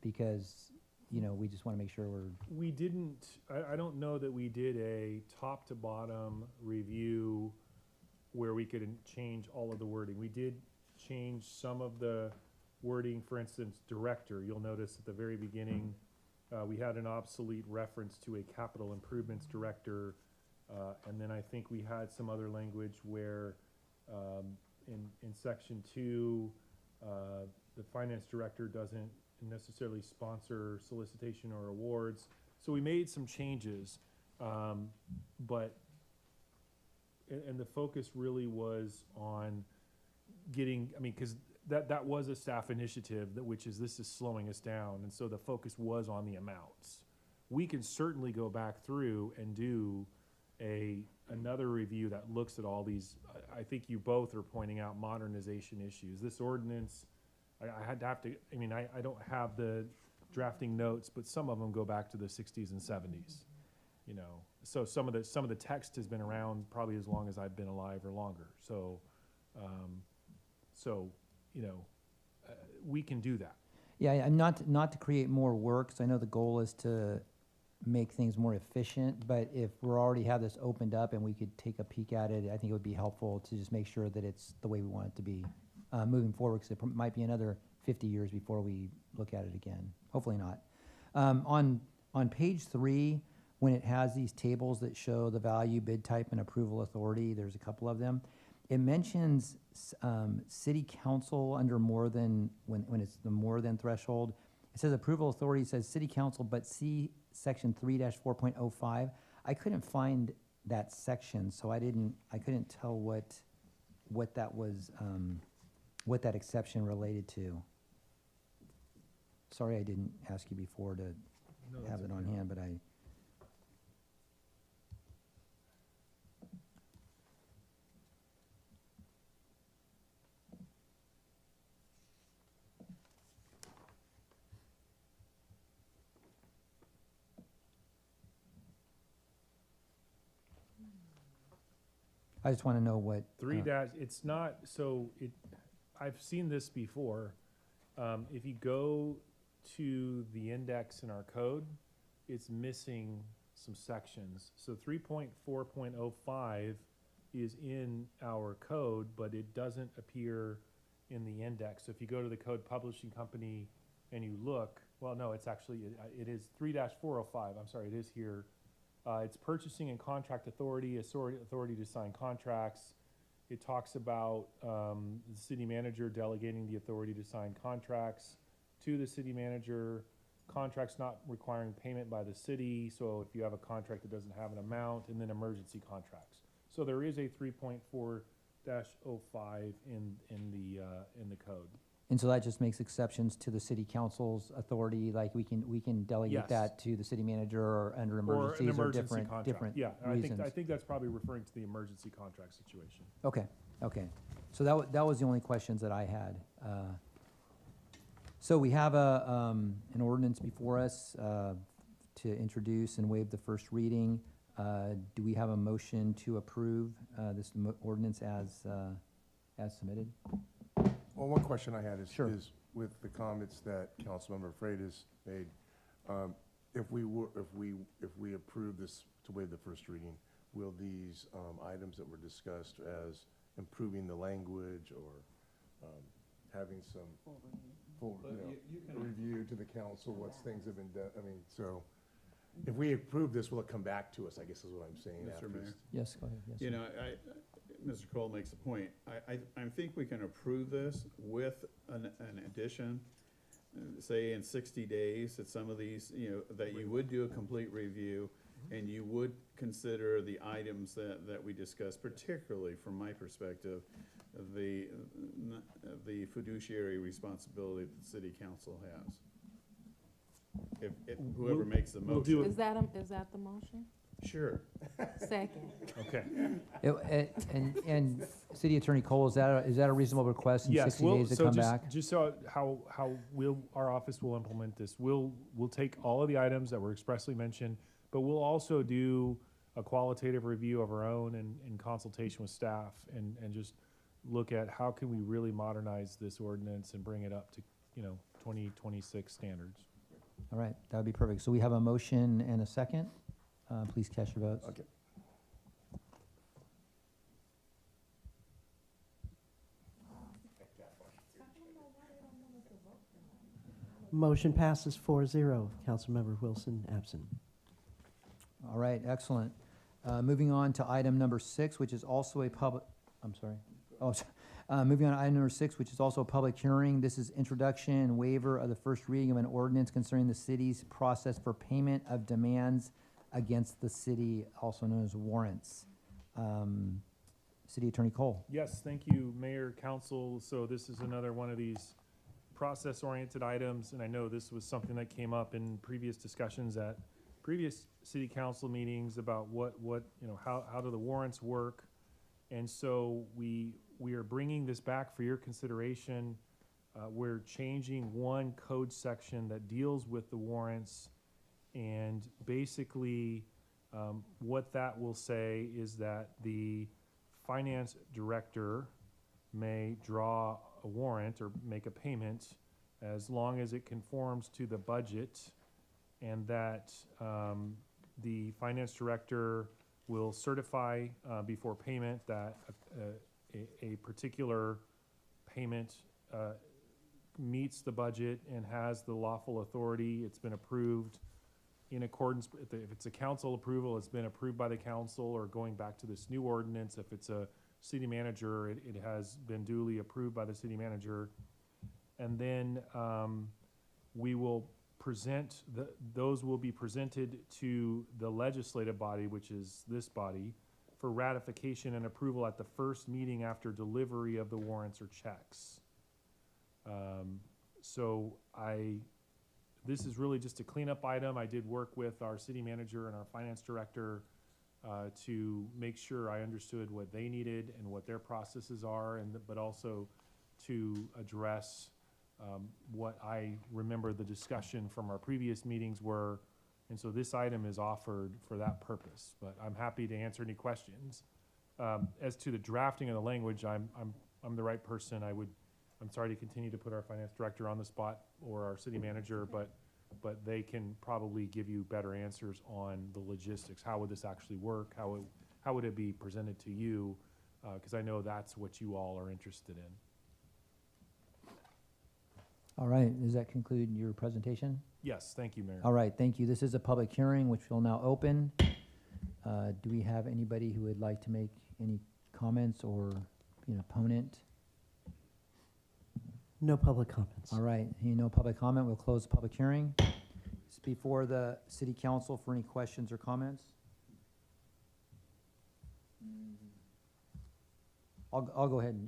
[SPEAKER 4] Because, you know, we just want to make sure
[SPEAKER 3] We didn't, I don't know that we did a top to bottom review where we could change all of the wording. We did change some of the wording, for instance, director. You'll notice at the very beginning, we had an obsolete reference to a capital improvements director. And then I think we had some other language where in section 2, the finance director doesn't necessarily sponsor solicitation or awards. So we made some changes, but the focus really was on getting, I mean, because that was a staff initiative, this is slowing us down, and so the focus was on the amounts. We can certainly go back through and do another review that looks at all these. I think you both are pointing out modernization issues. This ordinance, I had to have to, I mean, I don't have the drafting notes, but some of them go back to the 60s and 70s, you know. So some of the text has been around probably as long as I've been alive or longer. So, you know, we can do that.
[SPEAKER 4] Yeah, and not to create more work, because I know the goal is to make things more efficient, but if we're already have this opened up and we could take a peek at it, I think it would be helpful to just make sure that it's the way we want it to be moving forward, because it might be another 50 years before we look at it again. Hopefully not. On page 3, when it has these tables that show the value, bid type, and approval authority, there's a couple of them. It mentions city council under more than, when it's the more than threshold. It says approval authority says city council, but see section 3-4.05. I couldn't find that section, so I couldn't tell what that was, what that exception related to. Sorry I didn't ask you before to have it on hand, but I just want to know what.
[SPEAKER 3] It's not, so I've seen this before. If you go to the index in our code, it's missing some sections. So 3.4.05 is in our code, but it doesn't appear in the index. So if you go to the code publishing company and you look, well, no, it's actually, it is 3-405. I'm sorry, it is here. It's purchasing and contract authority to sign contracts. It talks about the city manager delegating the authority to sign contracts to the city manager, contracts not requiring payment by the city. So if you have a contract that doesn't have an amount, and then emergency contracts. So there is a 3.4-05 in the code.
[SPEAKER 4] And so that just makes exceptions to the city council's authority, like we can delegate
[SPEAKER 3] Yes.
[SPEAKER 4] that to the city manager or under emergencies or different
[SPEAKER 3] Yeah,
[SPEAKER 4] reasons.
[SPEAKER 3] I think that's probably referring to the emergency contract situation.
[SPEAKER 4] Okay. So that was the only questions that I had. So we have an ordinance before us to introduce and waive the first reading. Do we have a motion to approve this ordinance as submitted?
[SPEAKER 10] Well, one question I had is,
[SPEAKER 4] Sure.
[SPEAKER 10] is with the comments that Councilmember Freitas made, if we approve this to waive the first reading, will these items that were discussed as improving the language or having some full review to the council, what things have been done? I mean, so if we approve this, will it come back to us, I guess is what I'm saying.
[SPEAKER 14] Mr.
[SPEAKER 10] after
[SPEAKER 14] Mayor?
[SPEAKER 10] this?
[SPEAKER 4] Yes, go ahead. Yes,
[SPEAKER 14] You
[SPEAKER 4] sir.
[SPEAKER 14] know, Mr. Cole makes a point. I think we can approve this with an addition, say in 60 days, that some of these, that you would do a complete review and you would consider the items that we discussed, particularly from my perspective, the fiduciary responsibility that the city council has. If whoever makes the
[SPEAKER 3] we'll do
[SPEAKER 14] motion.
[SPEAKER 3] it.
[SPEAKER 9] Is that the motion?
[SPEAKER 14] Sure.
[SPEAKER 9] Second.
[SPEAKER 3] Okay.
[SPEAKER 4] And City Attorney Cole, is that a reasonable request in 60 days to come back?
[SPEAKER 3] Just so how our office will implement this, we'll take all of the items that were expressly mentioned, but we'll also do a qualitative review of our own in consultation with staff and just look at how can we really modernize this ordinance and bring it up to 2026 standards.
[SPEAKER 4] All right, that would be perfect. So we have a motion and a second. Please cast your votes.
[SPEAKER 10] Okay.
[SPEAKER 2] Motion passes 4-0. Councilmember Wilson absent.
[SPEAKER 4] All right, excellent. Moving on to item number 6, which is also a public, moving on to item number 6, which is also a public hearing. This is introduction and waiver of the first reading of an ordinance concerning the city's process for payment of demands against the city, also known as warrants. City Attorney Cole.
[SPEAKER 3] Yes, thank you, Mayor, Council. So this is another one of these process-oriented items, and I know this was something that came up in previous discussions at previous city council meetings about how do the warrants work. And so we are bringing this back for your consideration. We're changing one code section that deals with the warrants, and basically what that will say is that the finance director may draw a warrant or make a payment as long as it conforms to the budget and that the finance director will certify before payment that a particular payment meets the budget and has the lawful authority. It's been approved in accordance, if it's a council approval, it's been approved by the council, or going back to this new ordinance, if it's a city manager, it has been duly approved by the city manager. And then we will present, those will be presented to the legislative body, which is this body, for ratification and approval at the first meeting after delivery of the warrants or checks. This is really just a cleanup item. I did work with our city manager and our finance director to make sure I understood what they needed and what their processes are, but also to address what I remember the discussion from our previous meetings were. And so this item is offered for that purpose, but I'm happy to answer any questions. As to the drafting of the language, I'm the right person. I'm sorry to continue to put our finance director on the spot or our city manager, but they can probably give you better answers on the logistics. How would this actually work? How would it be presented to you? Because I know that's what you all are interested in.
[SPEAKER 4] All right, does that conclude your presentation?
[SPEAKER 3] Yes, thank you, Mayor.
[SPEAKER 4] All right, thank you. This is a public hearing, which we'll now open. Do we have anybody who would like to make any comments or be an opponent?
[SPEAKER 2] No public comments.
[SPEAKER 4] All right, no public comment. We'll close the public hearing. It's before the city council for any questions or comments. I'll go ahead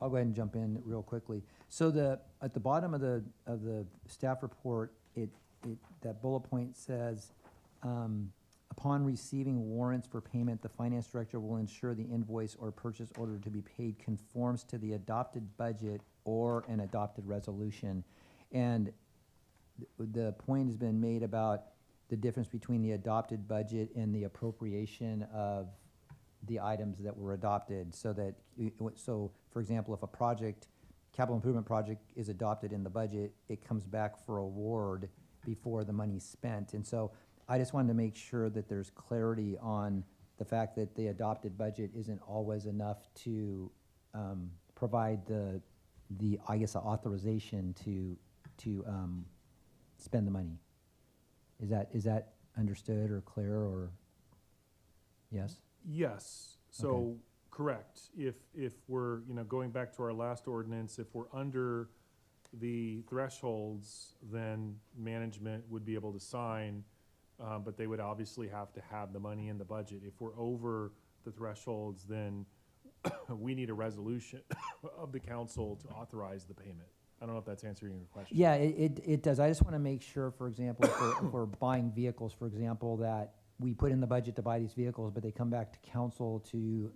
[SPEAKER 4] and jump in real quickly. So at the bottom of the staff report, that bullet point says, upon receiving warrants for payment, the finance director will ensure the invoice or purchase order to be paid conforms to the adopted budget or an adopted resolution. And the point has been made about the difference between the adopted budget and the appropriation of the items that were adopted, so that, for example, if a capital improvement project is adopted in the budget, it comes back for award before the money's spent. And so I just wanted to make sure that there's clarity on the fact that the adopted budget isn't always enough to provide the I guess, the authorization to spend the money. Is that understood or clear, or yes?
[SPEAKER 3] Yes. So
[SPEAKER 4] Okay.
[SPEAKER 3] Correct. If we're going back to our last ordinance, if we're under the thresholds, then management would be able to sign, but they would obviously have to have the money in the budget. If we're over the thresholds, then we need a resolution of the council to authorize the payment. I don't know if that's answering your question.
[SPEAKER 4] Yeah, it does. I just want to make sure, for example, if we're buying vehicles, for example, that we put in the budget to buy these vehicles, but they come back to council to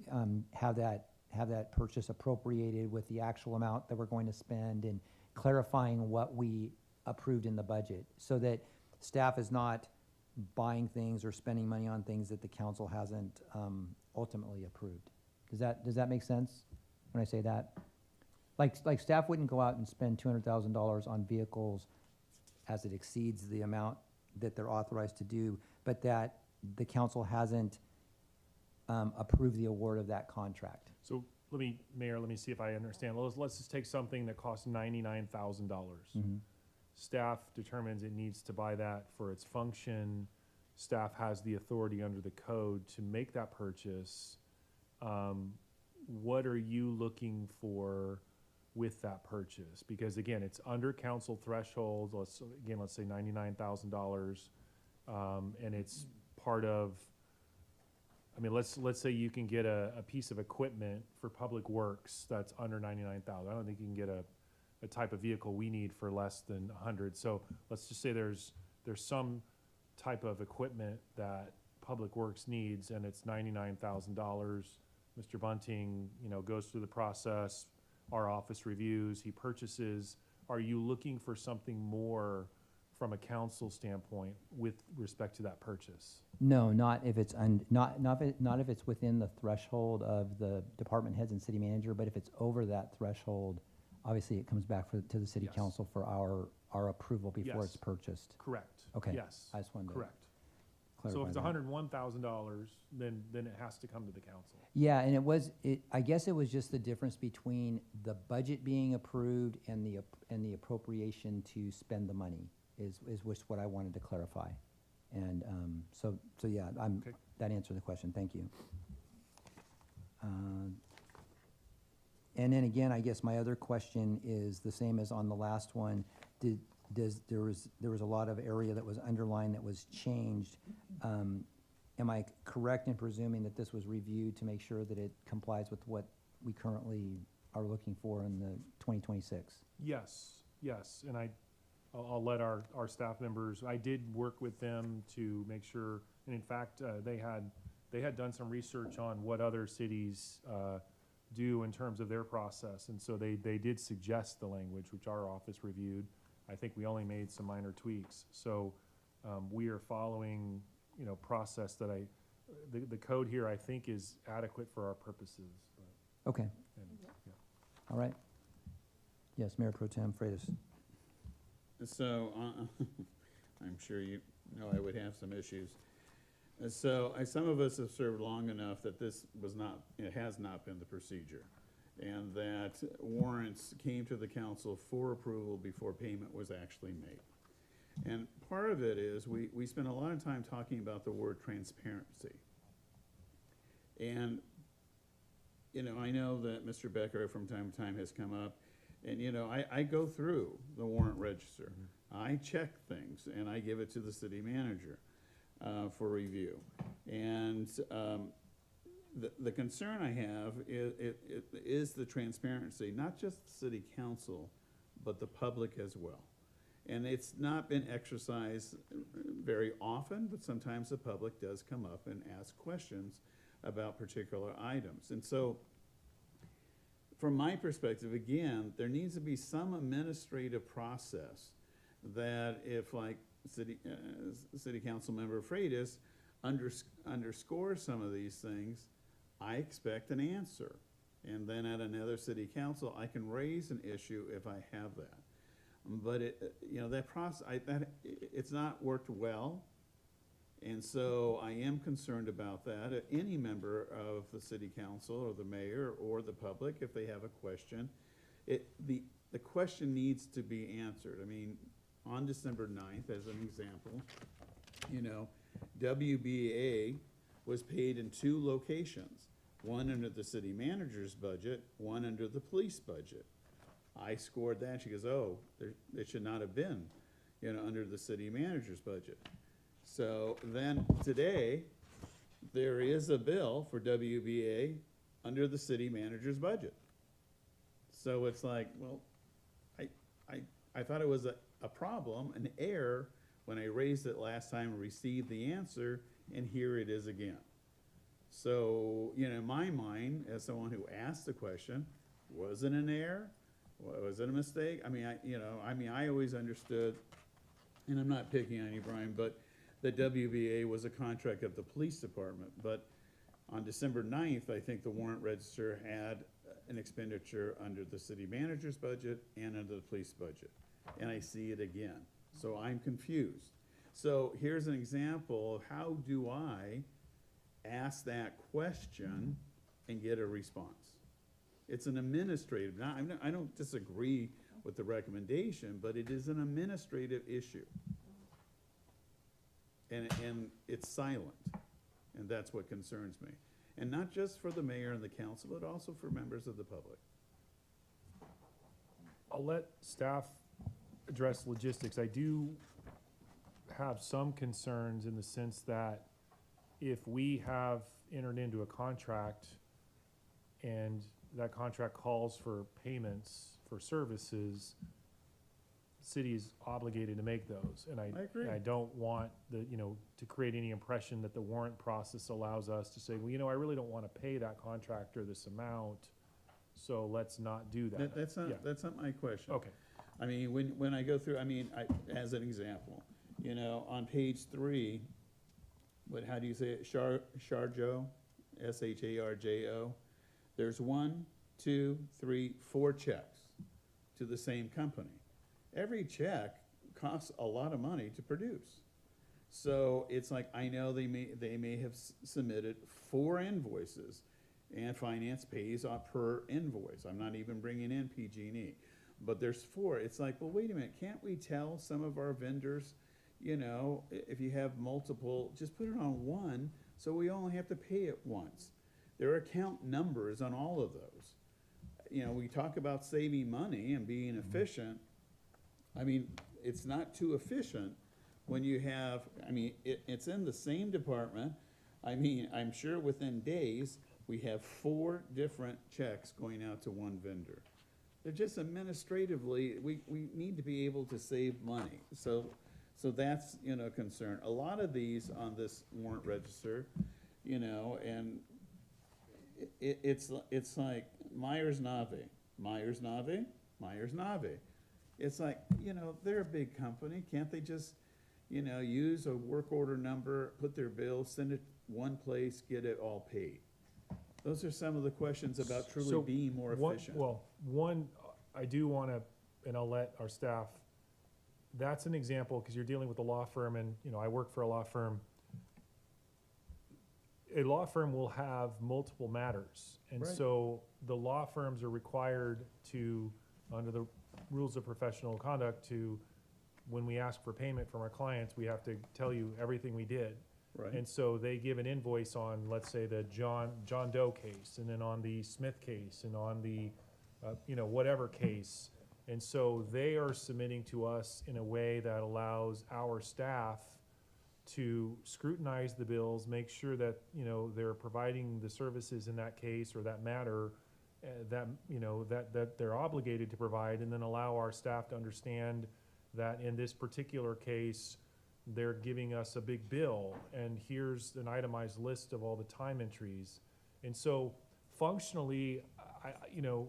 [SPEAKER 4] have that purchase appropriated with the actual amount that we're going to spend, and clarifying what we approved in the budget, so that staff is not buying things or spending money on things that the council hasn't ultimately approved. Does that make sense when I say that? Like staff wouldn't go out and spend $200,000 on vehicles as it exceeds the amount that they're authorized to do, but that the council hasn't approved the award of that contract.
[SPEAKER 3] So Mayor, let me see if I understand. Let's just take something that costs $99,000.
[SPEAKER 4] Mm-hmm.
[SPEAKER 3] Staff determines it needs to buy that for its function. Staff has the authority under the code to make that purchase. What are you looking for with that purchase? Because again, it's under council threshold. Let's say $99,000, and it's part of. I mean, let's say you can get a piece of equipment for public works that's under $99,000. I don't think you can get a type of vehicle we need for less than 100. So let's just say there's some type of equipment that Public Works needs, and it's $99,000. Mr. Bunting, goes through the process. Our office reviews. He purchases. Are you looking for something more from a council standpoint with respect to that purchase?
[SPEAKER 4] No, not if it's not if it's within the threshold of the department heads and city manager, but if it's over that threshold, obviously it comes back to the city
[SPEAKER 3] Yes.
[SPEAKER 4] council for our approval before
[SPEAKER 3] Yes.
[SPEAKER 4] it's purchased.
[SPEAKER 3] Correct.
[SPEAKER 4] Okay.
[SPEAKER 3] Yes.
[SPEAKER 4] I just wanted to
[SPEAKER 3] correct.
[SPEAKER 4] clarify
[SPEAKER 3] So if it's
[SPEAKER 4] that.
[SPEAKER 3] $101,000, then it has to come to the council.
[SPEAKER 4] Yeah, and I guess it was just the difference between the budget being approved and the appropriation to spend the money is what I wanted to clarify. And, so yeah,
[SPEAKER 3] Okay.
[SPEAKER 4] that answered the question, thank you. And then again, I guess my other question is the same as on the last one. There was a lot of area that was underlined that was changed. Am I correct in presuming that this was reviewed to make sure that it complies with what we currently are looking for in the 2026?
[SPEAKER 3] Yes, and I'll let our staff members, I did work with them to make sure, and in fact, they had done some research on what other cities do in terms of their process, and so they did suggest the language, which our office reviewed. I think we only made some minor tweaks. So we are following, process that the code here, I think, is adequate for our purposes. But,
[SPEAKER 4] Okay,
[SPEAKER 3] yeah.
[SPEAKER 4] all right. Yes, Mayor Pro Tem Freitas.
[SPEAKER 14] So, I'm sure you know I would have some issues. So, some of us have served long enough that it has not been the procedure. And that warrants came to the council for approval before payment was actually made. And part of it is we spend a lot of time talking about the word transparency. And, I know that Mr. Becker from time to time has come up, and, I go through the warrant register. I check things, and I give it to the city manager for review. And the concern I have is the transparency, not just the city council, but the public as well. And it's not been exercised very often, but sometimes the public does come up and ask questions about particular items. And so, from my perspective, again, there needs to be some administrative process that if, like City Council Member Freitas underscores some of these things, I expect an answer. And then at another city council, I can raise an issue if I have that. But that process, it's not worked well. And so I am concerned about that. Any member of the city council or the mayor or the public, if they have a question, the question needs to be answered. I mean, on December 9th, as an example, WBA was paid in 2 locations, one under the city manager's budget, one under the police budget. I scored that. She goes, oh, it should not have been, under the city manager's budget. So then today, there is a bill for WBA under the city manager's budget. So it's like, well, I thought it was a problem, an error, when I raised it last time and received the answer, and here it is again. So, in my mind, as someone who asked the question, was it an error? Was it a mistake? I always understood, and I'm not picking on you, Brian, but the WBA was a contract of the police department. But on December 9th, I think the warrant register had an expenditure under the city manager's budget and under the police budget. And I see it again. So I'm confused. So here's an example of how do I ask that question and get a response. It's an administrative, I don't disagree with the recommendation, but it is an administrative issue. And it's silent, and that's what concerns me. And not just for the mayor and the council, but also for members of the public.
[SPEAKER 3] I'll let staff address logistics. I do have some concerns in the sense that if we have entered into a contract and that contract calls for payments for services, the city is obligated to make those. And I
[SPEAKER 14] agree.
[SPEAKER 3] I don't want to create any impression that the warrant process allows us to say, well, I really don't want to pay that contractor this amount, so let's not do that.
[SPEAKER 14] That's not my question.
[SPEAKER 3] Okay.
[SPEAKER 14] I mean, when I go through, as an example, on page 3, how do you say it? Sharjo, Sharjo. There's 1, 2, 3, 4 checks to the same company. Every check costs a lot of money to produce. So it's like, I know they may have submitted 4 invoices, and finance pays per invoice. I'm not even bringing in PG&E, but there's 4. It's like, well, wait a minute, can't we tell some of our vendors, you know, if you have multiple, just put it on one, so we only have to pay it once. There are account numbers on all of those. You know, we talk about saving money and being efficient. I mean, it's not too efficient when you have, I mean, it's in the same department. I mean, I'm sure within days, we have 4 different checks going out to one vendor. They're just administratively, we need to be able to save money. So that's, you know, a concern. A lot of these on this warrant register, you know, and it's like Myers-Nave. It's like, you know, they're a big company. Can't they just, you know, use a work order number, put their bill, send it one place, get it all paid? Those are some of the questions about truly
[SPEAKER 3] So
[SPEAKER 14] being more efficient.
[SPEAKER 3] One, I do want to, and I'll let our staff, that's an example, because you're dealing with a law firm, and, you know, I work for a law firm. A law firm will have multiple matters, and
[SPEAKER 14] Right.
[SPEAKER 3] so the law firms are required to, under the rules of professional conduct, to, when we ask for payment from our clients, we have to tell you everything we did.
[SPEAKER 14] Right.
[SPEAKER 3] And so they give an invoice on, let's say, the John Doe case, and then on the Smith case, and on the, you know, whatever case. And so they are submitting to us in a way that allows our staff to scrutinize the bills, make sure that, you know, they're providing the services in that case or that matter that, you know, that they're obligated to provide, and then allow our staff to understand that in this particular case, they're giving us a big bill, and here's an itemized list of all the time entries. And so functionally, you know,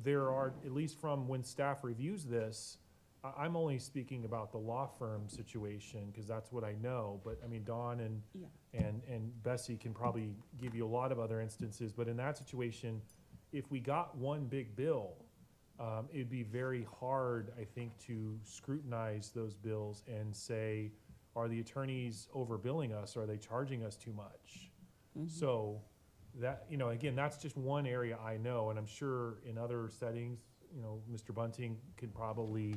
[SPEAKER 3] there are, at least from when staff reviews this, I'm only speaking about the law firm situation, because that's what I know. But I mean, Dawn and Bessie can probably give you a lot of other instances. But in that situation, if we got one big bill, it'd be very hard, I think, to scrutinize those bills and say, are the attorneys overbilling us? Are they charging us too much? So that, you know, again, that's just one area I know, and I'm sure in other settings, you know, Mr. Bunting could probably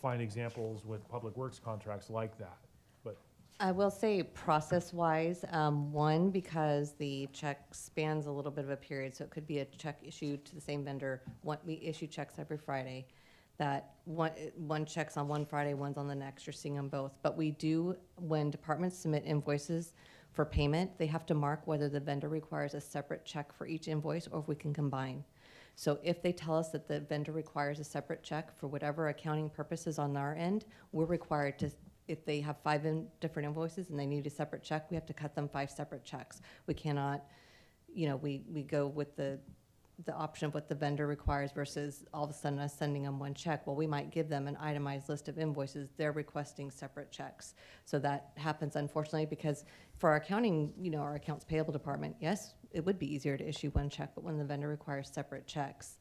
[SPEAKER 3] find examples with public works contracts like that. But
[SPEAKER 20] I will say process-wise, one, because the check spans a little bit of a period, so it could be a check issued to the same vendor. We issue checks every Friday. That one check's on one Friday, one's on the next. You're seeing them both. But we do, when departments submit invoices for payment, they have to mark whether the vendor requires a separate check for each invoice or if we can combine. So if they tell us that the vendor requires a separate check for whatever accounting purposes on our end, we're required to, if they have 5 different invoices and they need a separate check, we have to cut them 5 separate checks. We cannot, you know, we go with the option of what the vendor requires versus all of a sudden us sending them one check. Well, we might give them an itemized list of invoices. They're requesting separate checks. So that happens, unfortunately, because for our accounting, you know, our accounts payable department, yes, it would be easier to issue one check, but when the vendor requires separate checks,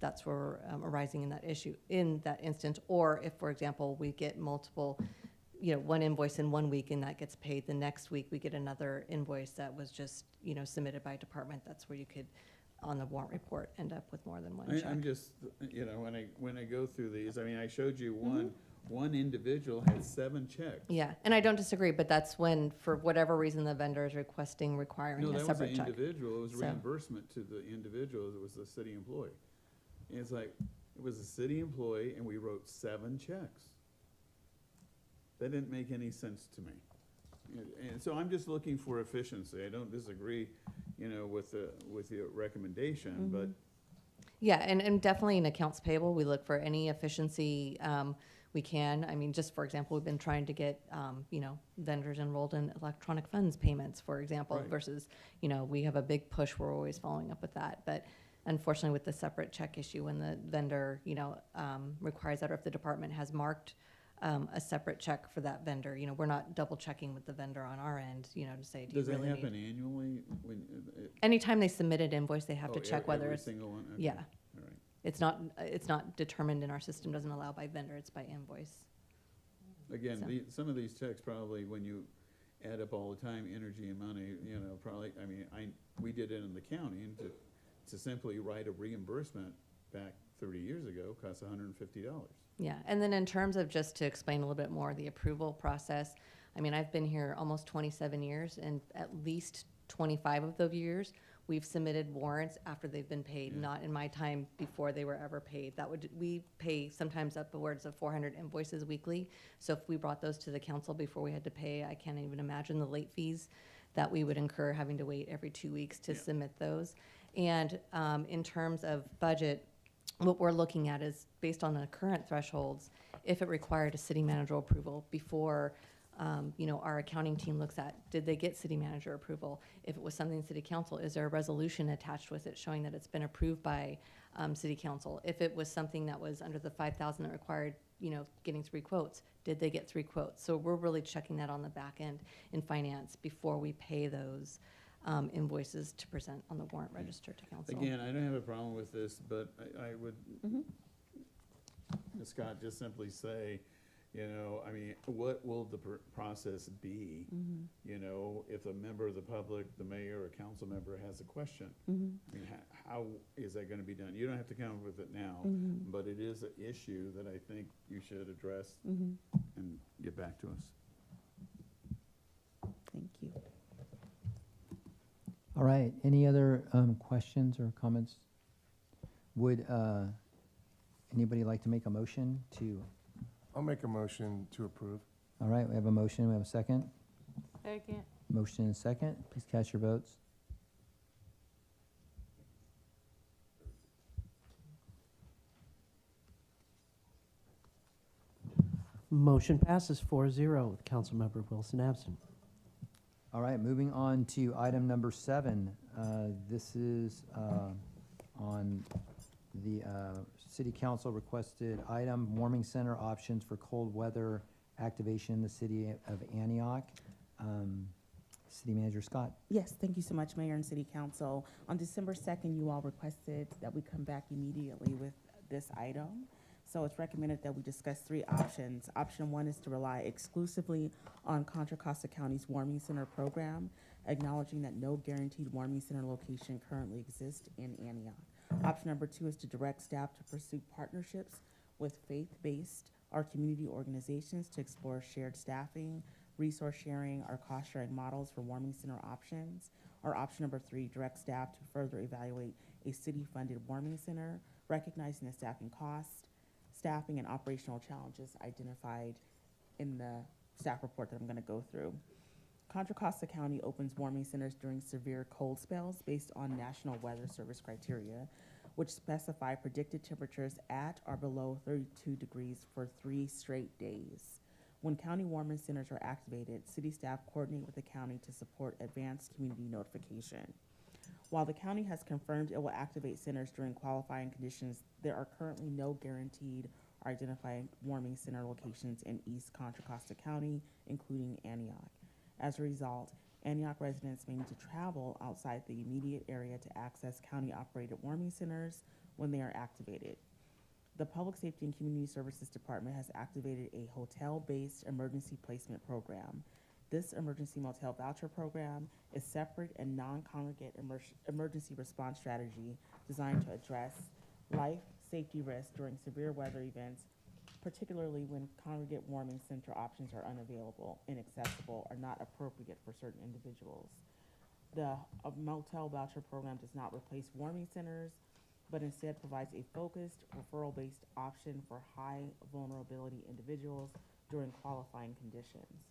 [SPEAKER 20] that's where we're arising in that issue, in that instance. Or if, for example, we get multiple, you know, one invoice in 1 week and that gets paid the next week, we get another invoice that was just, you know, submitted by a department. That's where you could, on the warrant report, end up with more than one check.
[SPEAKER 14] I'm just, you know, when I go through these, I mean, I showed you one individual had 7 checks.
[SPEAKER 20] Yeah, and I don't disagree, but that's when, for whatever reason, the vendor is requiring
[SPEAKER 14] No,
[SPEAKER 20] a
[SPEAKER 14] that was
[SPEAKER 20] separate
[SPEAKER 14] the
[SPEAKER 20] check.
[SPEAKER 14] individual. It was
[SPEAKER 20] So-
[SPEAKER 14] reimbursement to the individual. It was the city employee. And it's like, it was a city employee, and we wrote 7 checks. That didn't make any sense to me. And so I'm just looking for efficiency. I don't disagree, you know, with your recommendation, but
[SPEAKER 20] Yeah, and definitely in accounts payable, we look for any efficiency we can. I mean, just for example, we've been trying to get, you know, vendors enrolled in electronic funds payments, for example,
[SPEAKER 14] Right.
[SPEAKER 20] versus, you know, we have a big push, we're always following up with that. But unfortunately, with the separate check issue, when the vendor, you know, requires that, or if the department has marked a separate check for that vendor, you know, we're not double checking with the vendor on our end, you know, to say, do you
[SPEAKER 14] does
[SPEAKER 20] really
[SPEAKER 14] that
[SPEAKER 20] need?
[SPEAKER 14] happen annually?
[SPEAKER 20] Anytime they submit an invoice, they have to
[SPEAKER 14] Oh,
[SPEAKER 20] check whether
[SPEAKER 14] every
[SPEAKER 20] it's.
[SPEAKER 14] single one? Okay.
[SPEAKER 20] Yeah.
[SPEAKER 14] All right.
[SPEAKER 20] It's not determined in our system, doesn't allow by vendor, it's by invoice.
[SPEAKER 14] Again,
[SPEAKER 20] So-
[SPEAKER 14] some of these checks probably, when you add up all the time, energy and money, you know, probably, I mean, we did it in the county, and to simply write a reimbursement back 30 years ago cost $150.
[SPEAKER 20] Yeah, and then in terms of, just to explain a little bit more, the approval process, I mean, I've been here almost 27 years, and at least 25 of those years, we've submitted warrants after they've been paid, not in my time before they were ever paid. We pay sometimes upwards of 400 invoices weekly, so if we brought those to the council before we had to pay, I can't even imagine the late fees that we would incur having to wait every 2 weeks to submit those. And in terms of budget, what we're looking at is, based on the current thresholds, if it required a city manager approval before, our accounting team looks at, did they get city manager approval? If it was something city council, is there a resolution attached with it showing that it's been approved by city council? If it was something that was under the 5,000 that required, getting 3 quotes, did they get 3 quotes? So we're really checking that on the back end in finance before we pay those invoices to present on the warrant register to council.
[SPEAKER 14] Again, I don't have a problem with this, but I would, Scott, just simply say, I mean, what will the process be? If a member of the public, the mayor or council member has a question, I mean, how is that going to be done? You don't have to come up with it now, but it is an issue that I think you should address and get back to us.
[SPEAKER 12] Thank you.
[SPEAKER 4] All right, any other questions or comments? Would anybody like to make a motion to?
[SPEAKER 10] I'll make a motion to approve.
[SPEAKER 4] All right, we have a motion, we have a second.
[SPEAKER 9] Second.
[SPEAKER 4] Motion and second, please cast your votes.
[SPEAKER 2] Motion passes 4-0 with Councilmember Wilson absent.
[SPEAKER 4] All right, moving on to item number 7. This is on the City Council requested item, warming center options for cold weather activation in the city of Antioch. City Manager Scott.
[SPEAKER 12] Yes, thank you so much, Mayor and City Council. On December 2nd, you all requested that we come back immediately with this item. So it's recommended that we discuss 3 options. Option 1 is to rely exclusively on Contra Costa County's warming center program, acknowledging that no guaranteed warming center location currently exists in Antioch. Option number 2 is to direct staff to pursue partnerships with faith-based or community organizations to explore shared staffing, resource sharing, or cost-sharing models for warming center options. Or option number 3, direct staff to further evaluate a city-funded warming center, recognizing the staffing costs, staffing and operational challenges identified in the staff report that I'm going to go through. Contra Costa County opens warming centers during severe cold spells based on National Weather Service criteria, which specify predicted temperatures at or below 32 degrees for 3 straight days. When county warming centers are activated, city staff coordinate with the county to support advanced community notification. While the county has confirmed it will activate centers during qualifying conditions, there are currently no guaranteed or identified warming center locations in East Contra Costa County, including Antioch. As a result, Antioch residents may need to travel outside the immediate area to access county-operated warming centers when they are activated. The Public Safety and Community Services Department has activated a hotel-based emergency placement program. This emergency motel voucher program is separate and non-congregate emergency response strategy designed to address life safety risks during severe weather events, particularly when congregate warming center options are unavailable, inaccessible, or not appropriate for certain individuals. The motel voucher program does not replace warming centers, but instead provides a focused, referral-based option for high vulnerability individuals during qualifying conditions.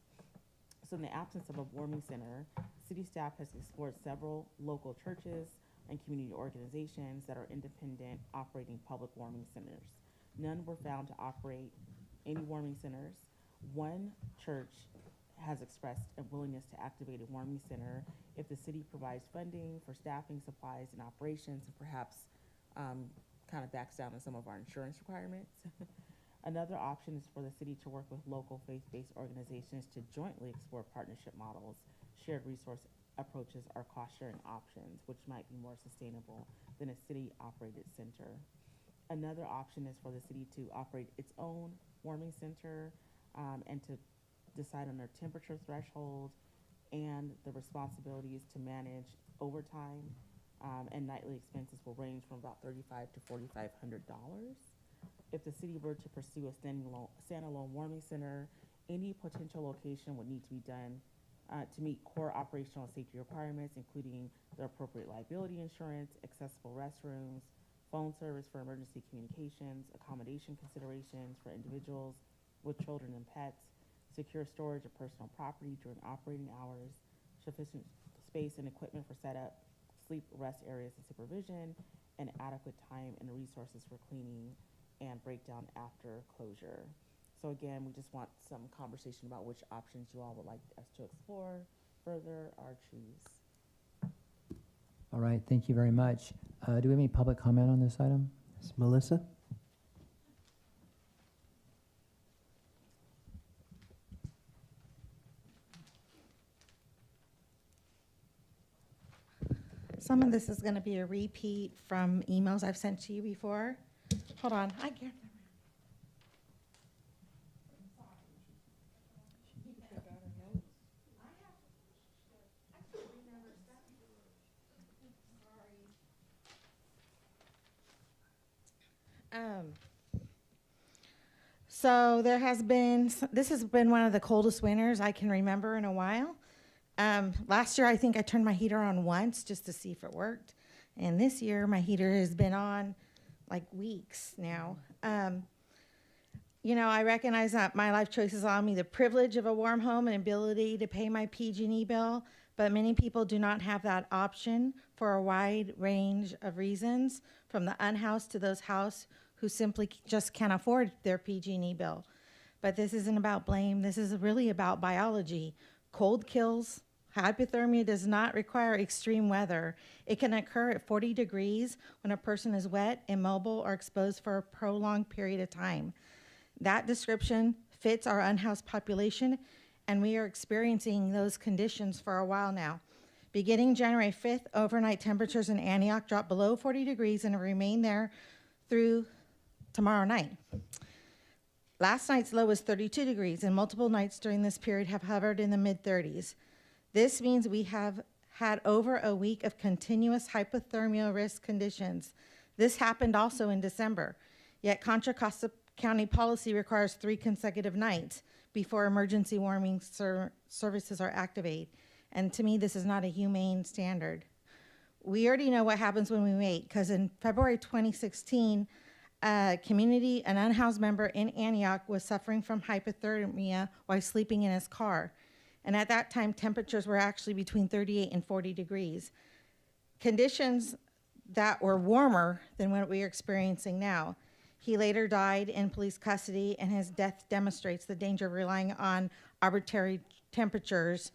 [SPEAKER 12] So in the absence of a warming center, city staff has explored several local churches and community organizations that are independent operating public warming centers. None were found to operate any warming centers. One church has expressed a willingness to activate a warming center if the city provides funding for staffing, supplies, and operations, and perhaps kind of backs down on some of our insurance requirements. Another option is for the city to work with local faith-based organizations to jointly explore partnership models, shared resource approaches, or cost-sharing options, which might be more sustainable than a city-operated center. Another option is for the city to operate its own warming center and to decide on their temperature threshold, and the responsibility is to manage overtime and nightly expenses will range from about $3,500 to $4,500. If the city were to pursue a standalone warming center, any potential location would need to be done to meet core operational and safety requirements, including the appropriate liability insurance, accessible restrooms, phone service for emergency communications, accommodation considerations for individuals with children and pets, secure storage of personal property during operating hours, sufficient space and equipment for setup, sleep, rest areas and supervision, and adequate time and resources for cleaning and breakdown after closure. So again, we just want some conversation about which options you all would like us to explore further or choose.
[SPEAKER 4] All right, thank you very much. Do we have any public comment on this item?
[SPEAKER 2] Ms. Melissa?
[SPEAKER 18] Some of this is going to be a repeat from emails I've sent to you before. Hold on, I can't. So there has been, this has been one of the coldest winters I can remember in a while. Last year, I think I turned my heater on once just to see if it worked. And this year, my heater has been on like weeks now. You know, I recognize that my life choices allow me the privilege of a warm home and ability to pay my PG&E bill, but many people do not have that option for a wide range of reasons, from the unhoused to those housed who simply just can't afford their PG&E bill. But this isn't about blame. This is really about biology. Cold kills. Hypothermia does not require extreme weather. It can occur at 40 degrees when a person is wet, immobile, or exposed for a prolonged period of time. That description fits our unhoused population, and we are experiencing those conditions for a while now. Beginning January 5th, overnight temperatures in Antioch dropped below 40 degrees and remain there through tomorrow night. Last night's low was 32 degrees, and multiple nights during this period have hovered in the mid-30s. This means we have had over a week of continuous hypothermia risk conditions. This happened also in December, yet Contra Costa County policy requires 3 consecutive nights before emergency warming services are activated. And to me, this is not a humane standard. We already know what happens when we wait, because in February 2016, an unhoused member in Antioch was suffering from hypothermia while sleeping in his car. And at that time, temperatures were actually between 38 and 40 degrees. Conditions that were warmer than what we are experiencing now. He later died in police custody, and his death demonstrates the danger of relying on arbitrary temperatures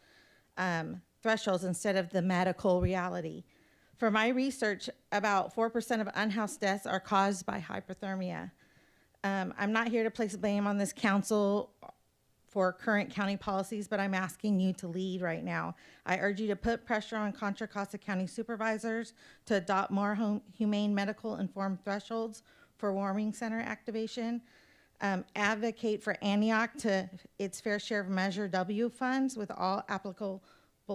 [SPEAKER 18] thresholds instead of the medical reality. For my research, about 4% of unhoused deaths are caused by hypothermia. I'm not here to place blame on this council for current county policies, but I'm asking you to lead right now. I urge you to put pressure on Contra Costa County supervisors to adopt more humane medical informed thresholds for warming center activation. Advocate for Antioch to its fair share of Measure W funds with all applicable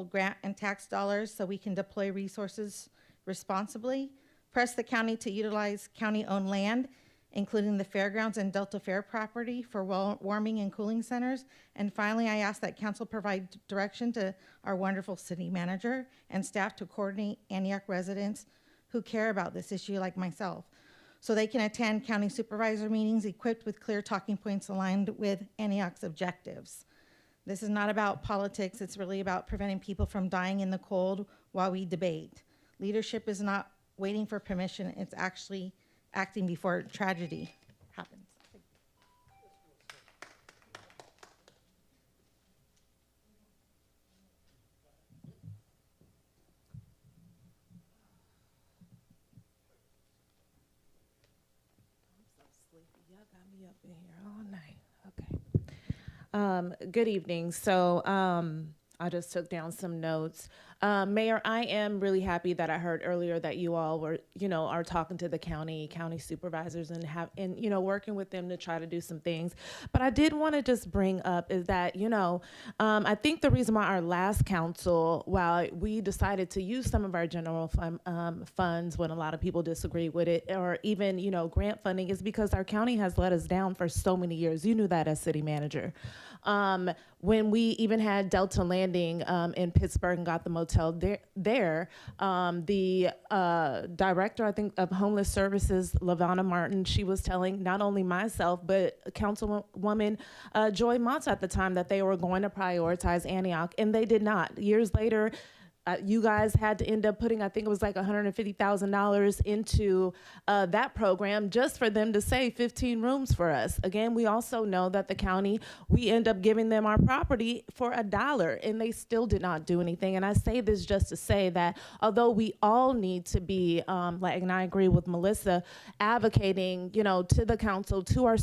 [SPEAKER 18] grant and tax dollars so we can deploy resources responsibly. Press the county to utilize county-owned land, including the fairgrounds and Delta Fair property, for warming and cooling centers. And finally, I ask that council provide direction to our wonderful city manager and staff to coordinate Antioch residents who care about this issue like myself, so they can attend county supervisor meetings equipped with clear talking points aligned with Antioch's objectives. This is not about politics. It's really about preventing people from dying in the cold while we debate. Leadership is not waiting for permission. It's actually acting before tragedy happens.
[SPEAKER 5] Y'all got me up in here all night. Okay. Good evening. So I just took down some notes. Mayor, I am really happy that I heard earlier that you all were, are talking to the county supervisors and working with them to try to do some things. But I did want to just bring up is that, I think the reason why our last council, while we decided to use some of our general funds when a lot of people disagree with it, or even, grant funding, is because our county has let us down for so many years. You knew that as city manager. When we even had Delta Landing in Pittsburgh and got the motel the director, I think, of Homeless Services, LaVonna Martin, she was telling not only myself, but Councilwoman Joy Motz at the time that they were going to prioritize Antioch, and they did not. Years later, you guys had to end up putting, I think it was like $150,000 into that program just for them to save 15 rooms for us. Again, we also know that the county, we end up giving them our property for $1 and they still did not do anything. And I say this just to say that although we all need to be, and I agree with Melissa, advocating, to the council, to our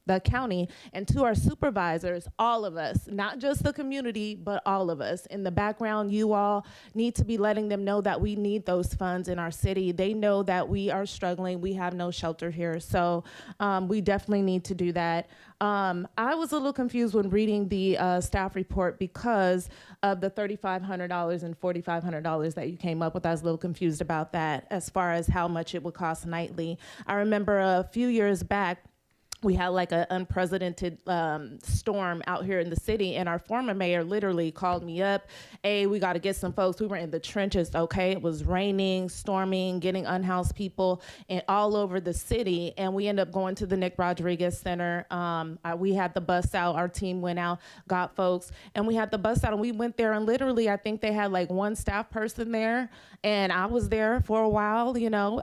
[SPEAKER 5] the county, and to our supervisors, all of us, not just the community, but all of us. In the background, you all need to be letting them know that we need those funds in our city. They know that we are struggling. We have no shelter here. So we definitely need to do that. I was a little confused when reading the staff report because of the $3,500 and $4,500 that you came up with. I was a little confused about that as far as how much it would cost nightly. I remember a few years back, we had like an unprecedented storm out here in the city, and our former mayor literally called me up, hey, we got to get some folks. We were in the trenches, okay? It was raining, storming, getting unhoused people and all over the city, and we ended up going to the Nick Rodriguez Center. We had the bus out. Our team went out, got folks, and we had the bus out, and we went there, and literally I think they had like one staff person there, and I was there for a while,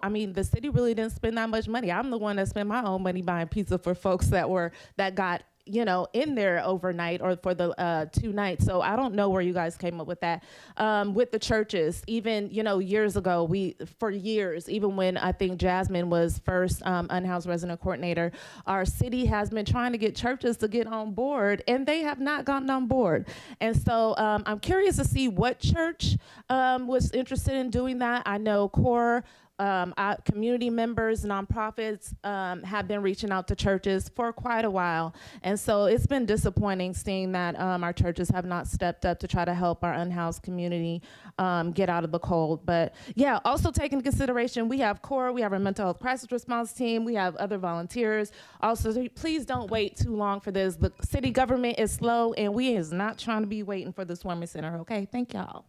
[SPEAKER 5] I mean, the city really didn't spend that much money. I'm the one that spent my own money buying pizza for folks that got in there overnight or for the 2 nights. So I don't know where you guys came up with that. With the churches, even years ago, for years, even when I think Jasmine was first unhoused resident coordinator, our city has been trying to get churches to get on board, and they have not gotten on board. And so I'm curious to see what church was interested in doing that. I know CORE, community members, nonprofits have been reaching out to churches for quite a while. And so it's been disappointing seeing that our churches have not stepped up to try to help our unhoused community get out of the cold. But yeah, also take into consideration, we have CORE, we have our mental health crisis response team, we have other volunteers. Also, so please don't wait too long for this. The city government is slow, and we is not trying to be waiting for this warming center, okay? Thank y'all.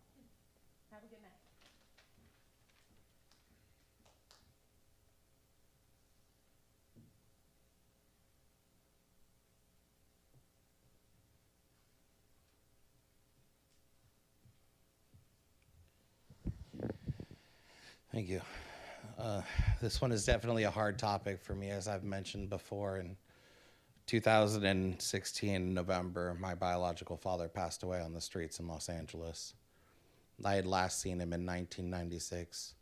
[SPEAKER 7] Thank you. This one is definitely a hard topic for me, as I've mentioned before. In 2016, November, my biological father passed away on the streets in Los Angeles. I had last seen him in 1996,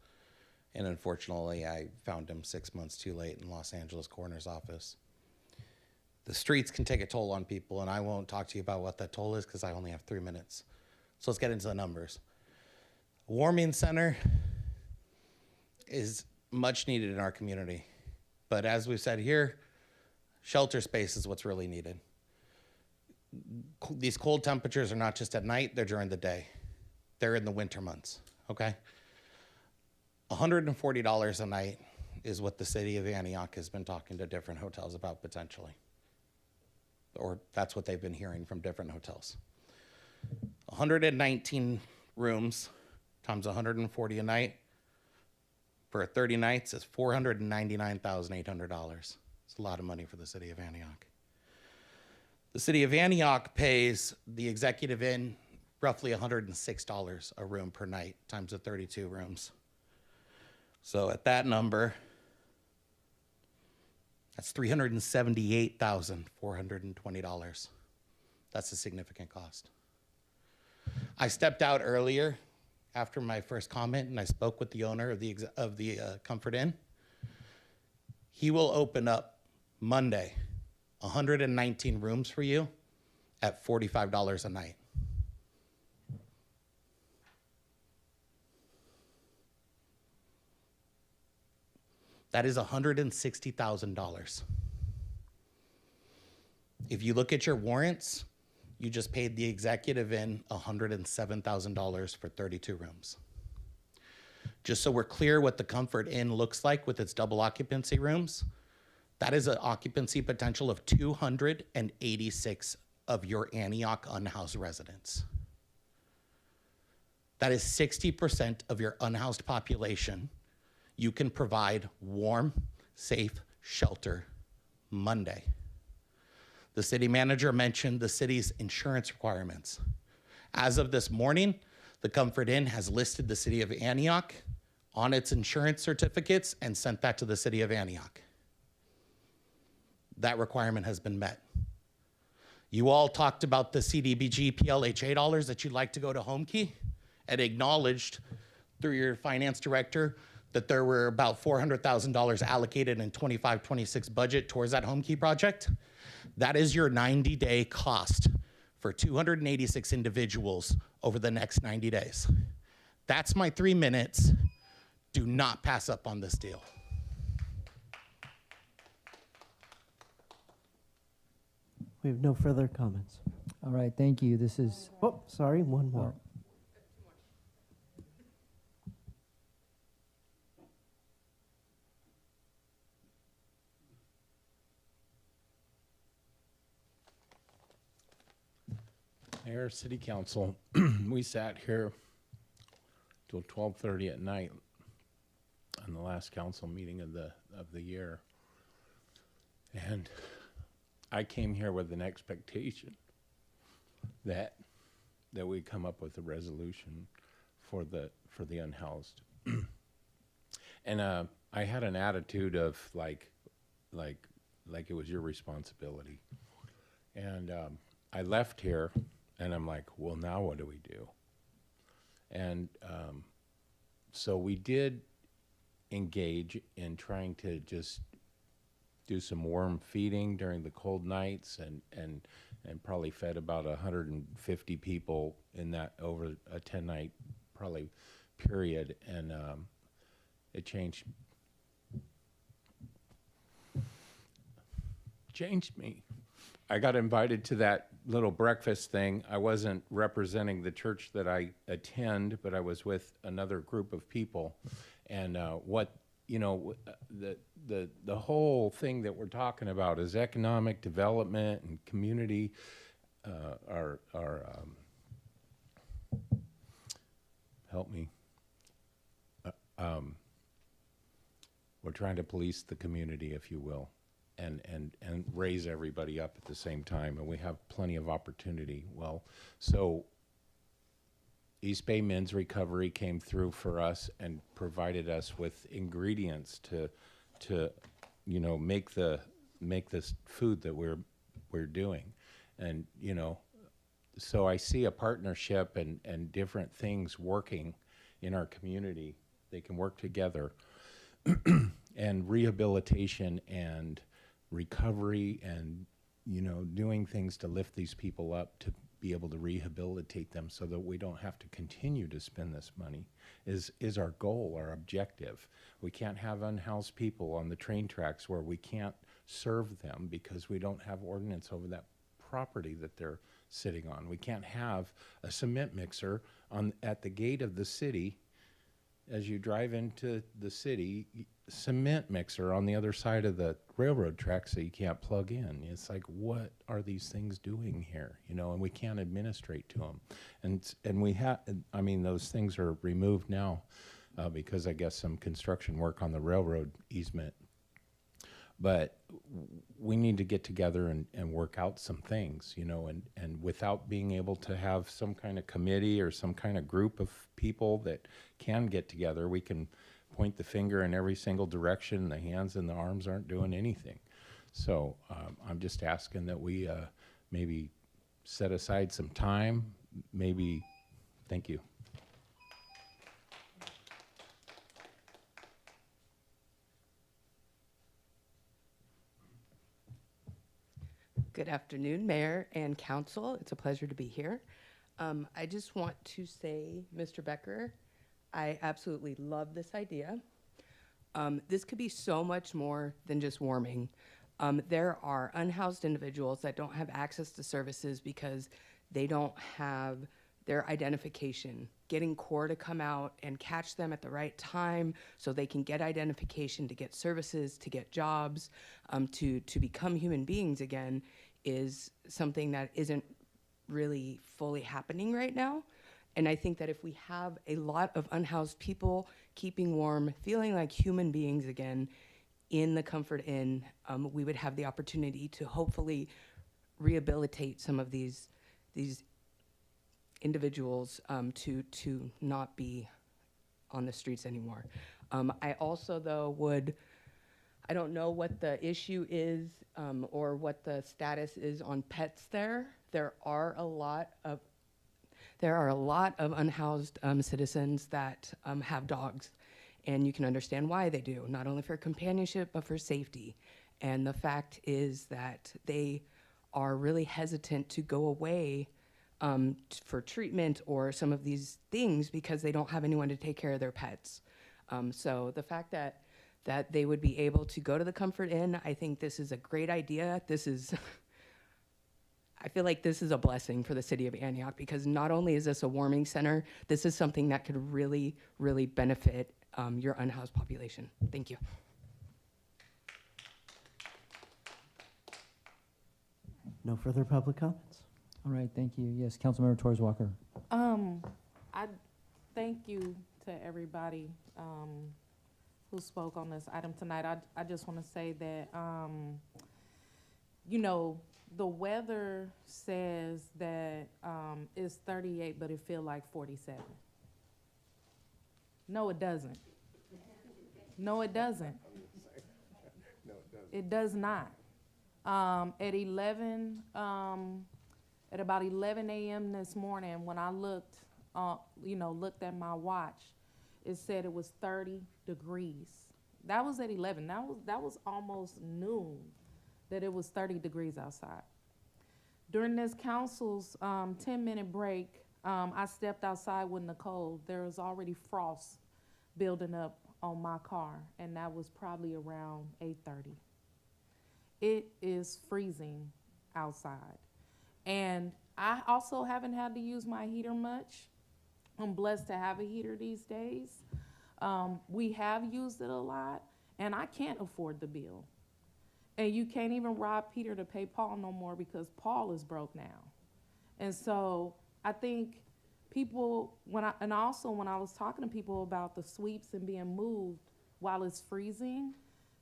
[SPEAKER 7] and unfortunately, I found him 6 months too late in Los Angeles coroner's office. The streets can take a toll on people, and I won't talk to you about what that toll is because I only have 3 minutes. So let's get into the numbers. A warming center is much needed in our community. But as we've said here, shelter space is what's really needed. These cold temperatures are not just at night, they're during the day. They're in the winter months, okay? $140 a night is what the city of Antioch has been talking to different hotels about potentially. Or that's what they've been hearing from different hotels. 119 rooms times 140 a night for 30 nights is $499,800. It's a lot of money for the city of Antioch. The city of Antioch pays the executive inn roughly $106 a room per night times the 32 rooms. So at that number, that's $378,420. That's a significant cost. I stepped out earlier after my first comment, and I spoke with the owner of the Comfort Inn. He will open up Monday 119 rooms for you at $45 a night. That is $160,000. If you look at your warrants, you just paid the executive in $107,000 for 32 rooms. Just so we're clear what the Comfort Inn looks like with its double occupancy rooms, that is an occupancy potential of 286 of your Antioch unhoused residents. That is 60% of your unhoused population. You can provide warm, safe shelter Monday. The city manager mentioned the city's insurance requirements. As of this morning, the Comfort Inn has listed the city of Antioch on its insurance certificates and sent that to the city of Antioch. That requirement has been met. You all talked about the CDBG PLHA dollars that you'd like to go to Homekey, and acknowledged through your finance director that there were about $400,000 allocated in 25-26 budget towards that Homekey project. That is your 90-day cost for 286 individuals over the next 90 days. That's my 3 minutes. Do not pass up on this deal.
[SPEAKER 2] We have no further comments.
[SPEAKER 4] All right, thank you. This is,
[SPEAKER 2] Oh, sorry, one more.
[SPEAKER 21] Mayor, City Council, we sat here till 12:30 at night on the last council meeting of the year, and I came here with an expectation that we come up with a resolution for the unhoused, and I had an attitude of like it was your responsibility, and I left here. And I'm like, well, now what do we do? And so we did engage in trying to just do some worm feeding during the cold nights, and probably fed about 150 people in that over a 10-night probably period, and it changed me. I got invited to that little breakfast thing. I wasn't representing the church that I attend, but I was with another group of people. And the whole thing that we're talking about is economic development and community. Help me. We're trying to police the community, if you will. And raise everybody up at the same time, and we have plenty of opportunity. Well, so East Bay Men's Recovery came through for us and provided us with ingredients to make this food that we're doing, and so I see a partnership and different things working in our community. They can work together, and rehabilitation and recovery and doing things to lift these people up to be able to rehabilitate them so that we don't have to continue to spend this money is our goal, our objective. We can't have unhoused people on the train tracks where we can't serve them because we don't have ordinance over that property that they're sitting on. We can't have a cement mixer at the gate of the city as you drive into the city, cement mixer on the other side of the railroad tracks that you can't plug in. It's like, what are these things doing here? And we can't administrate to them. And we have, I mean, those things are removed now because I guess some construction work on the railroad easement. But we need to get together and work out some things, and without being able to have some kind of committee or some kind of group of people that can get together, we can point the finger in every single direction. The hands and the arms aren't doing anything. So I'm just asking that we maybe set aside some time, maybe. Thank you.
[SPEAKER 22] Good afternoon, Mayor and Council. It's a pleasure to be here. I just want to say, Mr. Becker, I absolutely love this idea. This could be so much more than just warming. There are unhoused individuals that don't have access to services because they don't have their identification. Getting CORE to come out and catch them at the right time so they can get identification, to get services, to get jobs, to become human beings again is something that isn't really fully happening right now. And I think that if we have a lot of unhoused people keeping warm, feeling like human beings again in the Comfort Inn, we would have the opportunity to hopefully rehabilitate some of these individuals to not be on the streets anymore. I also, though, I don't know what the issue is or what the status is on pets there. There are a lot of unhoused citizens that have dogs, and you can understand why they do, not only for companionship, but for safety. And the fact is that they are really hesitant to go away for treatment or some of these things because they don't have anyone to take care of their pets. So the fact that they would be able to go to the Comfort Inn, I think this is a great idea. I feel like this is a blessing for the city of Antioch because not only is this a warming center, this is something that could really, really benefit your unhoused population. Thank you.
[SPEAKER 2] No further public comments.
[SPEAKER 4] All right, thank you. Yes, Councilmember Torres Walker.
[SPEAKER 9] I thank you to everybody who spoke on this item tonight. I just want to say that, you know, the weather says that it's 38, but it feels like 47. No, it doesn't. No, it doesn't. It does not. At about 11 a.m. this morning, when I looked at my watch, it said it was 30 degrees. That was at 11. That was almost noon that it was 30 degrees outside. During this council's 10-minute break, I stepped outside with Nicole. There was already frost building up on my car, and that was probably around 8:30. It is freezing outside. And I also haven't had to use my heater much. I'm blessed to have a heater these days. We have used it a lot, and I can't afford the bill. And you can't even rob Peter to pay Paul no more because Paul is broke now. And so I think people, when I was talking to people about the sweeps and being moved while it's freezing,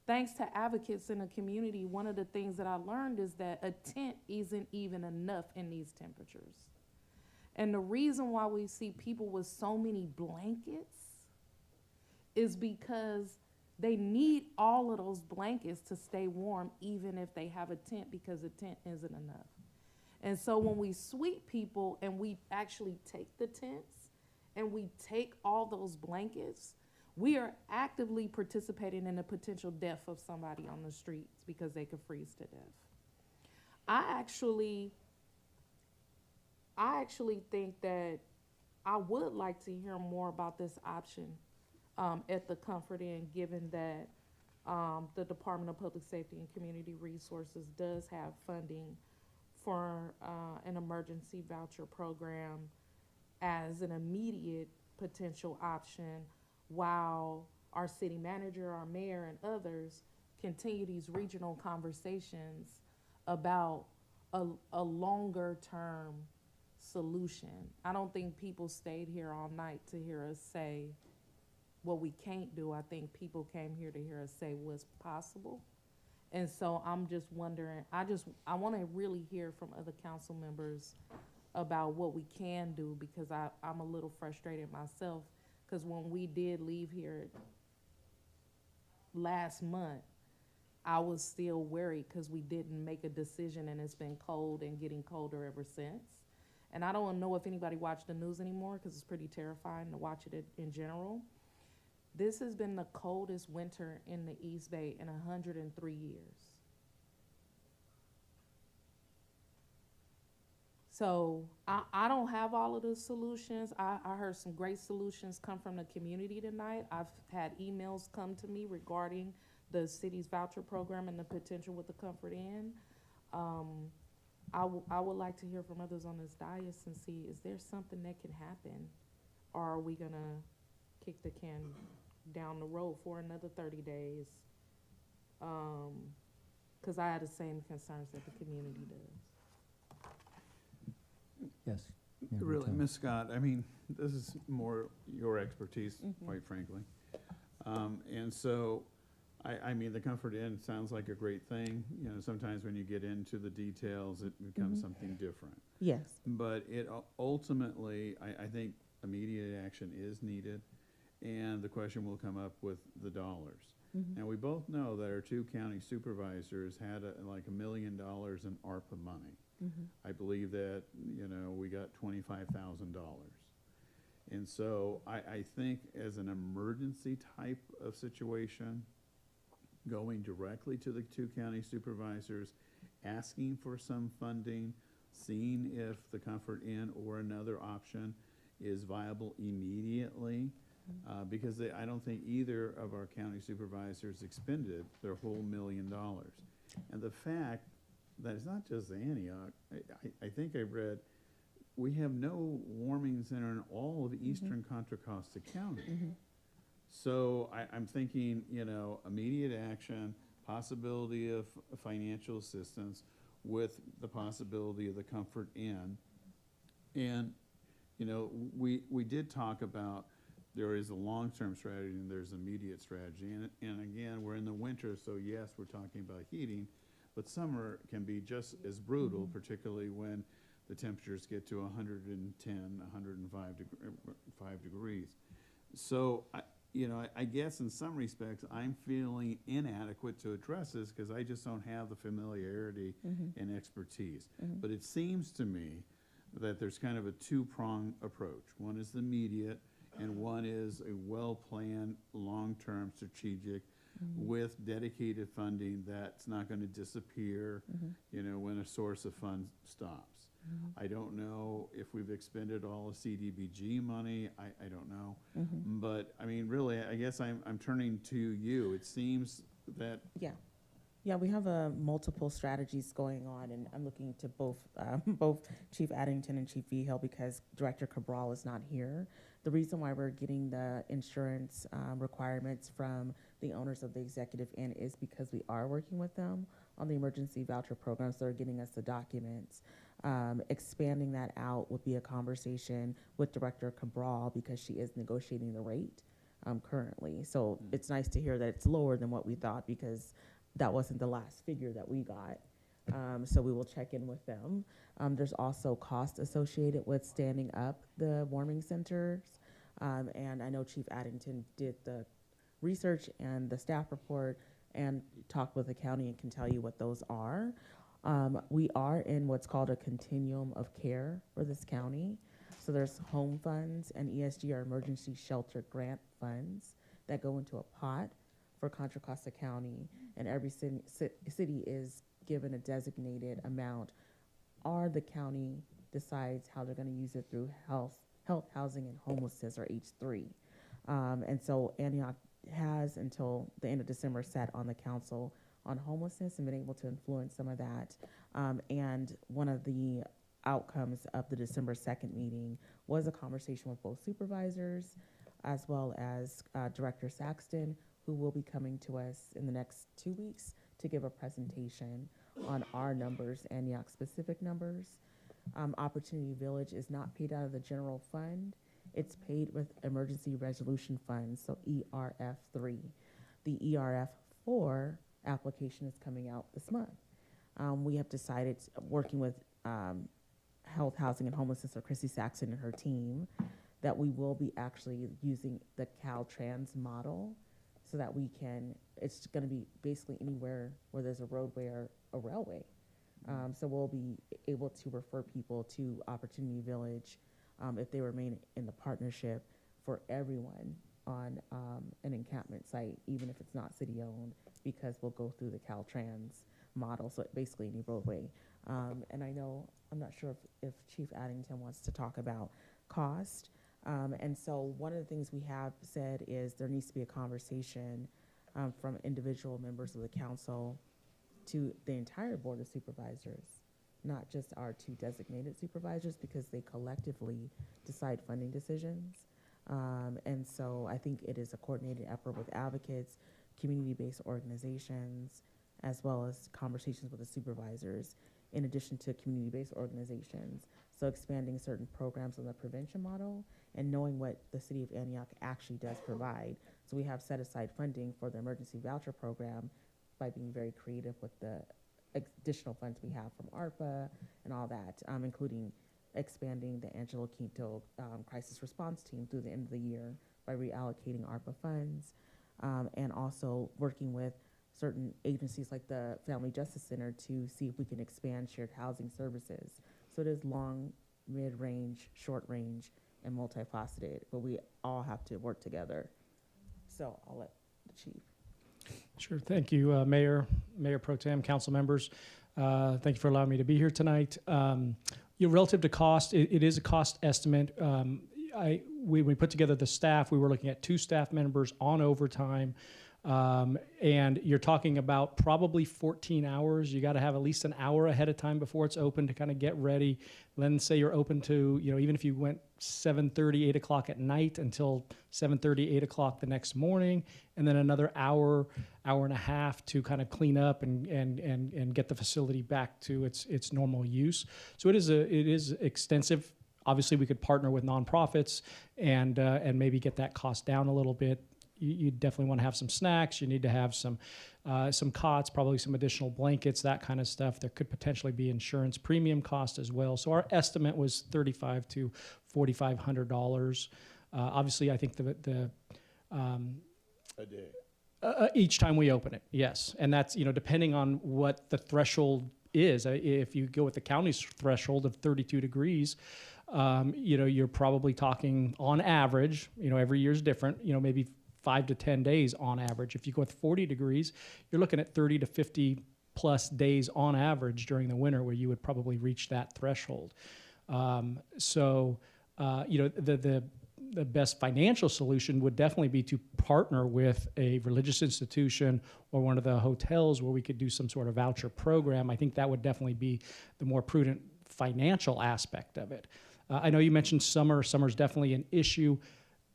[SPEAKER 9] thanks to advocates in the community, one of the things that I learned is that a tent isn't even enough in these temperatures. And the reason why we see people with so many blankets is because they need all of those blankets to stay warm, even if they have a tent, because a tent isn't enough. And so when we sweep people and we actually take the tents and we take all those blankets, we are actively participating in the potential death of somebody on the streets because they could freeze to death. I actually think that I would like to hear more about this option at the Comfort Inn, given that the Department of Public Safety and Community Resources does have funding for an emergency voucher program as an immediate potential option, while our city manager, our mayor, and others continue these regional conversations about a longer term solution. I don't think people stayed here all night to hear us say what we can't do. I think people came here to hear us say what's possible. And so I'm just wondering, I want to really hear from other council members about what we can do, because I'm a little frustrated myself, because when we did leave here last month, I was still worried because we didn't make a decision, and it's been cold and getting colder ever since. And I don't know if anybody watched the news anymore because it's pretty terrifying to watch it in general. This has been the coldest winter in the East Bay in 103 years. So I don't have all of the solutions. I heard some great solutions come from the community tonight. I've had emails come to me regarding the city's voucher program and the potential with the Comfort Inn. I would like to hear from others on this dais and see, is there something that can happen? Or are we gonna kick the can down the road for another 30 days? Because I have the same concerns that the community does.
[SPEAKER 4] Yes. Yeah,
[SPEAKER 14] Really,
[SPEAKER 4] Tom.
[SPEAKER 14] Ms. Scott, I mean, this is more your expertise, quite frankly. And so, I mean, the Comfort Inn sounds like a great thing. You know, sometimes when you get into the details, it becomes something different.
[SPEAKER 12] Yes.
[SPEAKER 14] But it ultimately, I think immediate action is needed, and the question will come up with the dollars. And we both know that our two county supervisors had like $1 million in ARPA money. I believe that, you know, we got $25,000. And so I think as an emergency type of situation, going directly to the two county supervisors, asking for some funding, seeing if the Comfort Inn or another option is viable immediately, because I don't think either of our county supervisors expended their whole $1 million. And the fact that it's not just Antioch, I think I read, we have no warming center in all of eastern Contra Costa County. So I'm thinking, you know, immediate action, possibility of financial assistance with the possibility of the Comfort Inn. And, you know, we did talk about there is a long-term strategy and there's immediate strategy. And again, we're in the winter, so yes, we're talking about heating, but summer can be just as brutal, particularly when the temperatures get to 110, 105 degrees. So, you know, I guess in some respects, I'm feeling inadequate to address this because I just don't have the familiarity and expertise. But it seems to me that there's kind of a two-pronged approach. One is the immediate, and one is a well-planned, long-term strategic with dedicated funding that's not going to disappear, you know, when a source of funds stops. I don't know if we've expended all the CDBG money. I don't know. But, I mean, really, I guess I'm turning to you. It seems that...
[SPEAKER 12] Yeah, we have multiple strategies going on, and I'm looking to both Chief Addington and Chief Vigil because Director Cabral is not here. The reason why we're getting the insurance requirements from the owners of the Executive Inn is because we are working with them on the emergency voucher programs. They're getting us the documents. Expanding that out would be a conversation with Director Cabral because she is negotiating the rate currently. So it's nice to hear that it's lower than what we thought because that wasn't the last figure that we got. So we will check in with them. There's also cost associated with standing up the warming centers. And I know Chief Addington did the research and the staff report and talked with the county and can tell you what those are. We are in what's called a continuum of care for this county. So there's home funds and ESG or emergency shelter grant funds that go into a pot for Contra Costa County, and every city is given a designated amount, or the county decides how they're going to use it through health, housing, and homelessness, or H3. And so Antioch has until the end of December sat on the council on homelessness and been able to influence some of that. And one of the outcomes of the December 2nd meeting was a conversation with both supervisors as well as Director Saxton, who will be coming to us in the next 2 weeks to give a presentation on our numbers, Antioch specific numbers. Opportunity Village is not paid out of the general fund. It's paid with emergency resolution funds, so ERF3. The ERF4 application is coming out this month. We have decided, working with Health, Housing, and Homelessness, or Chrissy Saxon and her team, that we will be actually using the Caltrans model so that we can, it's going to be basically anywhere where there's a roadway or a railway. So we'll be able to refer people to Opportunity Village if they remain in the partnership for everyone on an encampment site, even if it's not city-owned, because we'll go through the Caltrans model, so basically any roadway. And I know, I'm not sure if Chief Addington wants to talk about cost. And so one of the things we have said is there needs to be a conversation from individual members of the council to the entire Board of Supervisors, not just our 2 designated supervisors, because they collectively decide funding decisions. And so I think it is a coordinated effort with advocates, community-based organizations, as well as conversations with the supervisors, in addition to community-based organizations. So expanding certain programs on the prevention model and knowing what the city of Antioch actually does provide. So we have set aside funding for the emergency voucher program by being very creative with the additional funds we have from ARPA and all that, including expanding the Angelo Quinto crisis response team through the end of the year by reallocating ARPA funds, and also working with certain agencies like the Family Justice Center to see if we can expand shared housing services. So it is long, mid-range, short-range, and multifaceted, but we all have to work together. So I'll let the chief.
[SPEAKER 1] Sure. Thank you, Mayor Pro Tem, council members. Thank you for allowing me to be here tonight. Relative to cost, it is a cost estimate. We put together the staff. We were looking at 2 staff members on overtime. And you're talking about probably 14 hours. You got to have at least an hour ahead of time before it's open to kind of get ready. Then say you're open to, even if you went 7:30, 8 o'clock at night until 7:30, 8 o'clock the next morning, and then another hour and a half to kind of clean up and get the facility back to its normal use. So it is extensive. Obviously, we could partner with nonprofits and maybe get that cost down a little bit. You definitely want to have some snacks. You need to have some cots, probably some additional blankets, that kind of stuff. There could potentially be insurance premium cost as well. So our estimate was $3,500 to $4,500. Obviously, I think the
[SPEAKER 14] A day.
[SPEAKER 1] Each time we open it, yes, and that's depending on what the threshold is. If you go with the county's threshold of 32 degrees. You're probably talking on average. Every year is different. Maybe 5 to 10 days on average. If you go with 40 degrees, you're looking at 30 to 50 plus days on average during the winter where you would probably reach that threshold. The best financial solution would definitely be to partner with a religious institution or one of the hotels where we could do some sort of voucher program. I think that would definitely be the more prudent financial aspect of it. I know you mentioned summer. Summer's definitely an issue.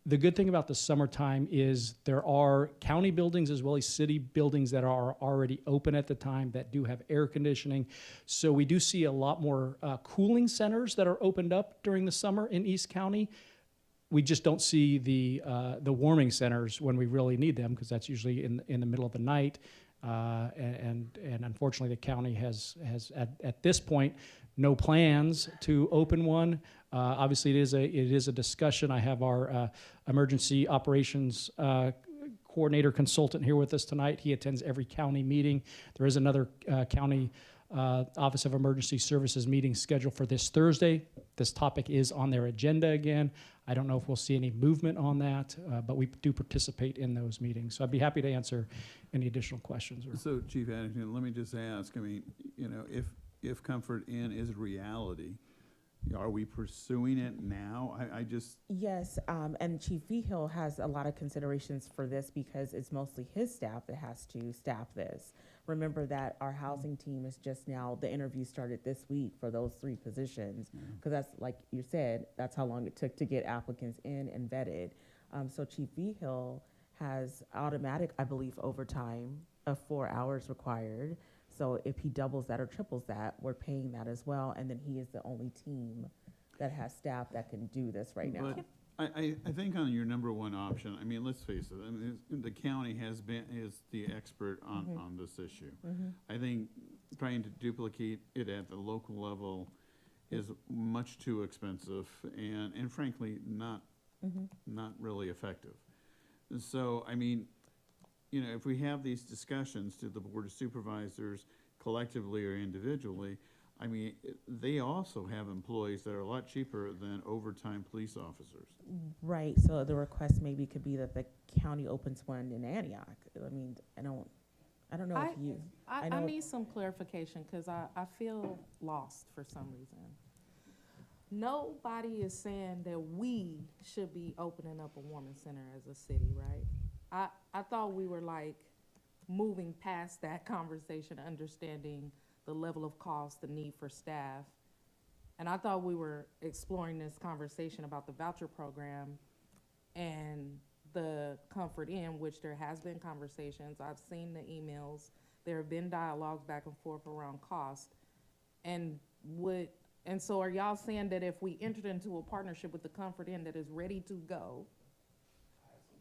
[SPEAKER 1] The good thing about the summertime is there are county buildings as well as city buildings that are already open at the time that do have air conditioning. So we do see a lot more cooling centers that are opened up during the summer in East County. We just don't see the warming centers when we really need them because that's usually in the middle of the night. And unfortunately, the county has at this point no plans to open one. Obviously, it is a discussion. I have our emergency operations coordinator consultant here with us tonight. He attends every county meeting. There is another county Office of Emergency Services meeting scheduled for this Thursday. This topic is on their agenda again. I don't know if we'll see any movement on that, but we do participate in those meetings. So I'd be happy to answer any additional questions.
[SPEAKER 14] So, Chief Addington, let me just ask, if Comfort Inn is reality, are we pursuing it now?
[SPEAKER 12] Yes, and Chief Vigil has a lot of considerations for this because it's mostly his staff that has to staff this. Remember that our housing team is just now, the interview started this week for those 3 positions, because that's, like you said, that's how long it took to get applicants in and vetted. So Chief Vigil has automatic, I believe, overtime of 4 hours required. So if he doubles that or triples that, we're paying that as well. And then he is the only team that has staff that can do this right now.
[SPEAKER 14] But I think on your number one option, let's face it, the county is the expert on this issue. I think trying to duplicate it at the local level is much too expensive and frankly not really effective. So, if we have these discussions to the Board of Supervisors collectively or individually, I mean, they also have employees that are a lot cheaper than overtime police officers.
[SPEAKER 12] Right, so the request maybe could be that the county opens one in Antioch. I mean, I don't know if you.
[SPEAKER 9] I
[SPEAKER 12] know
[SPEAKER 9] need some clarification because I feel lost for some reason. Nobody is saying that we should be opening up a warming center as a city, right? I thought we were like moving past that conversation, understanding the level of cost, the need for staff. And I thought we were exploring this conversation about the voucher program and the Comfort Inn, which there has been conversations. I've seen the emails. There have been dialogues back and forth around cost. And so are y'all saying that if we entered into a partnership with the Comfort Inn that is ready to go,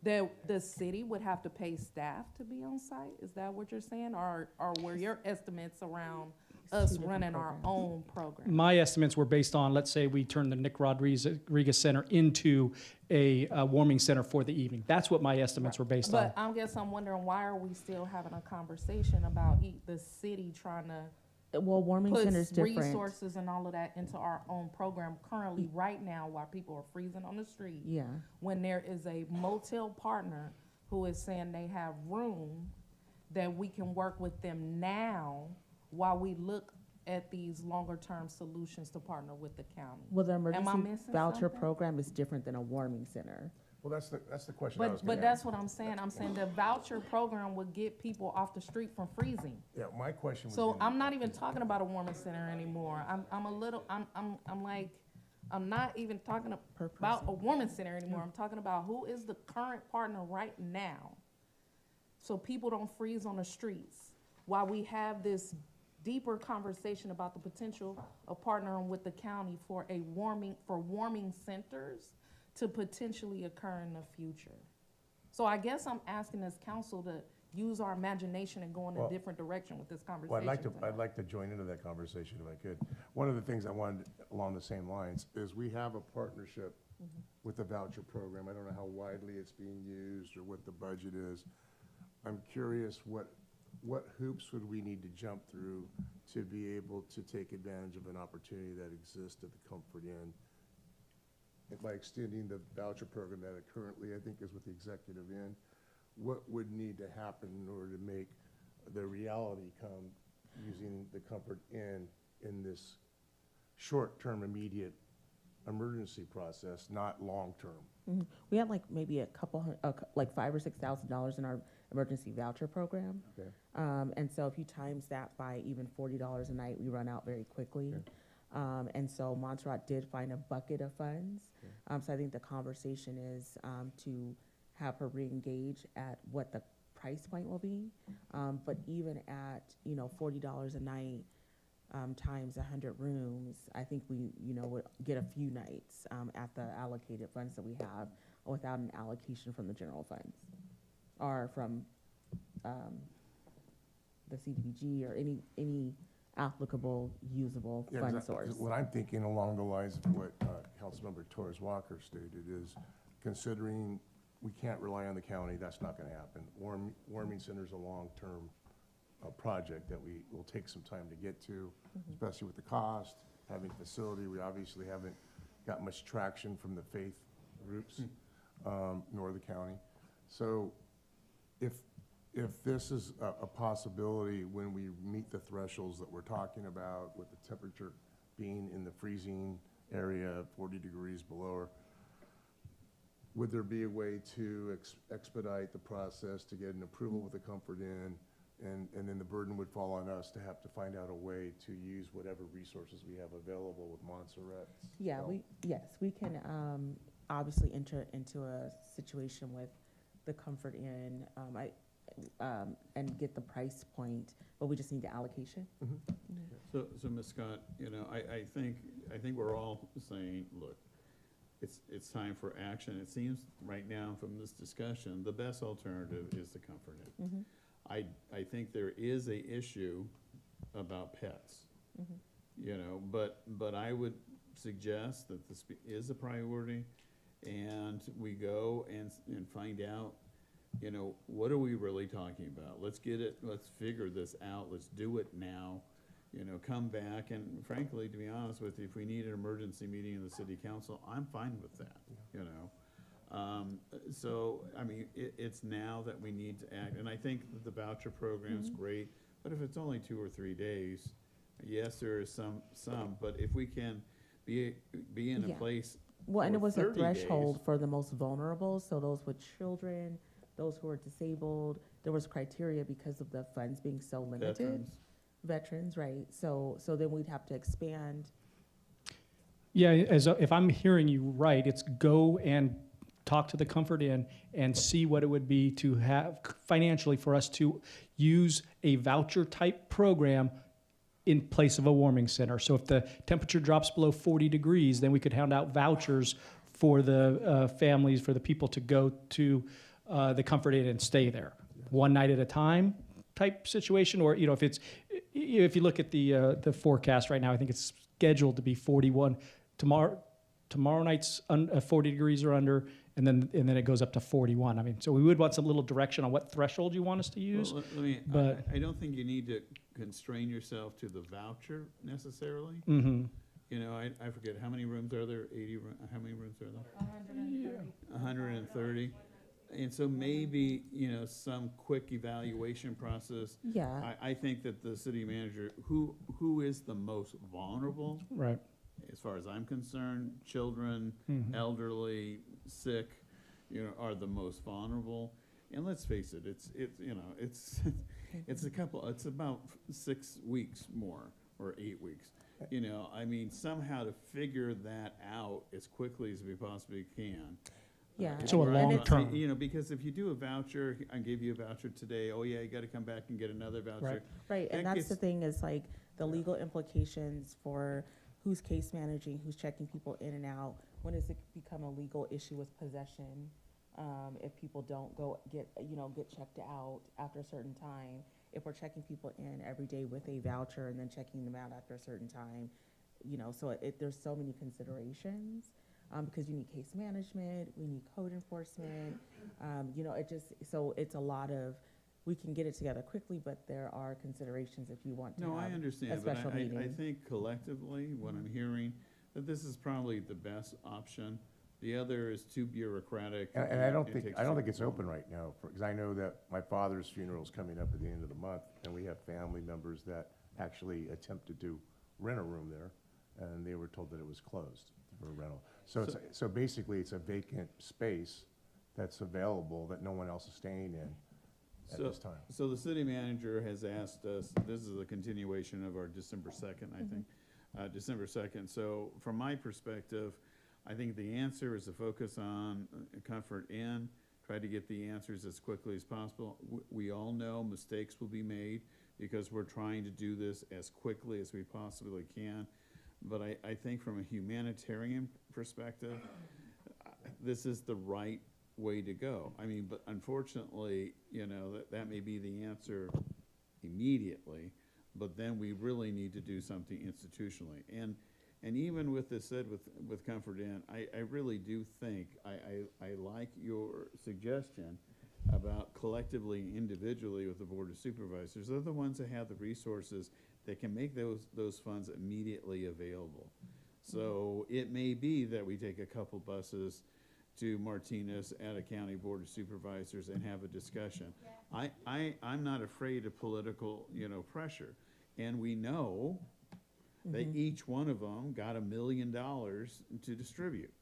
[SPEAKER 9] that the city would have to pay staff to be on site? Is that what you're saying? Or were your estimates around us running our own program?
[SPEAKER 1] My estimates were based on, let's say we turn the Nick Rodriguez Center into a warming center for the evening. That's what my estimates were based on.
[SPEAKER 9] But I guess I'm wondering, why are we still having a conversation about the city trying to
[SPEAKER 12] well, warming
[SPEAKER 9] put
[SPEAKER 12] center's different.
[SPEAKER 9] resources and all of that into our own program currently right now while people are freezing on the street?
[SPEAKER 12] Yeah.
[SPEAKER 9] When there is a motel partner who is saying they have room, that we can work with them now while we look at these longer-term solutions to partner with the county.
[SPEAKER 12] Well, the
[SPEAKER 9] Am I
[SPEAKER 12] emergency
[SPEAKER 9] missing
[SPEAKER 12] voucher
[SPEAKER 9] something?
[SPEAKER 12] program is different than a warming center.
[SPEAKER 10] Well, that's the question I was
[SPEAKER 9] But
[SPEAKER 10] gonna
[SPEAKER 9] that's
[SPEAKER 10] ask.
[SPEAKER 9] what I'm saying. I'm saying the voucher program would get people off the street from freezing.
[SPEAKER 10] Yeah, my question was.
[SPEAKER 9] So
[SPEAKER 10] gonna-
[SPEAKER 9] I'm not even talking about a warming center anymore. I'm not even talking about a warming center anymore. I'm talking about who is the current partner right now, so people don't freeze on the streets while we have this deeper conversation about the potential of partnering with the county for warming centers to potentially occur in the future. So I guess I'm asking this council to use our imagination and go in a different direction with this conversation.
[SPEAKER 10] Well, I'd like to join into that conversation if I could. One of the things I wanted along the same lines is we have a partnership with the voucher program. I don't know how widely it's being used or what the budget is. I'm curious what hoops would we need to jump through to be able to take advantage of an opportunity that exists at the Comfort Inn? And by extending the voucher program that it currently, I think, is with the Executive Inn, what would need to happen in order to make the reality come using the Comfort Inn in this short-term, immediate emergency process, not long-term?
[SPEAKER 12] We had like maybe a couple, like $5,000 or $6,000 in our emergency voucher program.
[SPEAKER 10] Okay.
[SPEAKER 12] And so if you times that by even $40 a night, we run out very quickly.
[SPEAKER 10] Okay.
[SPEAKER 12] And so Montserrat did find a bucket of funds. So I think the conversation is to have her reengage at what the price point will be. But even at, $40 a night times 100 rooms, I think we, would get a few nights at the allocated funds that we have without an allocation from the general funds or from the CDBG or any applicable, usable
[SPEAKER 10] Yeah,
[SPEAKER 12] fund source.
[SPEAKER 10] what I'm thinking along the lines of what Councilmember Torres Walker stated is, considering we can't rely on the county, that's not gonna happen. Warming center's a long-term project that we will take some time to get to, especially with the cost, having a facility. We obviously haven't got much traction from the faith groups, nor the county. So if this is a possibility when we meet the thresholds that we're talking about, with the temperature being in the freezing area, 40 degrees below, would there be a way to expedite the process to get an approval with the Comfort Inn, and then the burden would fall on us to have to find out a way to use whatever resources we have available with Montserrat?
[SPEAKER 12] Yeah, we can obviously enter into a situation with the Comfort Inn and get the price point, but we just need the allocation.
[SPEAKER 14] So Ms. Scott, I think we're all saying, look, it's time for action. It seems right now from this discussion, the best alternative is the Comfort Inn. I think there is a issue about pets, but I would suggest that this is a priority, and we go and find out, what are we really talking about? Let's figure this out. Let's do it now. come back, and frankly, to be honest with you, if we need an emergency meeting in the city council, I'm fine with that. So, I mean, it's now that we need to act, and I think that the voucher program's great, but if it's only 2 or 3 days, yes, there is some, but if we can be in a
[SPEAKER 12] Yeah.
[SPEAKER 14] place
[SPEAKER 12] Well, and
[SPEAKER 14] for
[SPEAKER 12] it was a
[SPEAKER 14] 30
[SPEAKER 12] threshold
[SPEAKER 14] days.
[SPEAKER 12] for the most vulnerable, so those with children, those who are disabled. There was criteria because of the funds being so limited. Veterans, right? So then we'd have to expand.
[SPEAKER 1] Yeah, if I'm hearing you right, it's go and talk to the Comfort Inn and see what it would be to have financially for us to use a voucher type program in place of a warming center. So if the temperature drops below 40 degrees, then we could hand out vouchers for the families, for the people to go to the Comfort Inn and stay there, one night at a time type situation. Or if you look at the forecast right now, I think it's scheduled to be 41 tomorrow night's 40 degrees or under, and then it goes up to 41. I mean, so we would want some little direction on what threshold you want us to use.
[SPEAKER 14] Well, let me,
[SPEAKER 1] but
[SPEAKER 14] I don't think you need to constrain yourself to the voucher necessarily.
[SPEAKER 1] Mm-hmm.
[SPEAKER 14] I forget, how many rooms are there? 80, how many rooms are there? 130. And so maybe, some quick evaluation process.
[SPEAKER 12] Yeah.
[SPEAKER 14] I think that the city manager, who is the most vulnerable?
[SPEAKER 1] Right.
[SPEAKER 14] As far as I'm concerned, children, elderly, sick, are the most vulnerable. And let's face it, it's about 6 weeks more, or 8 weeks. I mean, somehow to figure that out as quickly as we possibly can.
[SPEAKER 12] Yeah.
[SPEAKER 1] So a long term.
[SPEAKER 14] Because if you do a voucher, I gave you a voucher today, oh yeah, you gotta come back and get another voucher.
[SPEAKER 12] Right, and
[SPEAKER 14] That
[SPEAKER 12] that's the
[SPEAKER 14] gets-
[SPEAKER 12] thing is like the legal implications for who's case managing, who's checking people in and out. When does it become a legal issue with possession? If people don't get checked out after a certain time, if we're checking people in every day with a voucher and then checking them out after a certain time, so there's so many considerations. Because you need case management, we need code enforcement, it's a lot of, we can get it together quickly, but there are considerations if you want to
[SPEAKER 14] No, I
[SPEAKER 12] have
[SPEAKER 14] understand,
[SPEAKER 12] a
[SPEAKER 14] but
[SPEAKER 12] special meeting.
[SPEAKER 14] I think collectively, what I'm hearing, that this is probably the best option. The other is too bureaucratic.
[SPEAKER 10] And I don't
[SPEAKER 14] it
[SPEAKER 10] think,
[SPEAKER 14] takes
[SPEAKER 10] I don't
[SPEAKER 14] too
[SPEAKER 10] think it's
[SPEAKER 14] long.
[SPEAKER 10] open right now, because I know that my father's funeral is coming up at the end of the month, and we have family members that actually attempted to rent a room there, and they were told that it was closed for rental. So basically, it's a vacant space that's available that no one else is staying in at this time.
[SPEAKER 14] So the city manager has asked us, this is a continuation of our December 2nd, I think, December 2nd. So from my perspective, I think the answer is to focus on Comfort Inn, try to get the answers as quickly as possible. We all know mistakes will be made because we're trying to do this as quickly as we possibly can. But I think from a humanitarian perspective, this is the right way to go. I mean, but unfortunately, that may be the answer immediately, but then we really need to do something institutionally. And even with this said, with Comfort Inn, I really do think, I like your suggestion about collectively, individually with the Board of Supervisors. They're the ones that have the resources that can make those funds immediately available. So it may be that we take a couple buses to Martinez at a county board of supervisors and have a discussion. I'm not afraid of political, pressure. And we know that each one of them got $1 million to distribute.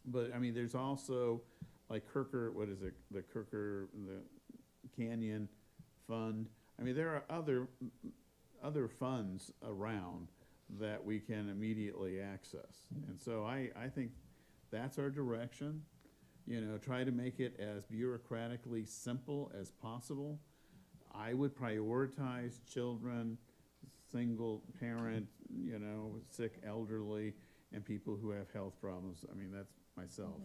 [SPEAKER 14] But I mean, there's also like Kirker, the Canyon Fund. I mean, there are other funds around that we can immediately access. And so I think that's our direction. Try to make it as bureaucratically simple as possible. I would prioritize children, single parent, sick elderly, and people who have health problems. I mean, that's myself.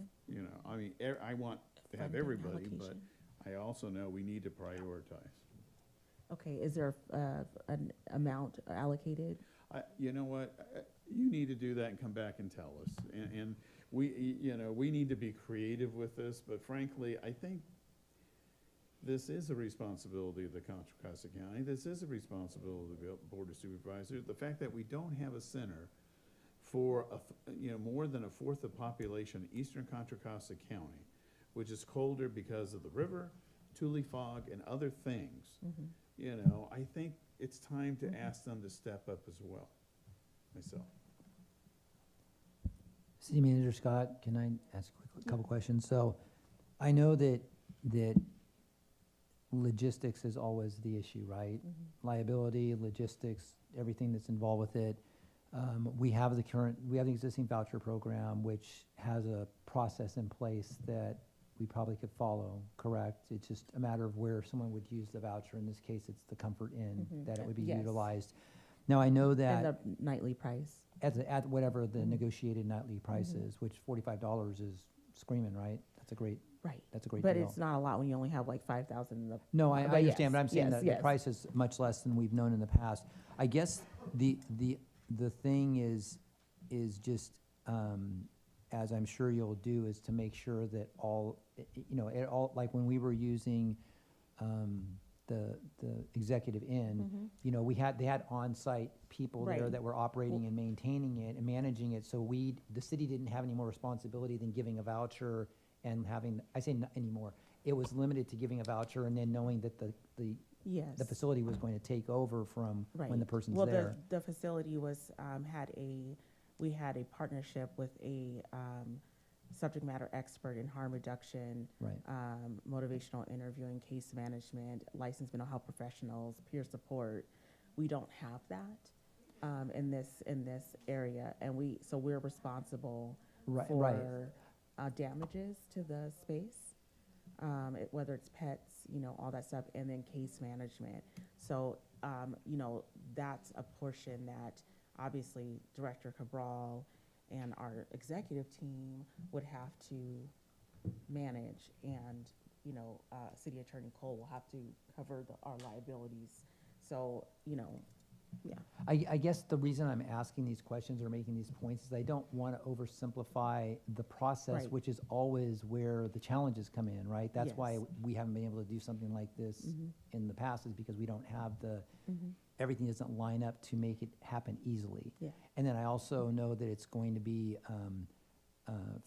[SPEAKER 14] I want to have everybody, but I also know we need to prioritize.
[SPEAKER 12] Okay, is there an amount allocated?
[SPEAKER 14] You know what? You need to do that and come back and tell us. And we need to be creative with this. But frankly, I think this is a responsibility of the Contra Costa County. This is a responsibility of the Board of Supervisors. The fact that we don't have a center for more than a fourth of the population in eastern Contra Costa County, which is colder because of the river, tule fog, and other things. I think it's time to ask them to step up as well. Myself.
[SPEAKER 4] City Manager Scott, can I ask a couple questions? So I know that logistics is always the issue, right? Liability, logistics, everything that's involved with it. We have the existing voucher program, which has a process in place that we probably could follow, correct? It's just a matter of where someone would use the voucher. In this case, it's the Comfort Inn that it would be
[SPEAKER 12] Yes.
[SPEAKER 4] utilized. Now, I know that
[SPEAKER 12] And the nightly price.
[SPEAKER 4] at whatever the negotiated nightly price is, which $45 is screaming, right? That's a great deal.
[SPEAKER 12] But it's not a lot when you only have like 5,000 in the.
[SPEAKER 4] No, I
[SPEAKER 12] but
[SPEAKER 4] understand, but I'm saying
[SPEAKER 12] yes,
[SPEAKER 4] that
[SPEAKER 12] yes.
[SPEAKER 4] the price is much less than we've known in the past. I guess the thing is just, as I'm sure you'll do, is to make sure that like when we were using the Executive Inn, they had on-site people there
[SPEAKER 12] Right.
[SPEAKER 4] that were operating and maintaining it and managing it, so the city didn't have any more responsibility than giving a voucher and having, I say not anymore, it was limited to giving a voucher and then knowing that the
[SPEAKER 12] Yes.
[SPEAKER 4] facility was going to take over from when the
[SPEAKER 12] Right.
[SPEAKER 4] person's
[SPEAKER 12] Well,
[SPEAKER 4] there.
[SPEAKER 12] the facility was, we had a partnership with a subject matter expert in harm reduction,
[SPEAKER 4] Right.
[SPEAKER 12] motivational interviewing, case management, licensed mental health professionals, peer support. We don't have that in this area, and we're responsible
[SPEAKER 4] Right,
[SPEAKER 12] for
[SPEAKER 4] right.
[SPEAKER 12] damages to the space. Whether it's pets, all that stuff, and then case management. So, that's a portion that obviously Director Cabral and our executive team would have to manage, and, City Attorney Cole will have to cover our liabilities. So, yeah.
[SPEAKER 4] I guess the reason I'm asking these questions or making these points is I don't want to oversimplify the process,
[SPEAKER 12] Right.
[SPEAKER 4] which is always where the challenges come in, right? That's why
[SPEAKER 12] Yes.
[SPEAKER 4] we haven't been able to do something like this in the past, is because we don't have everything doesn't line up to make it happen easily.
[SPEAKER 12] Yeah.
[SPEAKER 4] And then I also know that it's going to be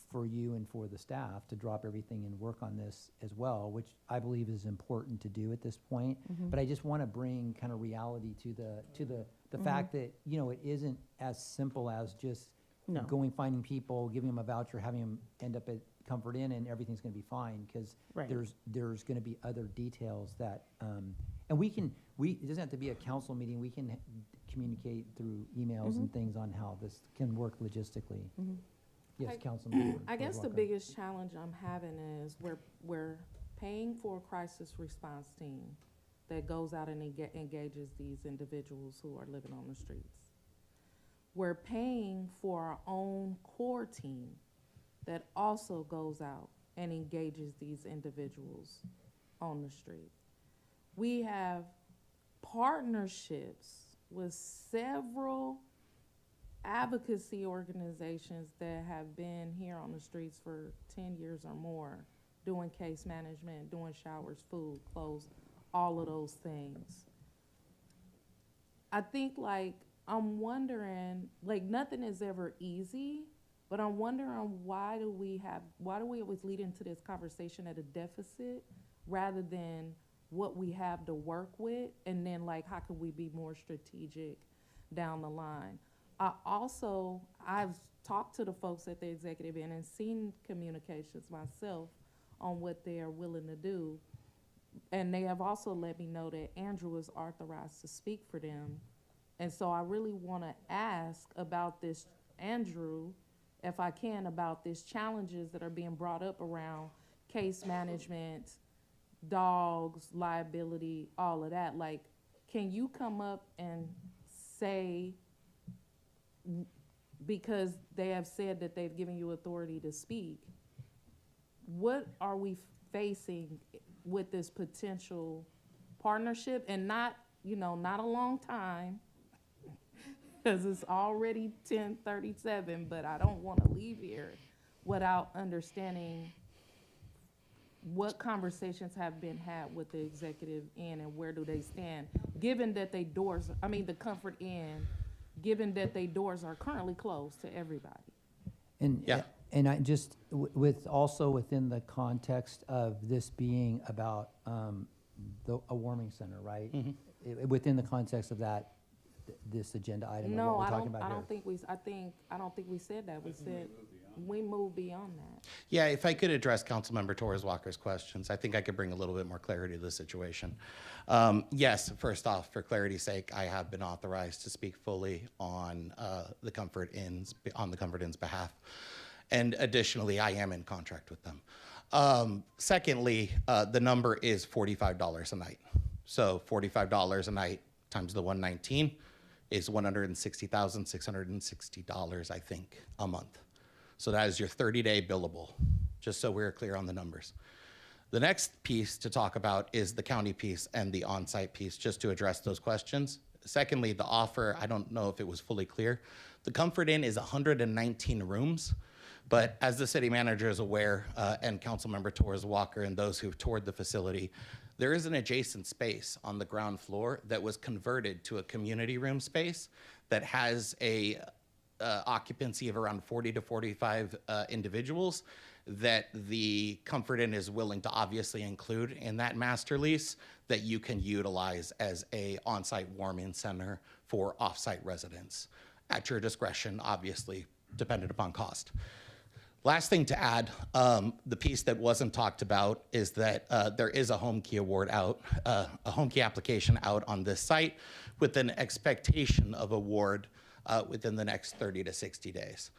[SPEAKER 4] for you and for the staff to drop everything and work on this as well, which I believe is important to do at this point. But I just want to bring kind of reality to the fact that, it isn't as simple as just
[SPEAKER 12] No.
[SPEAKER 4] going, finding people, giving them a voucher, having them end up at Comfort Inn, and everything's going to be fine, because
[SPEAKER 12] Right.
[SPEAKER 4] there's going to be other details that, and it doesn't have to be a council meeting. We can communicate through emails and things on how this can work logistically. Yes, Councilman.
[SPEAKER 9] I guess the
[SPEAKER 4] Walker.
[SPEAKER 9] biggest challenge I'm having is we're paying for a crisis response team that goes out and engages these individuals who are living on the streets. We're paying for our own core team that also goes out and engages these individuals on the street. We have partnerships with several advocacy organizations that have been here on the streets for 10 years or more, doing case management, doing showers, food, clothes, all of those things. I think, I'm wondering, nothing is ever easy, but I'm wondering why do we always lead into this conversation at a deficit rather than what we have to work with, and then how can we be more strategic down the line? I've talked to the folks at the Executive Inn and seen communications myself on what they are willing to do. And they have also let me know that Andrew is authorized to speak for them. And so I really want to ask about this, Andrew, if I can, about these challenges that are being brought up around case management, dogs, liability, all of that. Can you come up and say, because they have said that they've given you authority to speak, what are we facing with this potential partnership? And not a long time, because it's already 10:37, but I don't want to leave here without understanding what conversations have been had with the Executive Inn and where do they stand, given that the Comfort Inn, given that they doors are currently closed to everybody?
[SPEAKER 4] And,
[SPEAKER 7] Yeah.
[SPEAKER 4] and I just, with, also within the context of this being about a warming center, right? Within the context of that, this agenda item and what
[SPEAKER 9] No,
[SPEAKER 4] we're
[SPEAKER 9] I
[SPEAKER 4] talking
[SPEAKER 9] don't,
[SPEAKER 4] about
[SPEAKER 9] I
[SPEAKER 4] here.
[SPEAKER 9] don't think we said that. We said we moved beyond that.
[SPEAKER 7] Yeah, if I could address Councilmember Torres Walker's questions, I think I could bring a little bit more clarity to the situation. Yes, first off, for clarity's sake, I have been authorized to speak fully on the Comfort Inn's behalf. And additionally, I am in contract with them. Secondly, the number is $45 a night. So $45 a night times the 119 is $160,660, I think, a month. So that is your 30-day billable, just so we're clear on the numbers. The next piece to talk about is the county piece and the on-site piece, just to address those questions. Secondly, the offer, I don't know if it was fully clear. The Comfort Inn is 119 rooms, but as the city manager is aware, and Councilmember Torres Walker and those who've toured the facility, there is an adjacent space on the ground floor that was converted to a community room space that has a occupancy of around 40 to 45 individuals that the Comfort Inn is willing to obviously include in that master lease that you can utilize as a on-site warming center for off-site residents at your discretion, obviously dependent upon cost. Last thing to add, the piece that wasn't talked about is that there is a home key award out, a home key application out on this site with an expectation of award within the next 30 to 60 days.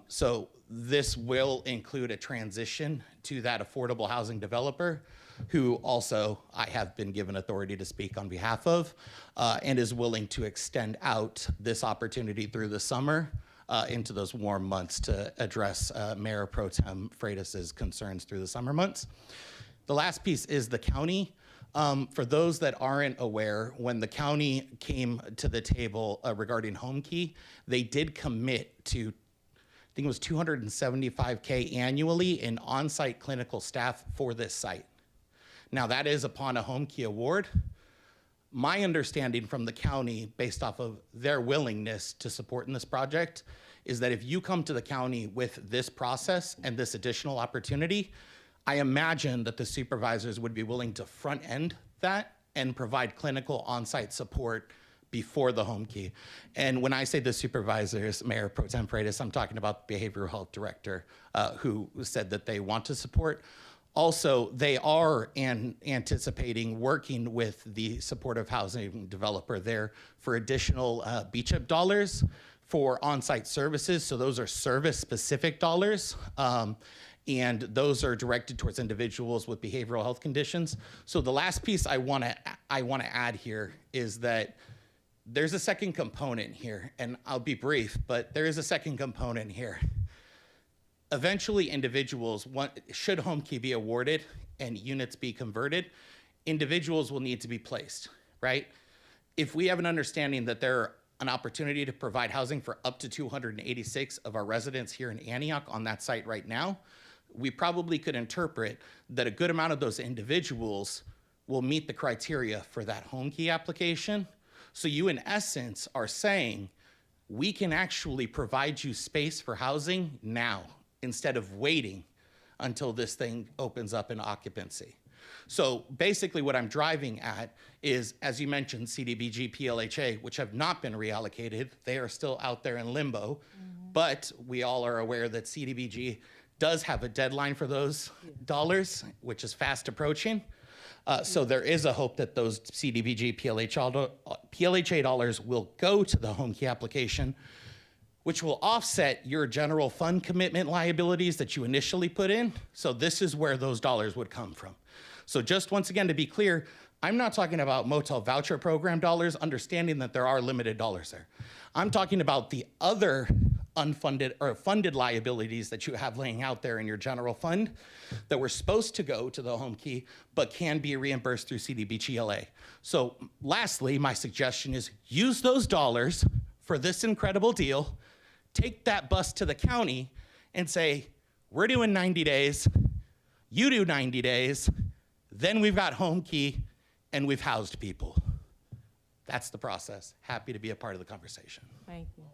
[SPEAKER 7] So this will include a transition to that affordable housing developer who also I have been given authority to speak on behalf of and is willing to extend out this opportunity through the summer into those warm months to address Mayor Pro Tem Freitas's concerns through the summer months. The last piece is the county. For those that aren't aware, when the county came to the table regarding home key, they did commit to, I think it was $275K annually in on-site clinical staff for this site. Now that is upon a home key award. My understanding from the county, based off of their willingness to support in this project, is that if you come to the county with this process and this additional opportunity, I imagine that the supervisors would be willing to front end that and provide clinical on-site support before the home key. And when I say the supervisors, Mayor Pro Tem Freitas, I'm talking about the behavioral health director who said that they want to support. Also, they are anticipating working with the supportive housing developer there for additional beach-up dollars for on-site services. So those are service-specific dollars. And those are directed towards individuals with behavioral health conditions. So the last piece I want to add here is that there's a second component here, and I'll be brief, but there is a second component here. Eventually, individuals should home key be awarded and units be converted, individuals will need to be placed, right? If we have an understanding that there are an opportunity to provide housing for up to 286 of our residents here in Antioch on that site right now, we probably could interpret that a good amount of those individuals will meet the criteria for that home key application. So you, in essence, are saying, we can actually provide you space for housing now instead of waiting until this thing opens up in occupancy. So basically what I'm driving at is, as you mentioned, CDBG, PLHA, which have not been reallocated. They are still out there in limbo, but we all are aware that CDBG does have a deadline for those dollars, which is fast approaching. So there is a hope that those CDBG, PLHA dollars will go to the home key application, which will offset your general fund commitment liabilities that you initially put in. So this is where those dollars would come from. So just once again, to be clear, I'm not talking about motel voucher program dollars, understanding that there are limited dollars there. I'm talking about the other unfunded or funded liabilities that you have laying out there in your general fund that were supposed to go to the home key, but can be reimbursed through CDBG-LA. So lastly, my suggestion is use those dollars for this incredible deal, take that bus to the county and say, we're doing 90 days, You do 90 days, then we've got home key and we've housed people. That's the process. Happy to be a part of the conversation.
[SPEAKER 9] Thank you.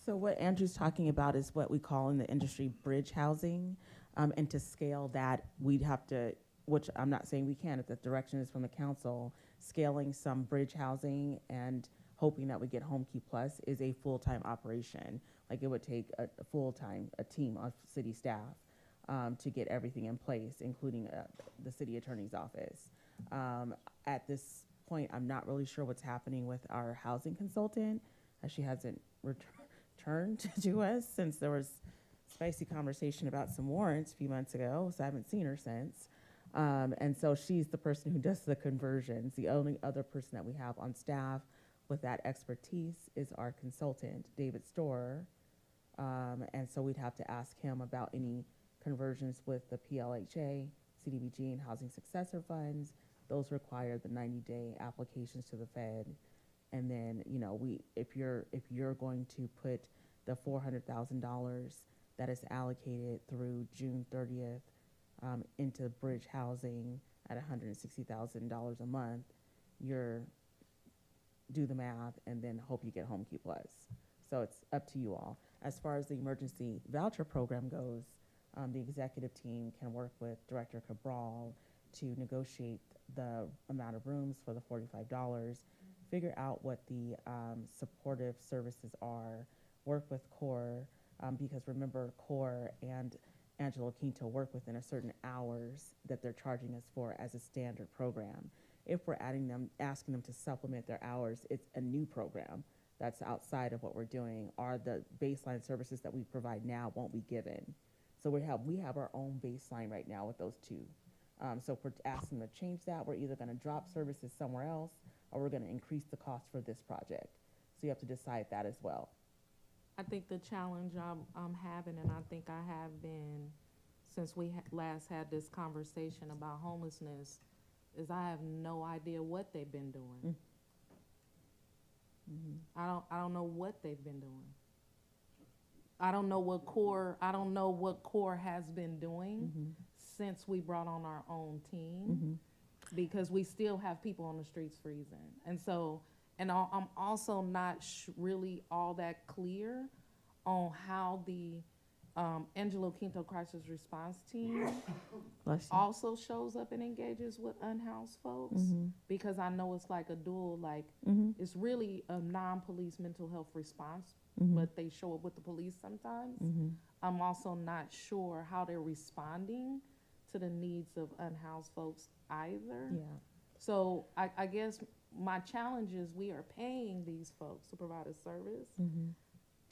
[SPEAKER 12] So what Andrew's talking about is what we call in the industry bridge housing. And to scale that, we'd have to, which I'm not saying we can, if the direction is from the council, scaling some bridge housing and hoping that we get Home Key Plus is a full-time operation. Like it would take a full-time, a team of city staff to get everything in place, including the city attorney's office. At this point, I'm not really sure what's happening with our housing consultant. She hasn't returned to us since there was spicy conversation about some warrants a few months ago, so I haven't seen her since. And so she's the person who does the conversions. The only other person that we have on staff with that expertise is our consultant, David Storer. And so we'd have to ask him about any conversions with the PLHA, CDBG, and housing successor funds. Those require the 90-day applications to the Fed. And then, you know, if you're going to put the $400,000 that is allocated through June 30th into bridge housing at $160,000 a month, do the math and then hope you get Home Key Plus. So it's up to you all. As far as the emergency voucher program goes, the executive team can work with Director Cabral to negotiate the amount of rooms for the $45, figure out what the supportive services are, work with CORE, because remember, CORE and Angelo Quinto work within a certain hours that they're charging us for as a standard program. If we're asking them to supplement their hours, it's a new program that's outside of what we're doing, or the baseline services that we provide now won't be given. So we have our own baseline right now with those two. So if we're asking them to change that, we're either gonna drop services somewhere else or we're gonna increase the cost for this project. So you have to decide that as well.
[SPEAKER 9] I think the challenge I'm having, and I think I have been since we last had this conversation about homelessness, is I have no idea what they've been doing. I don't know what they've been doing. I don't know what CORE has been doing since we brought on our own team, because we still have people on the streets freezing. And so, and I'm also not really all that clear on how the Angelo Quinto Crisis Response Team also shows up and engages with unhoused folks, because I know it's like a dual, like it's really a non-police mental health response, but they show up with the police sometimes. I'm also not sure how they're responding to the needs of unhoused folks either.
[SPEAKER 12] Yeah.
[SPEAKER 9] So I guess my challenge is we are paying these folks to provide a service.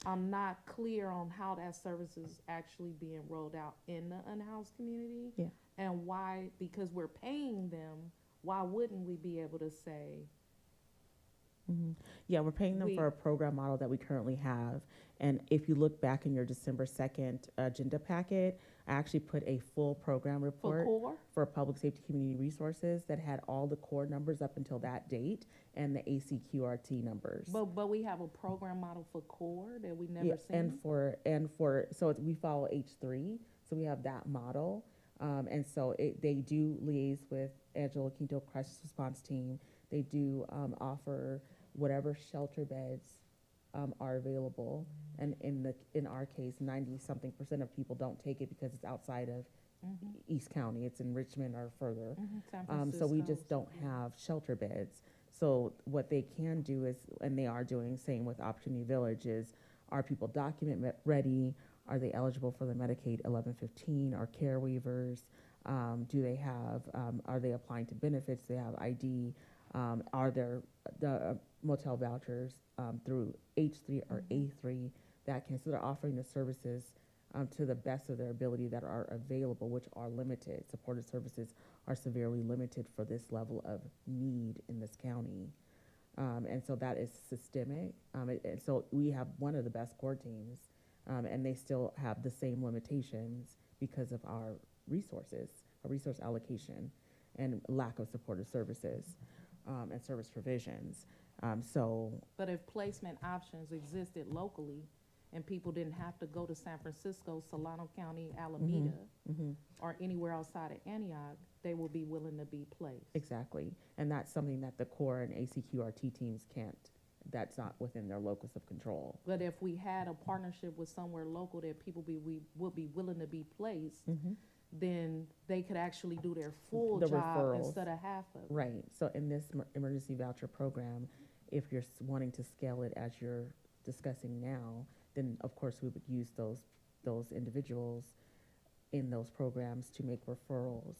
[SPEAKER 9] I'm not clear on how that service is actually being rolled out in the unhoused community.
[SPEAKER 12] Yeah.
[SPEAKER 9] And why, because we're paying them, why wouldn't we be able to say,
[SPEAKER 12] Yeah, we're paying them for a program model that we currently have. And if you look back in your December 2nd agenda packet, I actually put a full program report for public safety community resources that had all the core numbers up until that date and the ACQRT numbers.
[SPEAKER 9] but we have a program model for CORE that we never
[SPEAKER 12] Yeah,
[SPEAKER 9] seen?
[SPEAKER 12] so we follow H3, so we have that model. And so they do liaise with Angelo Quinto Crisis Response Team. They do offer whatever shelter beds are available. And in our case, 90-something% of people don't take it because it's outside of East County. It's in Richmond or further. So we just don't have shelter beds. So what they can do is, and they are doing, same with Opportunity Village, is are people document ready? Are they eligible for the Medicaid 1115 or care waivers? Do they have, are they applying to benefits? Do they have ID? Are there the motel vouchers through H3 or A3 that can, so they're offering the services to the best of their ability that are available, which are limited. Supported services are severely limited for this level of need in this county. And so that is systemic. And so we have one of the best core teams, and they still have the same limitations because of our resources, our resource allocation, and lack of supportive services and service provisions.
[SPEAKER 9] But if placement options existed locally and people didn't have to go to San Francisco, Solano County, Alameda, or anywhere outside of Antioch, they will be willing to be placed.
[SPEAKER 12] Exactly. And that's something that the core and ACQRT teams can't, that's not within their locus of control.
[SPEAKER 9] But if we had a partnership with somewhere local that people would be willing to be placed, then they could actually do their full
[SPEAKER 12] The
[SPEAKER 9] job
[SPEAKER 12] referrals.
[SPEAKER 9] instead of half of it.
[SPEAKER 12] Right. So in this emergency voucher program, if you're wanting to scale it as you're discussing now, then of course we would use those individuals in those programs to make referrals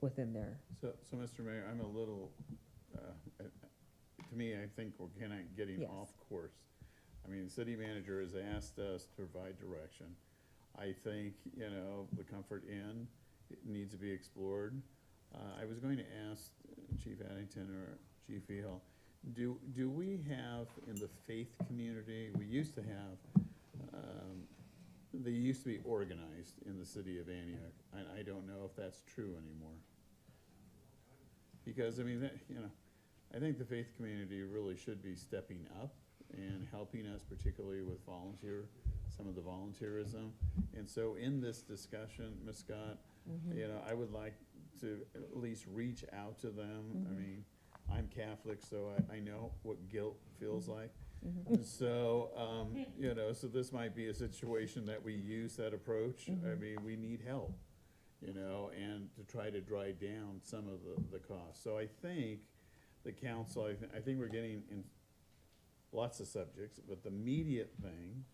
[SPEAKER 12] within there.
[SPEAKER 14] So, Mr. Mayor, I'm a little, to me, I think we're kind of getting
[SPEAKER 12] Yes.
[SPEAKER 14] off course. I mean, the city manager has asked us to provide direction. I think, you know, the Comfort Inn, it needs to be explored. I was going to ask Chief Addington or Chief Hill, do we have in the faith community, we used to have, they used to be organized in the city of Antioch. I don't know if that's true anymore. Because, I mean, that, you know, I think the faith community really should be stepping up and helping us, particularly with some of the volunteerism. And so in this discussion, Ms. Scott, you know, I would like to at least reach out to them. I mean, I'm Catholic, so I know what guilt feels like. So, you know, so this might be a situation that we use that approach. I mean, we need help, you know, and to try to drive down some of the costs. So I think the council, I think we're getting in lots of subjects, but the immediate thing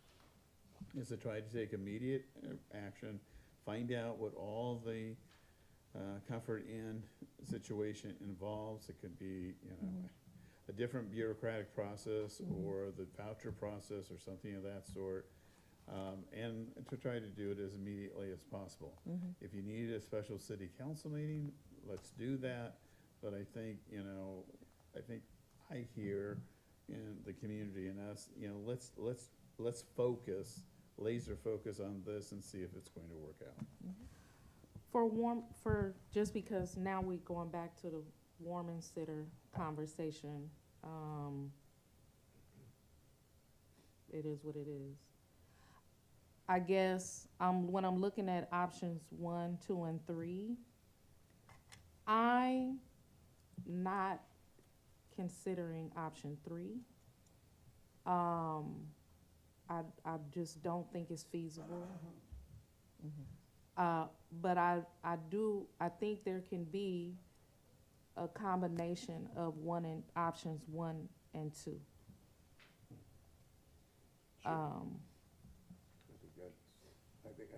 [SPEAKER 14] is to try to take immediate action, find out what all the Comfort Inn situation involves. It could be, you know, a different bureaucratic process or the voucher process or something of that sort, and to try to do it as immediately as possible. If you need a special city council meeting, let's do that. But I think, you know, I hear in the community and us, you know, let's focus, laser focus on this and see if it's going to work out.
[SPEAKER 9] Just because now we're going back to the warm and sitter conversation, it is what it is. I guess when I'm looking at options 1, 2, and 3, I'm not considering option 3. I just don't think it's feasible. But I think there can be a combination of options 1 and 2.
[SPEAKER 10] I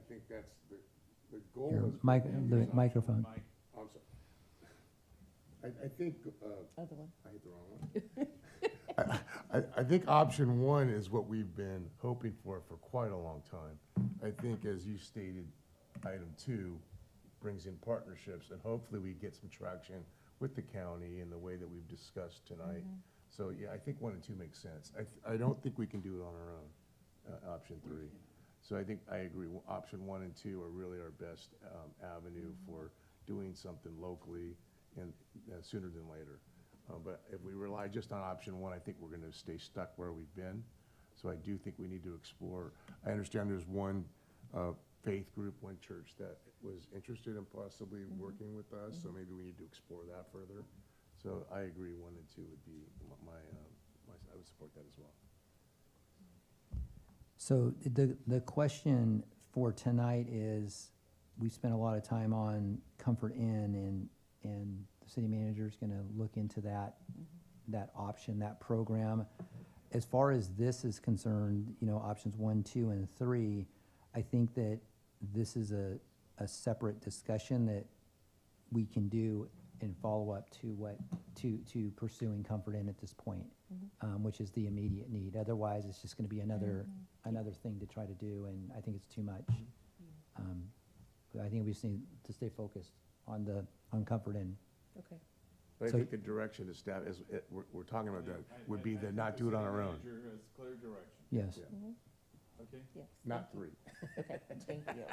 [SPEAKER 10] think that's the goal.
[SPEAKER 4] Here,
[SPEAKER 10] is
[SPEAKER 4] the microphone.
[SPEAKER 10] I'm sorry. I think,
[SPEAKER 12] Other one.
[SPEAKER 10] I hit the wrong one. I think option 1 is what we've been hoping for quite a long time. I think, as you stated, item 2 brings in partnerships, and hopefully we get some traction with the county in the way that we've discussed tonight. So, yeah, I think 1 and 2 make sense. I don't think we can do it on our own, option 3. So I think I agree, option 1 and 2 are really our best avenue for doing something locally and sooner than later. But if we rely just on option 1, I think we're going to stay stuck where we've been. So I do think we need to explore. I understand there's one faith group, one church that was interested in possibly working with us, so maybe we need to explore that further. So I agree 1 and 2 would be I would support that as well.
[SPEAKER 4] So the question for tonight is, we spent a lot of time on Comfort Inn, and the city manager is going to look into that option, that program. As far as this is concerned, you know, options 1, 2, and 3, I think that this is a separate discussion that we can do in follow-up to pursuing Comfort Inn at this point, which is the immediate need. Otherwise, it's just going to be another thing to try to do, and I think it's too much. I think we just need to stay focused on Comfort Inn.
[SPEAKER 12] Okay.
[SPEAKER 10] But I
[SPEAKER 4] So-
[SPEAKER 10] think the direction to staff, is we're talking about that, would be to not do it on our own.
[SPEAKER 14] City manager has clear direction.
[SPEAKER 4] Yes.
[SPEAKER 14] Okay?
[SPEAKER 12] Yes.
[SPEAKER 10] Not 3.
[SPEAKER 12] Okay, thank you.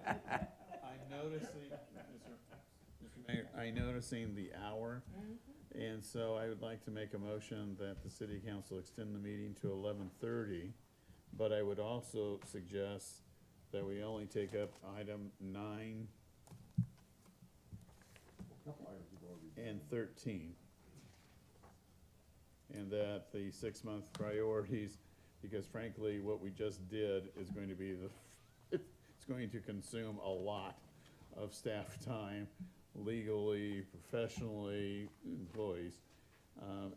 [SPEAKER 14] I'm noticing, Mr. Mayor, I'm noticing the hour, and so I would like to make a motion that the city council extend the meeting to 11:30 but I would also suggest that we only take up item 9 and 13. And that the 6-month priorities, because frankly, what we just did is going to be it's going to consume a lot of staff time, legally, professionally, employees.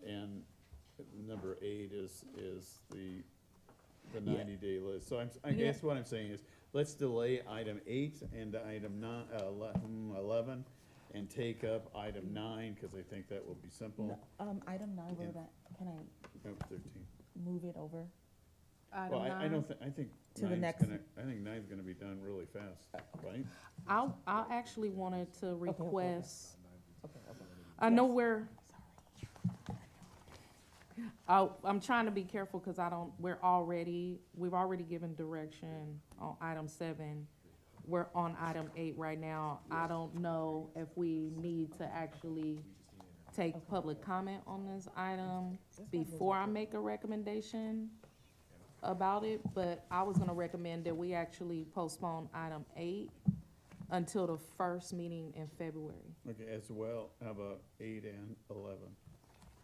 [SPEAKER 14] And number 8 is the 90-day list. So I guess what I'm saying is, let's delay item 8 and item 11, and take up item 9, because I think that will be simple.
[SPEAKER 12] Item 9,
[SPEAKER 14] Yeah.
[SPEAKER 12] can I
[SPEAKER 14] No, 13.
[SPEAKER 12] move it over?
[SPEAKER 14] Well, I don't think, I think
[SPEAKER 12] To the
[SPEAKER 14] 9's
[SPEAKER 12] next-
[SPEAKER 14] gonna, I think 9's gonna be done really fast, right?
[SPEAKER 9] I actually wanted to request, I know I'm trying to be careful because we've already given direction on item 7. We're on item 8 right now. I don't know if we need to actually take public comment on this item before I make a recommendation about it, but I was gonna recommend that we actually postpone item 8 until the first meeting in February.
[SPEAKER 14] Okay, as well, how about 8 and 11?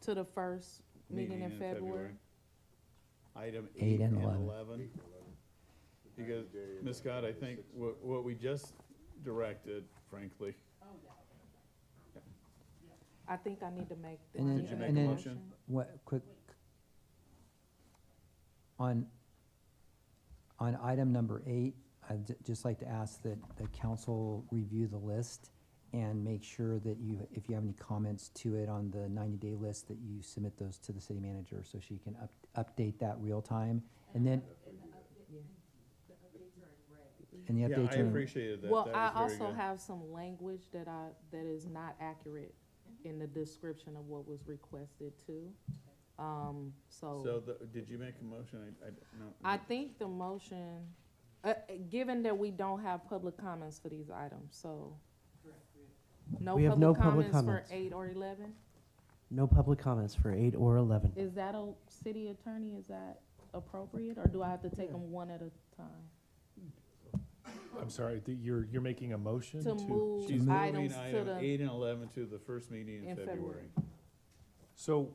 [SPEAKER 9] To the first meeting in February.
[SPEAKER 14] Item
[SPEAKER 4] 8
[SPEAKER 14] 8
[SPEAKER 4] and
[SPEAKER 14] and
[SPEAKER 4] 11.
[SPEAKER 14] 11. Because, Ms. Scott, I think what we just directed, frankly,
[SPEAKER 9] I think I need to make.
[SPEAKER 4] And then-
[SPEAKER 14] Did you make
[SPEAKER 4] and
[SPEAKER 14] a
[SPEAKER 4] then-
[SPEAKER 14] motion?
[SPEAKER 4] What, quick, on item number 8, I'd just like to ask that the council review the list and make sure that if you have any comments to it on the 90-day list, that you submit those to the city manager so she can update that real time. And then. And the
[SPEAKER 14] Yeah,
[SPEAKER 4] updates
[SPEAKER 14] I
[SPEAKER 4] are.
[SPEAKER 14] appreciated that.
[SPEAKER 9] Well,
[SPEAKER 14] That
[SPEAKER 9] I
[SPEAKER 14] was very
[SPEAKER 9] also
[SPEAKER 14] good.
[SPEAKER 9] have some language that is not accurate in the description of what was requested too.
[SPEAKER 14] So, did you make a motion? No.
[SPEAKER 9] I think the motion, given that we don't have public comments for these items, so.
[SPEAKER 2] We have no public
[SPEAKER 9] for
[SPEAKER 2] comments.
[SPEAKER 9] 8 or 11?
[SPEAKER 2] No public comments for 8 or 11.
[SPEAKER 9] Is that a city attorney, is that appropriate, or do I have to take them one at a time?
[SPEAKER 3] I'm sorry, you're making a motion
[SPEAKER 9] To
[SPEAKER 3] to?
[SPEAKER 9] move
[SPEAKER 14] She's moving
[SPEAKER 9] items to
[SPEAKER 14] item
[SPEAKER 9] the.
[SPEAKER 14] 8 and 11 to the first meeting in
[SPEAKER 9] In
[SPEAKER 14] February.
[SPEAKER 9] February.
[SPEAKER 3] So,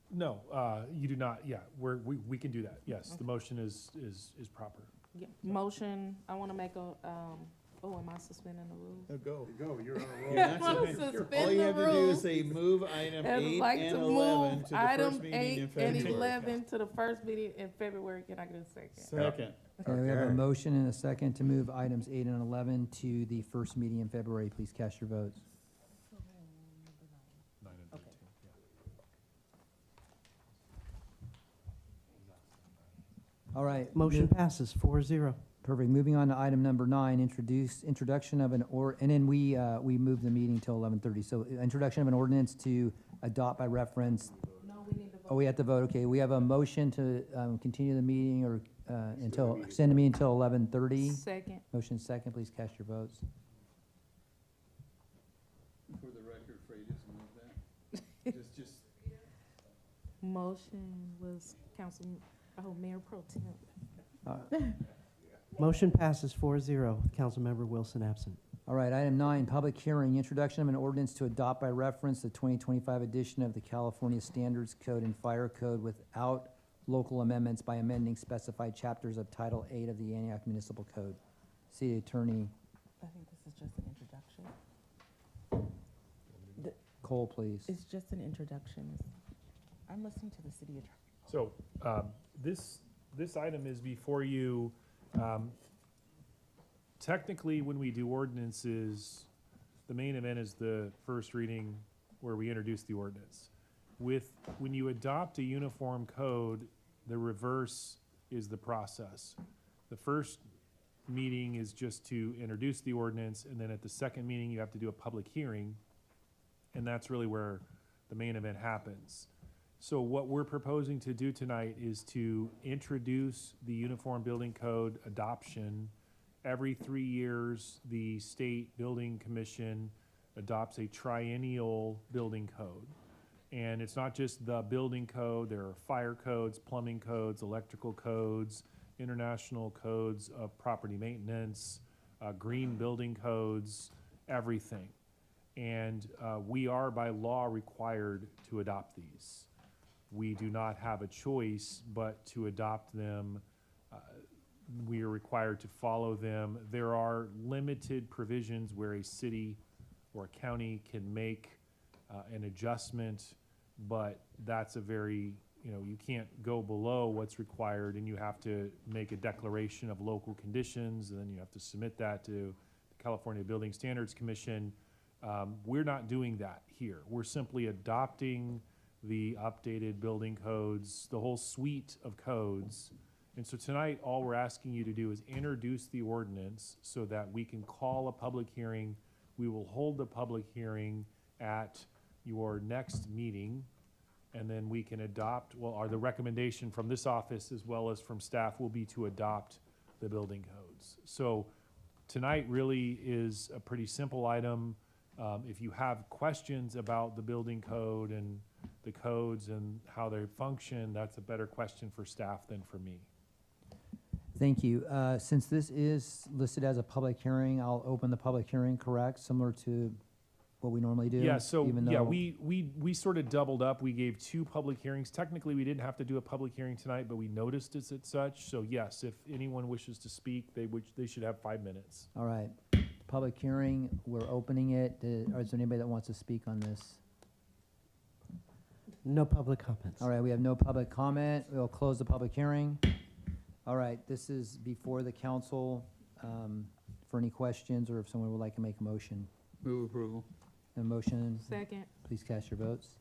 [SPEAKER 3] no, you do not, yeah, we can do that, yes, the motion is proper.
[SPEAKER 9] Yeah, motion, I wanna make a, am I suspending the rules?
[SPEAKER 14] Oh, go.
[SPEAKER 10] Go, you're on a roll.
[SPEAKER 14] You're not
[SPEAKER 9] I'll
[SPEAKER 14] suspending-
[SPEAKER 9] suspend
[SPEAKER 14] All you
[SPEAKER 9] the
[SPEAKER 14] have to do is
[SPEAKER 9] rules.
[SPEAKER 14] say move item
[SPEAKER 9] I'd
[SPEAKER 14] 8
[SPEAKER 9] like
[SPEAKER 14] and
[SPEAKER 9] to
[SPEAKER 14] 11
[SPEAKER 9] move
[SPEAKER 14] to the
[SPEAKER 9] item
[SPEAKER 14] first meeting in
[SPEAKER 9] 8 and
[SPEAKER 14] February.
[SPEAKER 9] 11 to the first meeting in February. Can I get a second?
[SPEAKER 14] Second.
[SPEAKER 4] Okay, we have a
[SPEAKER 10] Okay.
[SPEAKER 4] motion and a second to move items 8 and 11 to the first meeting in February. Please cast your votes.
[SPEAKER 3] 9 and 13, yeah.
[SPEAKER 4] All right.
[SPEAKER 2] Motion passes 4-0.
[SPEAKER 4] Perfect. Moving on to item number 9, introduction of and then we moved the meeting till 11:30. So introduction of an ordinance to adopt by reference.
[SPEAKER 9] No, we need to vote.
[SPEAKER 4] Oh, we have to vote. Okay, we have a motion to continue the meeting or extend the meeting until 11:30.
[SPEAKER 9] Second.
[SPEAKER 4] Motion second. Please cast your votes.
[SPEAKER 14] For the record, Frey just moved that. Just.
[SPEAKER 9] Motion was Mayor Pro Tem.
[SPEAKER 2] Motion passes 4-0 with Councilmember Wilson absent.
[SPEAKER 4] All right, item 9, public hearing, introduction of an ordinance to adopt by reference the 2025 edition of the California Standards Code and Fire Code without local amendments by amending specified chapters of Title 8 of the Antioch Municipal Code. City Attorney
[SPEAKER 12] I think this is just an introduction.
[SPEAKER 4] Cole, please.
[SPEAKER 12] It's just an introduction. I'm listening to the city attorney.
[SPEAKER 3] So, this item is before you. Technically, when we do ordinances, the main event is the first reading where we introduce the ordinance. When you adopt a uniform code, the reverse is the process. The first meeting is just to introduce the ordinance, and then at the second meeting, you have to do a public hearing, and that's really where the main event happens. So what we're proposing to do tonight is to introduce the Uniform Building Code adoption. Every 3 years, the State Building Commission adopts a triennial building code. And it's not just the building code, there are fire codes, plumbing codes, electrical codes, international codes of property maintenance, green building codes, everything. And we are by law required to adopt these. We do not have a choice but to adopt them. We are required to follow them. There are limited provisions where a city or a county can make an adjustment, but that's a very, you can't go below what's required, and you have to make a declaration of local conditions, and then you have to submit that to the California Building Standards Commission. We're not doing that here. We're simply adopting the updated building codes, the whole suite of codes. And so tonight, all we're asking you to do is introduce the ordinance so that we can call a public hearing. We will hold the public hearing at your next meeting, and then we can adopt, the recommendation from this office as well as from staff will be to adopt the building codes. So tonight really is a pretty simple item. If you have questions about the building code and the codes and how they function, that's a better question for staff than for me.
[SPEAKER 4] Thank you. Since this is listed as a public hearing, I'll open the public hearing, correct? Similar to what we normally do?
[SPEAKER 3] Yeah, so,
[SPEAKER 4] even
[SPEAKER 3] yeah,
[SPEAKER 4] though-
[SPEAKER 3] we sort of doubled up. We gave 2 public hearings. Technically, we didn't have to do a public hearing tonight, but we noticed it as such. So yes, if anyone wishes to speak, they should have 5 minutes.
[SPEAKER 4] All right. Public hearing, we're opening it. Is there anybody that wants to speak on this?
[SPEAKER 2] No public comments.
[SPEAKER 4] All right, we have no public comment. We'll close the public hearing. All right, this is before the council for any questions or if someone would like to make a motion.
[SPEAKER 14] Move approval.
[SPEAKER 4] A motion,
[SPEAKER 9] Second.
[SPEAKER 4] please cast your votes.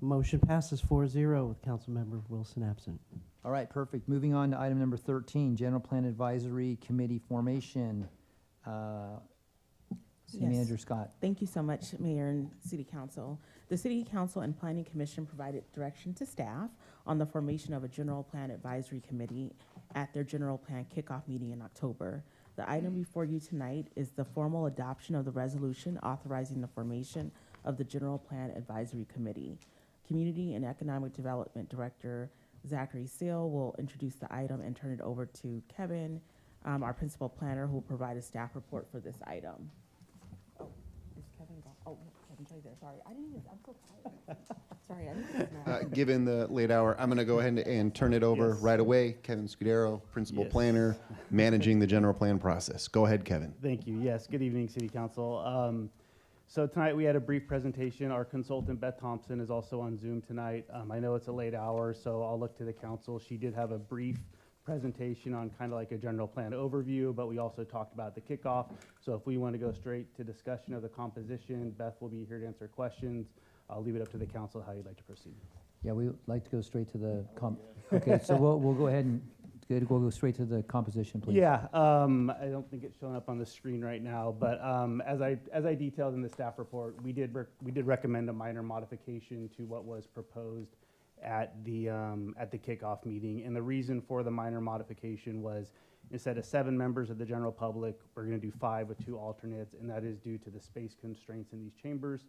[SPEAKER 2] Motion passes 4-0 with Councilmember Wilson absent.
[SPEAKER 4] All right, perfect. Moving on to item number 13, General Plan Advisory Committee formation. City
[SPEAKER 12] Yes.
[SPEAKER 4] Manager Scott.
[SPEAKER 12] Thank you so much, Mayor and City Council. The City Council and Planning Commission provided direction to staff on the formation of a General Plan Advisory Committee at their General Plan Kickoff meeting in October. The item before you tonight is the formal adoption of the resolution authorizing the formation of the General Plan Advisory Committee. Community and Economic Development Director Zachary Seal will introduce the item and turn it over to Kevin, our principal planner, who will provide a staff report for this item. Oh, is Kevin gone? Oh, no, Kevin's right there. Sorry, I didn't even, I'm so tired. Sorry, I didn't even know.
[SPEAKER 15] Given the late hour, I'm going to go ahead and turn it over
[SPEAKER 6] Yes.
[SPEAKER 15] right away. Kevin Scudero, Principal
[SPEAKER 6] Yes.
[SPEAKER 15] Planner, managing the general plan process. Go ahead, Kevin.
[SPEAKER 6] Thank you. Yes, good evening, City Council. So tonight we had a brief presentation. Our consultant, Beth Thompson, is also on Zoom tonight. I know it's a late hour, so I'll look to the council. She did have a brief presentation on kind of like a general plan overview, but we also talked about the kickoff. So if we want to go straight to discussion of the composition, Beth will be here to answer questions. I'll leave it up to the council how you'd like to proceed.
[SPEAKER 4] Yeah, we'd like to go straight to the okay, so we'll go ahead and we'll go straight to the composition, please.
[SPEAKER 6] Yeah, I don't think it's showing up on the screen right now, but as I detailed in the staff report, we did recommend a minor modification to what was proposed at the kickoff meeting, and the reason for the minor modification was instead of 7 members of the general public, we're going to do 5 with 2 alternates, and that is due to the space constraints in these chambers.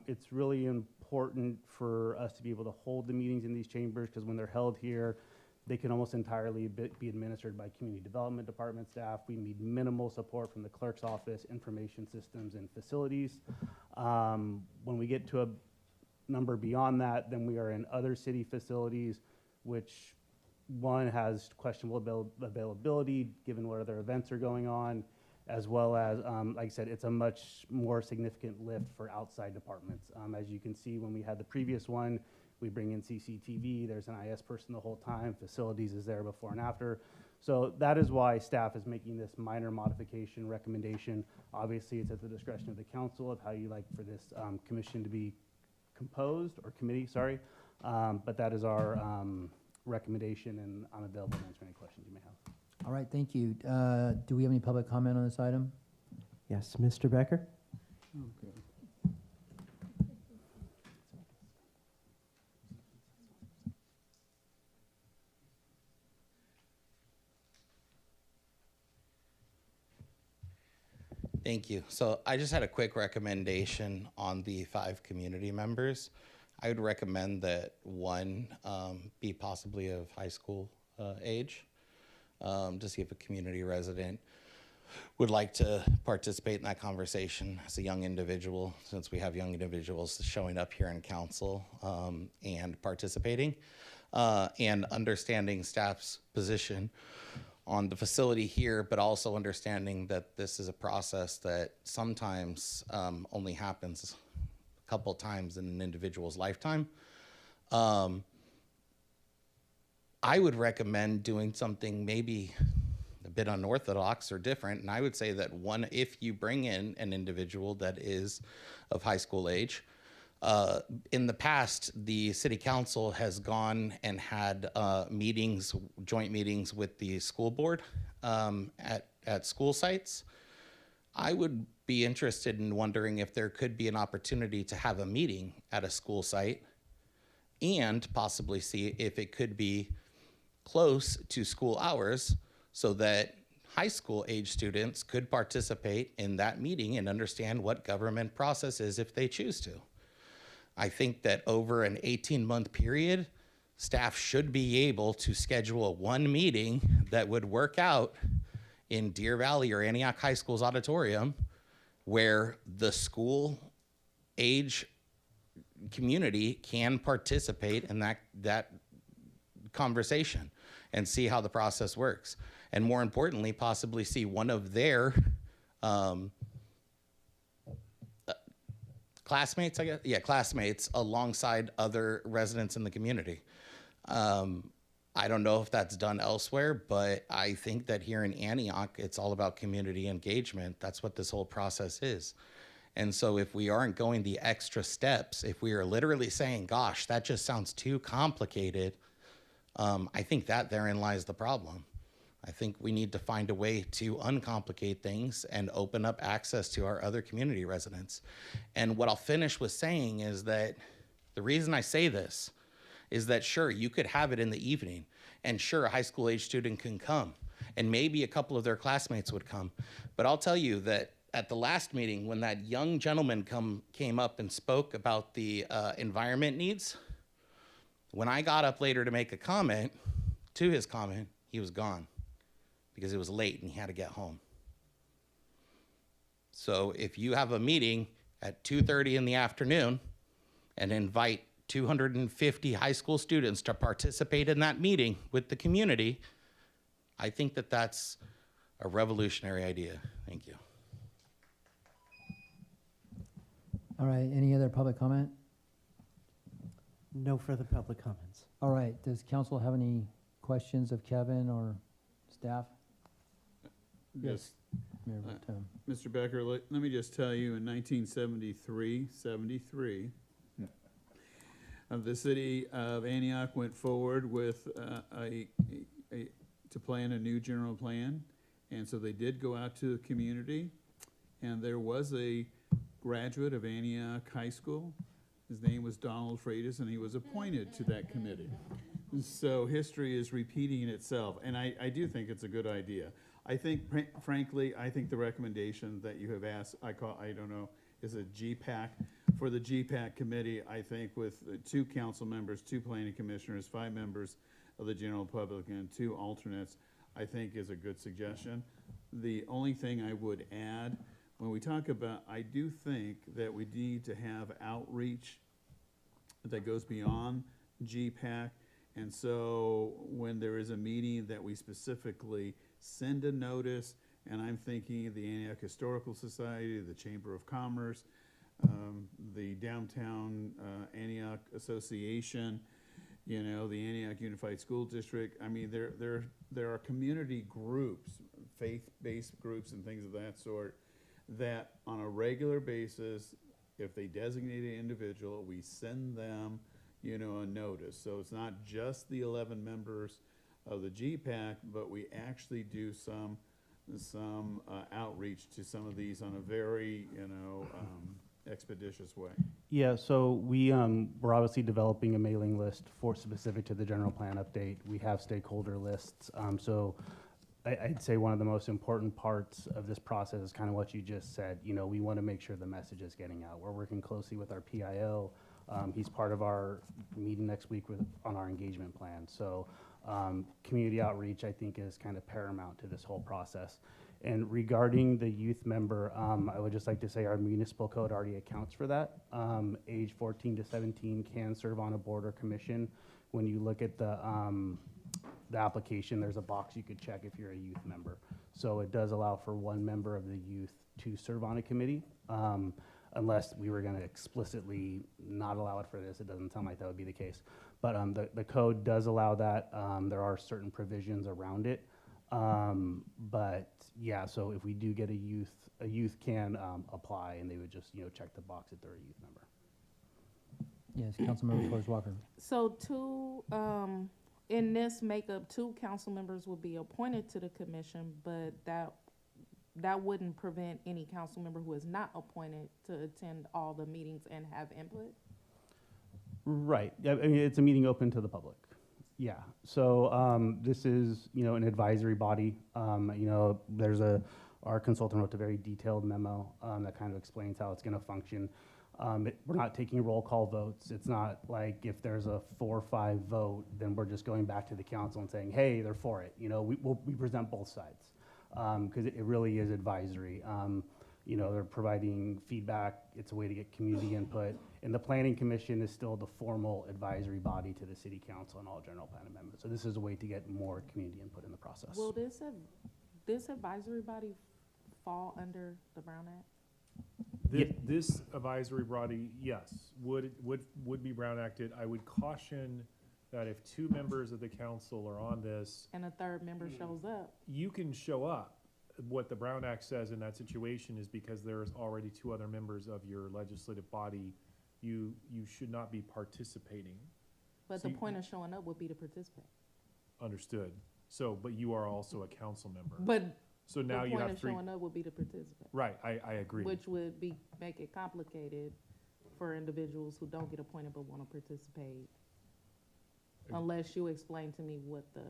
[SPEAKER 6] It's really important for us to be able to hold the meetings in these chambers because when they're held here, they can almost entirely be administered by community development department staff. We need minimal support from the clerk's office, information systems, and facilities. When we get to a number beyond that, then we are in other city facilities, which one has questionable availability given what other events are going on, as well as, like I said, it's a much more significant lift for outside departments. As you can see, when we had the previous one, we bring in CCTV, there's an IS person the whole time, facilities is there before and after. So that is why staff is making this minor modification recommendation. Obviously, it's at the discretion of the council of how you like for this commission to be composed, or committee, sorry. But that is our recommendation, and I'm available to answer any questions you may have.
[SPEAKER 4] All right, thank you. Do we have any public comment on this item?
[SPEAKER 2] Yes, Mr. Becker?
[SPEAKER 14] Okay.
[SPEAKER 7] Thank you. So I just had a quick recommendation on the 5 community members. I would recommend that one be possibly of high school age, to see if a community resident would like to participate in that conversation as a young individual, since we have young individuals showing up here in council and participating, and understanding staff's position on the facility here, but also understanding that this is a process that sometimes only happens a couple times in an individual's lifetime. I would recommend doing something maybe a bit unorthodox or different, and I would say that one, if you bring in an individual that is of high school age, in the past, the city council has gone and had meetings, joint meetings with the school board at school sites. I would be interested in wondering if there could be an opportunity to have a meeting at a school site and possibly see if it could be close to school hours so that high school age students could participate in that meeting and understand what government process is if they choose to. I think that over an 18-month period, staff should be able to schedule one meeting that would work out in Deer Valley or Antioch High School's auditorium where the school age community can participate in that conversation and see how the process works. And more importantly, possibly see one of their classmates, I guess? Yeah, classmates alongside other residents in the community. I don't know if that's done elsewhere, but I think that here in Antioch, it's all about community engagement. That's what this whole process is. And so if we aren't going the extra steps, if we are literally saying, gosh, that just sounds too complicated, I think that therein lies the problem. I think we need to find a way to uncomplicate things and open up access to our other community residents. And what I'll finish with saying is that the reason I say this is that sure, you could have it in the evening, and sure, a high school age student can come, and maybe a couple of their classmates would come. But I'll tell you that at the last meeting, when that young gentleman came up and spoke about the environment needs, when I got up later to make a comment to his comment, he was gone because it was late and he had to get home. So if you have a meeting at 2:30 in the afternoon and invite 250 high school students to participate in that meeting with the community, I think that that's a revolutionary idea. Thank you.
[SPEAKER 4] All right, any other public comment?
[SPEAKER 2] No further public comments.
[SPEAKER 4] All right, does council have any questions of Kevin or staff?
[SPEAKER 14] Yes.
[SPEAKER 4] Mayor Pro Tem.
[SPEAKER 14] Mr. Becker, let me just tell you, in 1973, the city of Antioch went forward with to plan a new general plan, and so they did go out to the community, and there was a graduate of Antioch High School. His name was Donald Freitas, and he was appointed to that committee. So history is repeating itself, and I do think it's a good idea. I think, frankly, I think the recommendation that you have asked, I don't know, is a GPAC. For the GPAC committee, I think with 2 council members, 2 planning commissioners, 5 members of the general public, and 2 alternates, I think is a good suggestion. The only thing I would add, when we talk about, I do think that we need to have outreach that goes beyond GPAC. And so when there is a meeting that we specifically send a notice, and I'm thinking the Antioch Historical Society, the Chamber of Commerce, the Downtown Antioch Association, you know, the Antioch Unified School District. I mean, there are community groups, faith-based groups and things of that sort, that on a regular basis, if they designate an individual, we send them, you know, a notice. So it's not just the 11 members of the GPAC, but we actually do some outreach to some of these on a very, you know, expeditious way.
[SPEAKER 6] Yeah, so we're obviously developing a mailing list for specific to the general plan update. We have stakeholder lists. So I'd say one of the most important parts of this process is kind of what you just said. You know, we want to make sure the message is getting out. We're working closely with our PIO. He's part of our meeting next week on our engagement plan. So community outreach, I think, is kind of paramount to this whole process. And regarding the youth member, I would just like to say our municipal code already accounts for that. Age 14 to 17 can serve on a board or commission. When you look at the application, there's a box you could check if you're a youth member. So it does allow for one member of the youth to serve on a committee. Unless we were going to explicitly not allow it for this, it doesn't sound like that would be the case. But the code does allow that. There are certain provisions around it. But yeah, so if we do get a youth can apply, and they would just check the box that they're a youth member.
[SPEAKER 4] Yes, Councilmember Torres Walker.
[SPEAKER 9] So in this makeup, 2 council members will be appointed to the commission, but that wouldn't prevent any council member who is not appointed to attend all the meetings and have input?
[SPEAKER 6] Right. I mean, it's a meeting open to the public. Yeah. So this is, an advisory body. There's our consultant wrote a very detailed memo that kind of explains how it's going to function. We're not taking roll call votes. It's not like if there's a 4-5 vote, then we're just going back to the council and saying, hey, they're for it. We present both sides because it really is advisory. They're providing feedback. It's a way to get community input. And the Planning Commission is still the formal advisory body to the City Council and all general plan amendments. So this is a way to get more community input in the process.
[SPEAKER 9] Will this advisory body fall under the Brown Act?
[SPEAKER 3] This advisory body, yes, would be Brown Acted. I would caution that if 2 members of the council are on this,
[SPEAKER 9] And a 3rd member shows up.
[SPEAKER 3] you can show up. What the Brown Act says in that situation is because there's already 2 other members of your legislative body, you should not be participating.
[SPEAKER 9] But
[SPEAKER 3] So
[SPEAKER 9] the point of showing up would be to participate.
[SPEAKER 3] Understood. So, but you are also a council member.
[SPEAKER 9] But
[SPEAKER 3] So now
[SPEAKER 9] the
[SPEAKER 3] you
[SPEAKER 9] point
[SPEAKER 3] have
[SPEAKER 9] of
[SPEAKER 3] 3.
[SPEAKER 9] showing up would be to participate.
[SPEAKER 3] Right, I agree.
[SPEAKER 9] Which would make it complicated for individuals who don't get appointed but want to participate. Unless you explain to me what the.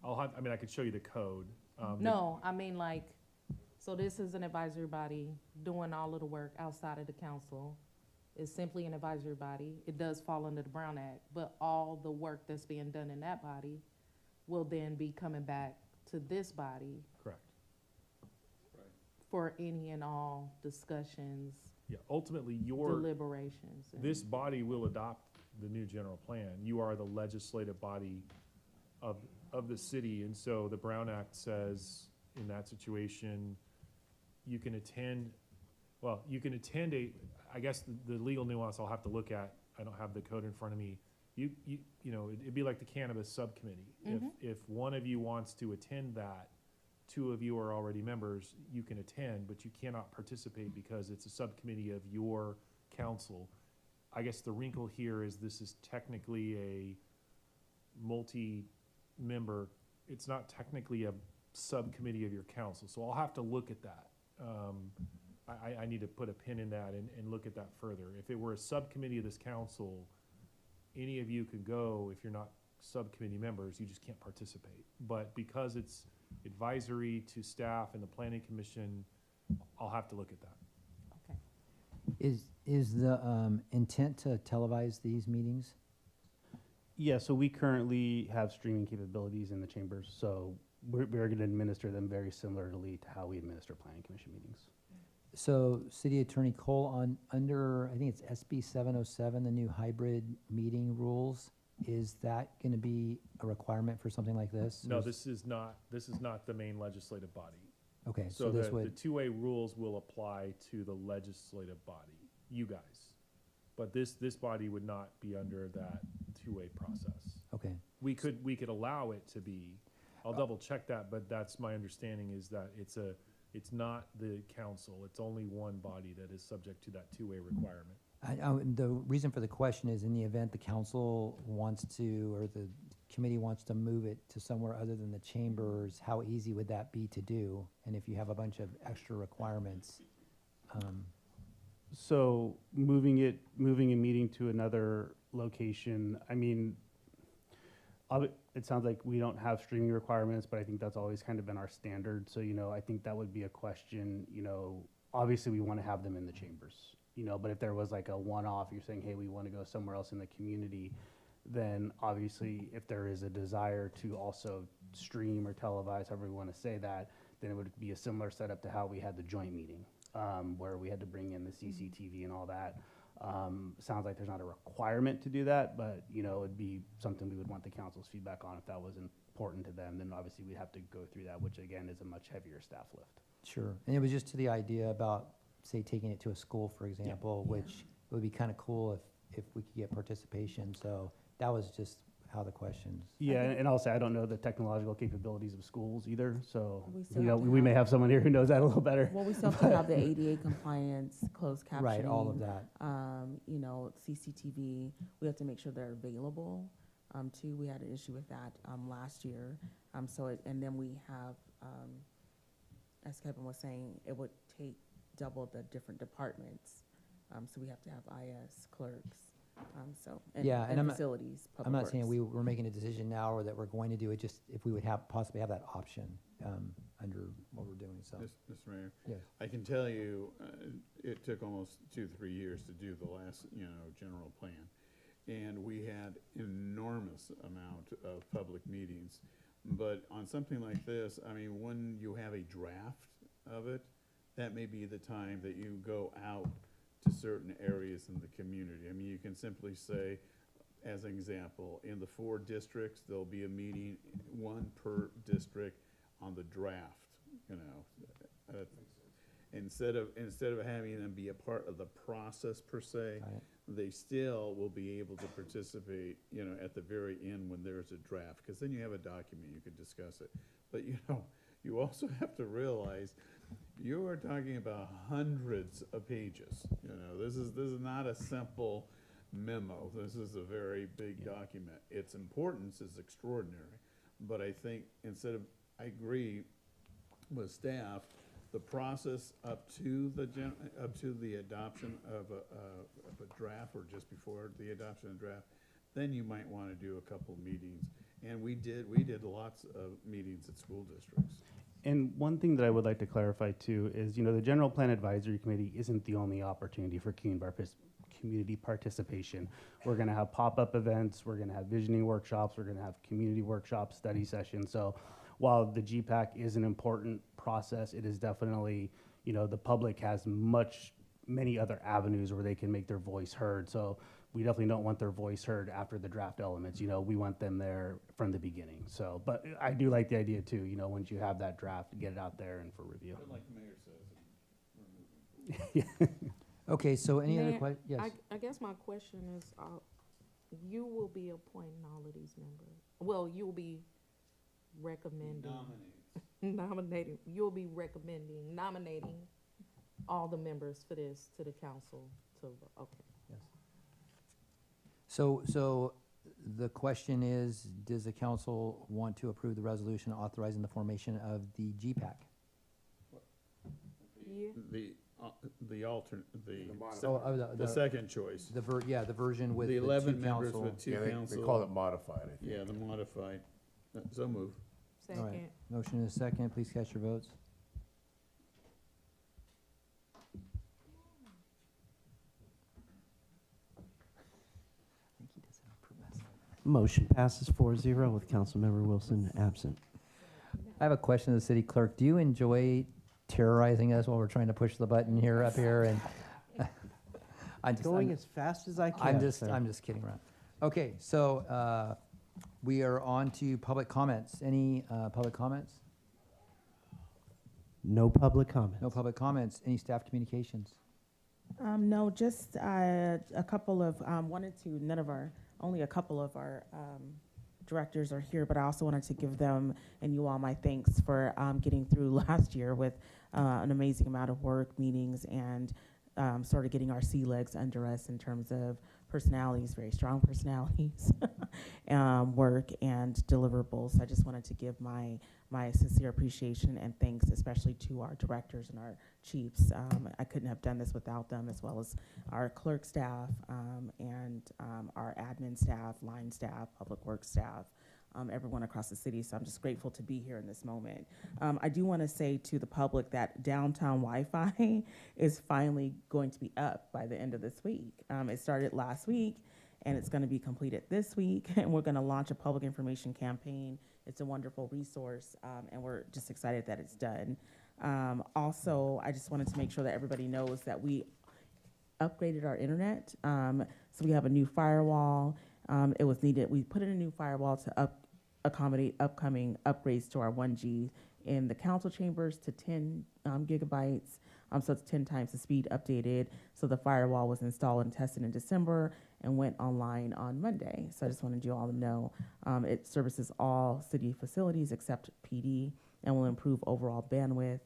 [SPEAKER 3] I could show you the code.
[SPEAKER 9] No, I mean so this is an advisory body doing all of the work outside of the council. It's simply an advisory body. It does fall under the Brown Act, but all the work that's being done in that body will then be coming back to this body.
[SPEAKER 3] Correct.
[SPEAKER 9] For any and all discussions.
[SPEAKER 3] Yeah, ultimately,
[SPEAKER 9] deliberations.
[SPEAKER 3] This body will adopt the new general plan. You are the legislative body of the city, and so the Brown Act says in that situation, you can attend I guess the legal nuance I'll have to look at. I don't have the code in front of me. It'd be like the cannabis subcommittee.
[SPEAKER 9] Mm-hmm.
[SPEAKER 3] If one of you wants to attend that, 2 of you are already members, you can attend, but you cannot participate because it's a subcommittee of your council. I guess the wrinkle here is this is technically a multi-member, it's not technically a subcommittee of your council, so I'll have to look at that. I need to put a pin in that and look at that further. If it were a subcommittee of this council, any of you could go. If you're not subcommittee members, you just can't participate. But because it's advisory to staff and the Planning Commission, I'll have to look at that.
[SPEAKER 9] Okay.
[SPEAKER 4] Is the intent to televise these meetings?
[SPEAKER 6] Yeah, so we currently have streaming capabilities in the chambers, so we're going to administer them very similarly to how we administer Planning Commission meetings.
[SPEAKER 4] So, City Attorney Cole, under, I think it's SB 707, the new hybrid meeting rules, is that going to be a requirement for something like this?
[SPEAKER 3] No, this is not the main legislative body.
[SPEAKER 4] Okay,
[SPEAKER 3] So
[SPEAKER 4] this
[SPEAKER 3] the
[SPEAKER 4] would,
[SPEAKER 3] 2A rules will apply to the legislative body, you guys. But this body would not be under that 2A process.
[SPEAKER 4] okay.
[SPEAKER 3] We could allow it to be, I'll double check that, but that's my understanding is that it's not the council, it's only one body that is subject to that 2A requirement.
[SPEAKER 4] The reason for the question is in the event the council wants to, or the committee wants to move it to somewhere other than the chambers, how easy would that be to do? And if you have a bunch of extra requirements,
[SPEAKER 6] So moving a meeting to another location, I mean, It sounds like we don't have streaming requirements, but I think that's always kind of been our standard. So, I think that would be a question, obviously we want to have them in the chambers, but if there was like a one-off, you're saying, hey, we want to go somewhere else in the community, then obviously if there is a desire to also stream or televise, however we want to say that, then it would be a similar setup to how we had the joint meeting, where we had to bring in the CCTV and all that. Sounds like there's not a requirement to do that, but it'd be something we would want the council's feedback on. If that was important to them, then obviously we'd have to go through that, which again is a much heavier staff lift.
[SPEAKER 4] Sure. And it was just to the idea about, say, taking it to a school, for example, which would be kind of cool if we could get participation. So that was just how the questions.
[SPEAKER 6] Yeah, and I'll say I don't know the technological capabilities of schools either, so
[SPEAKER 12] We
[SPEAKER 6] may have someone here who knows that a little better.
[SPEAKER 12] Well, we still have to have the ADA compliance, closed captioning.
[SPEAKER 4] Right, all of that.
[SPEAKER 12] CCTV, we have to make sure they're available, too. We had an issue with that, last year. And then we have, as Kevin was saying, it would take double the different departments. So we have to have IS clerks. And facilities, public
[SPEAKER 4] I'm not
[SPEAKER 12] works.
[SPEAKER 4] saying we're making a decision now or that we're going to do it, just if we would possibly have that option under what we're doing, so.
[SPEAKER 14] Mr. Mayor?
[SPEAKER 4] Yes.
[SPEAKER 14] I can tell you, it took almost 2-3 years to do the last, general plan. And we had enormous amount of public meetings. But on something like this, when you have a draft of it, that may be the time that you go out to certain areas in the community. You can simply say, as an example, in the 4 districts, there'll be a meeting, 1 per district on the draft, Instead of having them be a part of the process per se, they still will be able to participate, at the very end when there's a draft, because then you have a document, you can discuss it. But, you also have to realize you are talking about hundreds of pages. This is not a simple memo. This is a very big document. Its importance is extraordinary, but I think I agree with staff. The process up to the adoption of a draft, or just before the adoption of the draft, then you might want to do a couple meetings. And we did lots of meetings at school districts.
[SPEAKER 6] And one thing that I would like to clarify too is, the General Plan Advisory Committee isn't the only opportunity for community participation. We're going to have pop-up events, we're going to have visioning workshops, we're going to have community workshops, study sessions. So while the GPAC is an important process, it is definitely, the public has many other avenues where they can make their voice heard. So we definitely don't want their voice heard after the draft elements. We want them there from the beginning. So, but I do like the idea too, once you have that draft, get it out there and for review.
[SPEAKER 14] But like the mayor says,
[SPEAKER 4] Okay, so any other
[SPEAKER 9] Mayor,
[SPEAKER 4] questions? Yes.
[SPEAKER 9] I guess my question is, you will be appointing all of these members. Well, you'll be recommending. Nominating. You'll be nominating all the members for this to the council to, okay.
[SPEAKER 4] Yes. So the question is, does the council want to approve the resolution authorizing the formation of the GPAC?
[SPEAKER 9] Yeah.
[SPEAKER 14] The second choice.
[SPEAKER 4] The version with
[SPEAKER 14] The
[SPEAKER 4] the
[SPEAKER 14] 11
[SPEAKER 4] two
[SPEAKER 14] members
[SPEAKER 4] council.
[SPEAKER 14] with 2 council.
[SPEAKER 10] They call it modified, I think.
[SPEAKER 14] Yeah, the modified. So move.
[SPEAKER 4] All right.
[SPEAKER 9] Second.
[SPEAKER 4] Motion is second. Please cast your votes.
[SPEAKER 2] Motion passes 4-0 with Councilmember Wilson absent.
[SPEAKER 4] I have a question to the city clerk. Do you enjoy terrorizing us while we're trying to push the button here up here? And
[SPEAKER 2] I'm as fast as I can.
[SPEAKER 4] I'm just kidding around. Okay, so we are on to public comments. Any public comments?
[SPEAKER 2] No public comments.
[SPEAKER 4] No public comments. Any staff communications?
[SPEAKER 12] No, just a couple of, only a couple of our directors are here, but I also wanted to give them and you all my thanks for getting through last year with an amazing amount of work, meetings, and sort of getting our sea legs under us in terms of personalities, very strong personalities, work and deliverables. I just wanted to give my sincere appreciation and thanks, especially to our directors and our chiefs. I couldn't have done this without them, as well as our clerk staff and our admin staff, line staff, public works staff. everyone across the city. So I'm just grateful to be here in this moment. I do want to say to the public that downtown Wi-Fi is finally going to be up by the end of this week. It started last week, and it's going to be completed this week, and we're going to launch a public information campaign. It's a wonderful resource, and we're just excited that it's done. Also, I just wanted to make sure that everybody knows that we upgraded our internet. So we have a new firewall. It was needed. We put in a new firewall to accommodate upcoming upgrades to our 1G in the council chambers to 10 gigabytes. So it's 10 times the speed updated. So the firewall was installed and tested in December and went online on Monday. So I just wanted you all to know it services all city facilities except PD and will improve overall bandwidth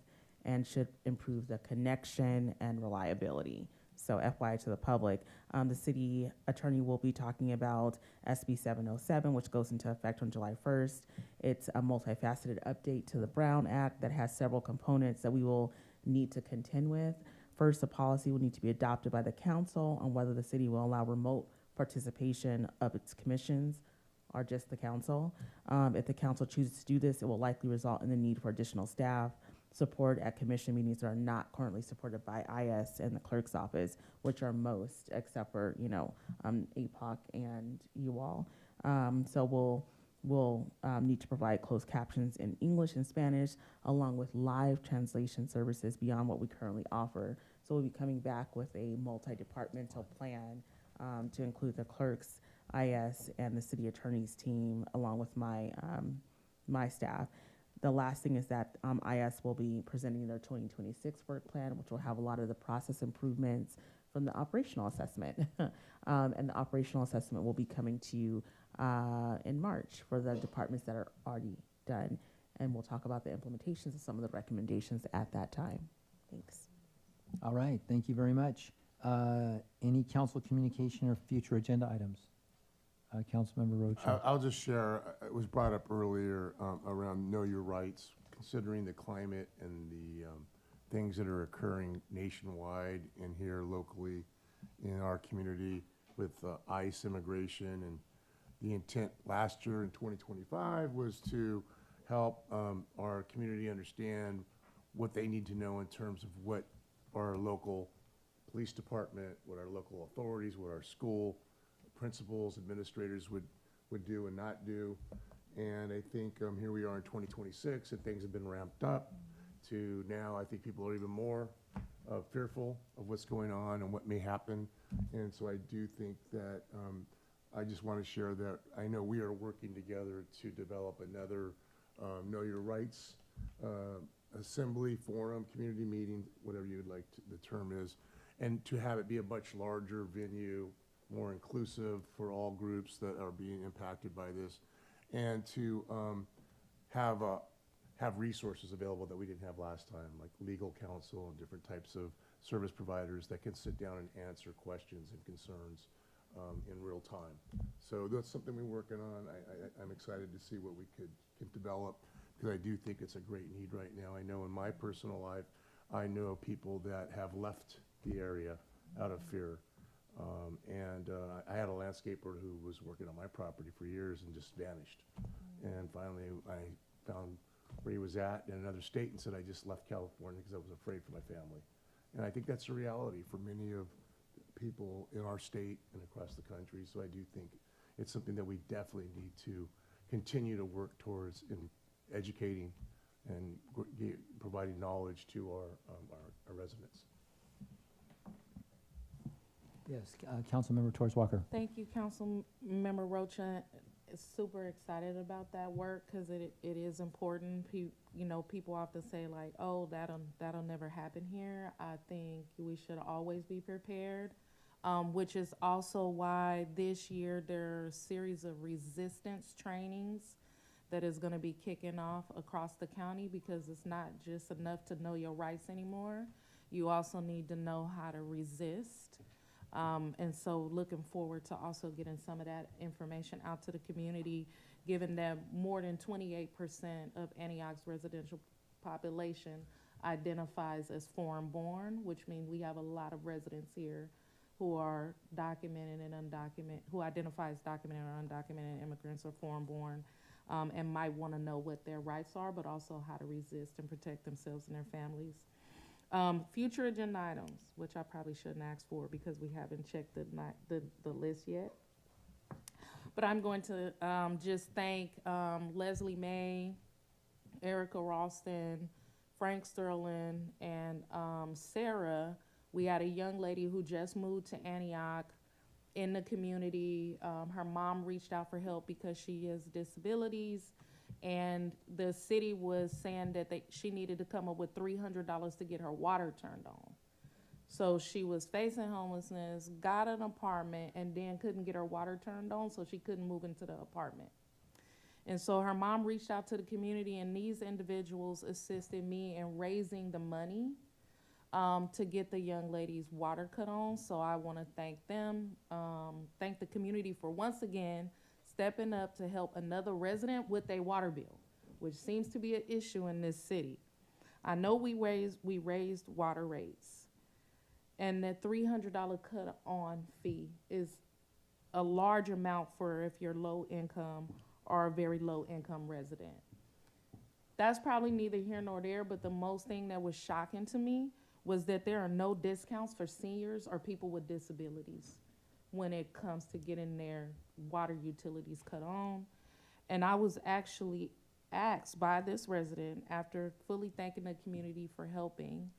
[SPEAKER 12] and should improve the connection and reliability. So FYI to the public, the city attorney will be talking about SB 707, which goes into effect on July 1st. It's a multifaceted update to the Brown Act that has several components that we will need to contend with. First, a policy will need to be adopted by the council on whether the city will allow remote participation of its commissions or just the council. If the council chooses to do this, it will likely result in the need for additional staff support at commission meetings that are not currently supported by IS and the clerk's office, which are most, except for, APOC and you all. So we'll need to provide closed captions in English and Spanish, along with live translation services beyond what we currently offer. So we'll be coming back with a multi-departmental plan to include the clerk's, IS, and the city attorney's team, along with my staff. The last thing is that IS will be presenting their 2026 work plan, which will have a lot of the process improvements from the operational assessment. And the operational assessment will be coming to you in March for the departments that are already done. And we'll talk about the implementations of some of the recommendations at that time. Thanks.
[SPEAKER 4] All right, thank you very much. Any council communication or future agenda items? Councilmember Rocha.
[SPEAKER 10] I'll just share, it was brought up earlier around know your rights, considering the climate and the things that are occurring nationwide and here locally in our community with ICE immigration. And the intent last year in 2025 was to help our community understand what they need to know in terms of what our local police department, what our local authorities, what our school principals, administrators would do and not do. And I think here we are in 2026 and things have been ramped up to now I think people are even more fearful of what's going on and what may happen. And so I do think that I just want to share that I know we are working together to develop another Know Your Rights assembly, forum, community meeting, whatever you would like the term is, and to have it be a much larger venue, more inclusive for all groups that are being impacted by this, and to have resources available that we didn't have last time, like legal counsel and different types of service providers that can sit down and answer questions and concerns in real time. So that's something we're working on. I'm excited to see what we can develop, because I do think it's a great need right now. I know in my personal life, I know people that have left the area out of fear. I had a landscaper who was working on my property for years and just vanished. And finally, I found where he was at in another state and said, I just left California because I was afraid for my family. And I think that's a reality for many of people in our state and across the country. So I do think it's something that we definitely need to continue to work towards in educating and providing knowledge to our residents.
[SPEAKER 4] Yes, Councilmember Torres Walker.
[SPEAKER 9] Thank you, Councilmember Rocha. Super excited about that work because it is important. People often say like, "Oh, that'll never happen here." I think we should always be prepared, which is also why this year there are a series of resistance trainings that is going to be kicking off across the county, because it's not just enough to know your rights anymore. You also need to know how to resist. And so looking forward to also getting some of that information out to the community, given that more than 28% of Antioch's residential population identifies as foreign-born, which means we have a lot of residents here who are documented and undocumented, who identify as documented or undocumented immigrants or foreign-born. and might want to know what their rights are, but also how to resist and protect themselves and their families. Future agenda items, which I probably shouldn't ask for because we haven't checked the list yet. But I'm going to just thank Leslie May, Erica Ralston, Frank Sterling, and Sarah. We had a young lady who just moved to Antioch in the community. Her mom reached out for help because she has disabilities, and the city was saying that she needed to come up with $300 to get her water turned on. So she was facing homelessness, got an apartment, and then couldn't get her water turned on, so she couldn't move into the apartment. And so her mom reached out to the community, and these individuals assisted me in raising the money to get the young lady's water cut on. So I want to thank them, thank the community for once again stepping up to help another resident with a water bill, which seems to be an issue in this city. I know we raised water rates, and that $300 cut on fee is a large amount for if you're low income or a very low income resident. That's probably neither here nor there, but the most thing that was shocking to me was that there are no discounts for seniors or people with disabilities when it comes to getting their water utilities cut on. And I was actually asked by this resident, after fully thanking the community for helping,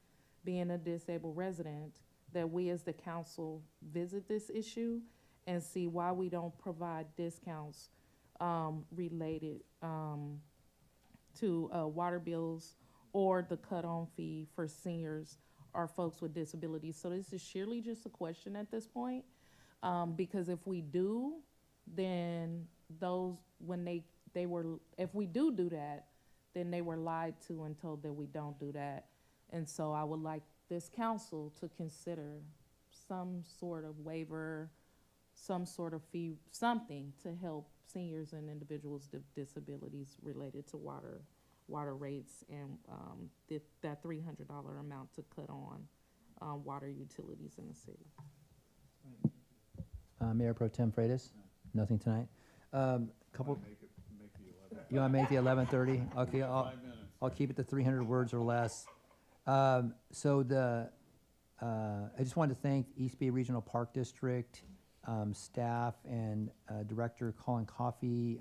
[SPEAKER 9] being a disabled resident, that we as the council visit this issue and see why we don't provide discounts related to water bills or the cut-on fee for seniors or folks with disabilities. So this is surely just a question at this point, because if we do, then those, when if we do that, then they were lied to and told that we don't do that. And so I would like this council to consider some sort of waiver, some sort of fee, something to help seniors and individuals with disabilities related to water rates, and that $300 amount to cut on water utilities in the city.
[SPEAKER 4] Mayor Pro Tem Freitas? Nothing tonight? Couple. You want to make the 11:30? Okay, I'll keep it to 300 words or less. I just wanted to thank East Bay Regional Park District staff and Director Colin Coffey.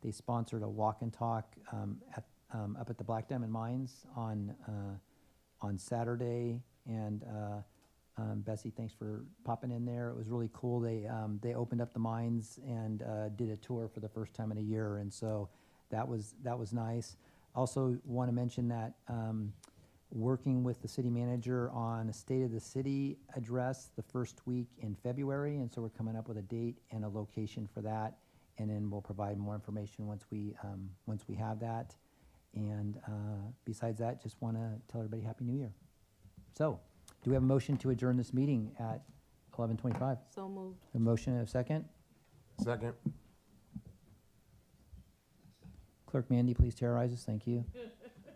[SPEAKER 4] They sponsored a walk and talk up at the Black Diamond Mines on Saturday, and Bessie, thanks for popping in there. It was really cool. They opened up the mines and did a tour for the first time in a year, and so that was nice. Also want to mention that working with the city manager on a State of the City address the first week in February, and so we're coming up with a date and a location for that, and then we'll provide more information once we have that. And besides that, just want to tell everybody Happy New Year. So, do we have a motion to adjourn this meeting at 11:25?
[SPEAKER 9] So moved.
[SPEAKER 4] A motion and a second?
[SPEAKER 10] Second.
[SPEAKER 4] Clerk Mandy, please terrorize us. Thank you.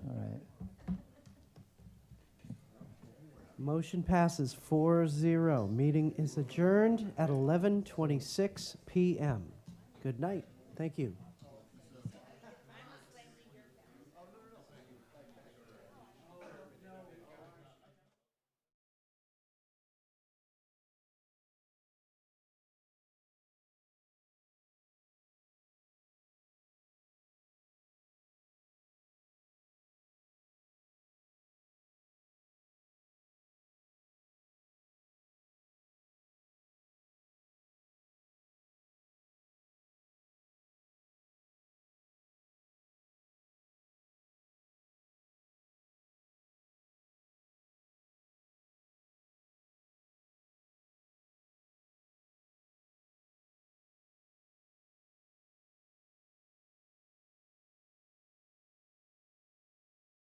[SPEAKER 4] All right.
[SPEAKER 2] Motion passes 4-0. Meeting is adjourned at 11:26 p.m. Good night. Thank you.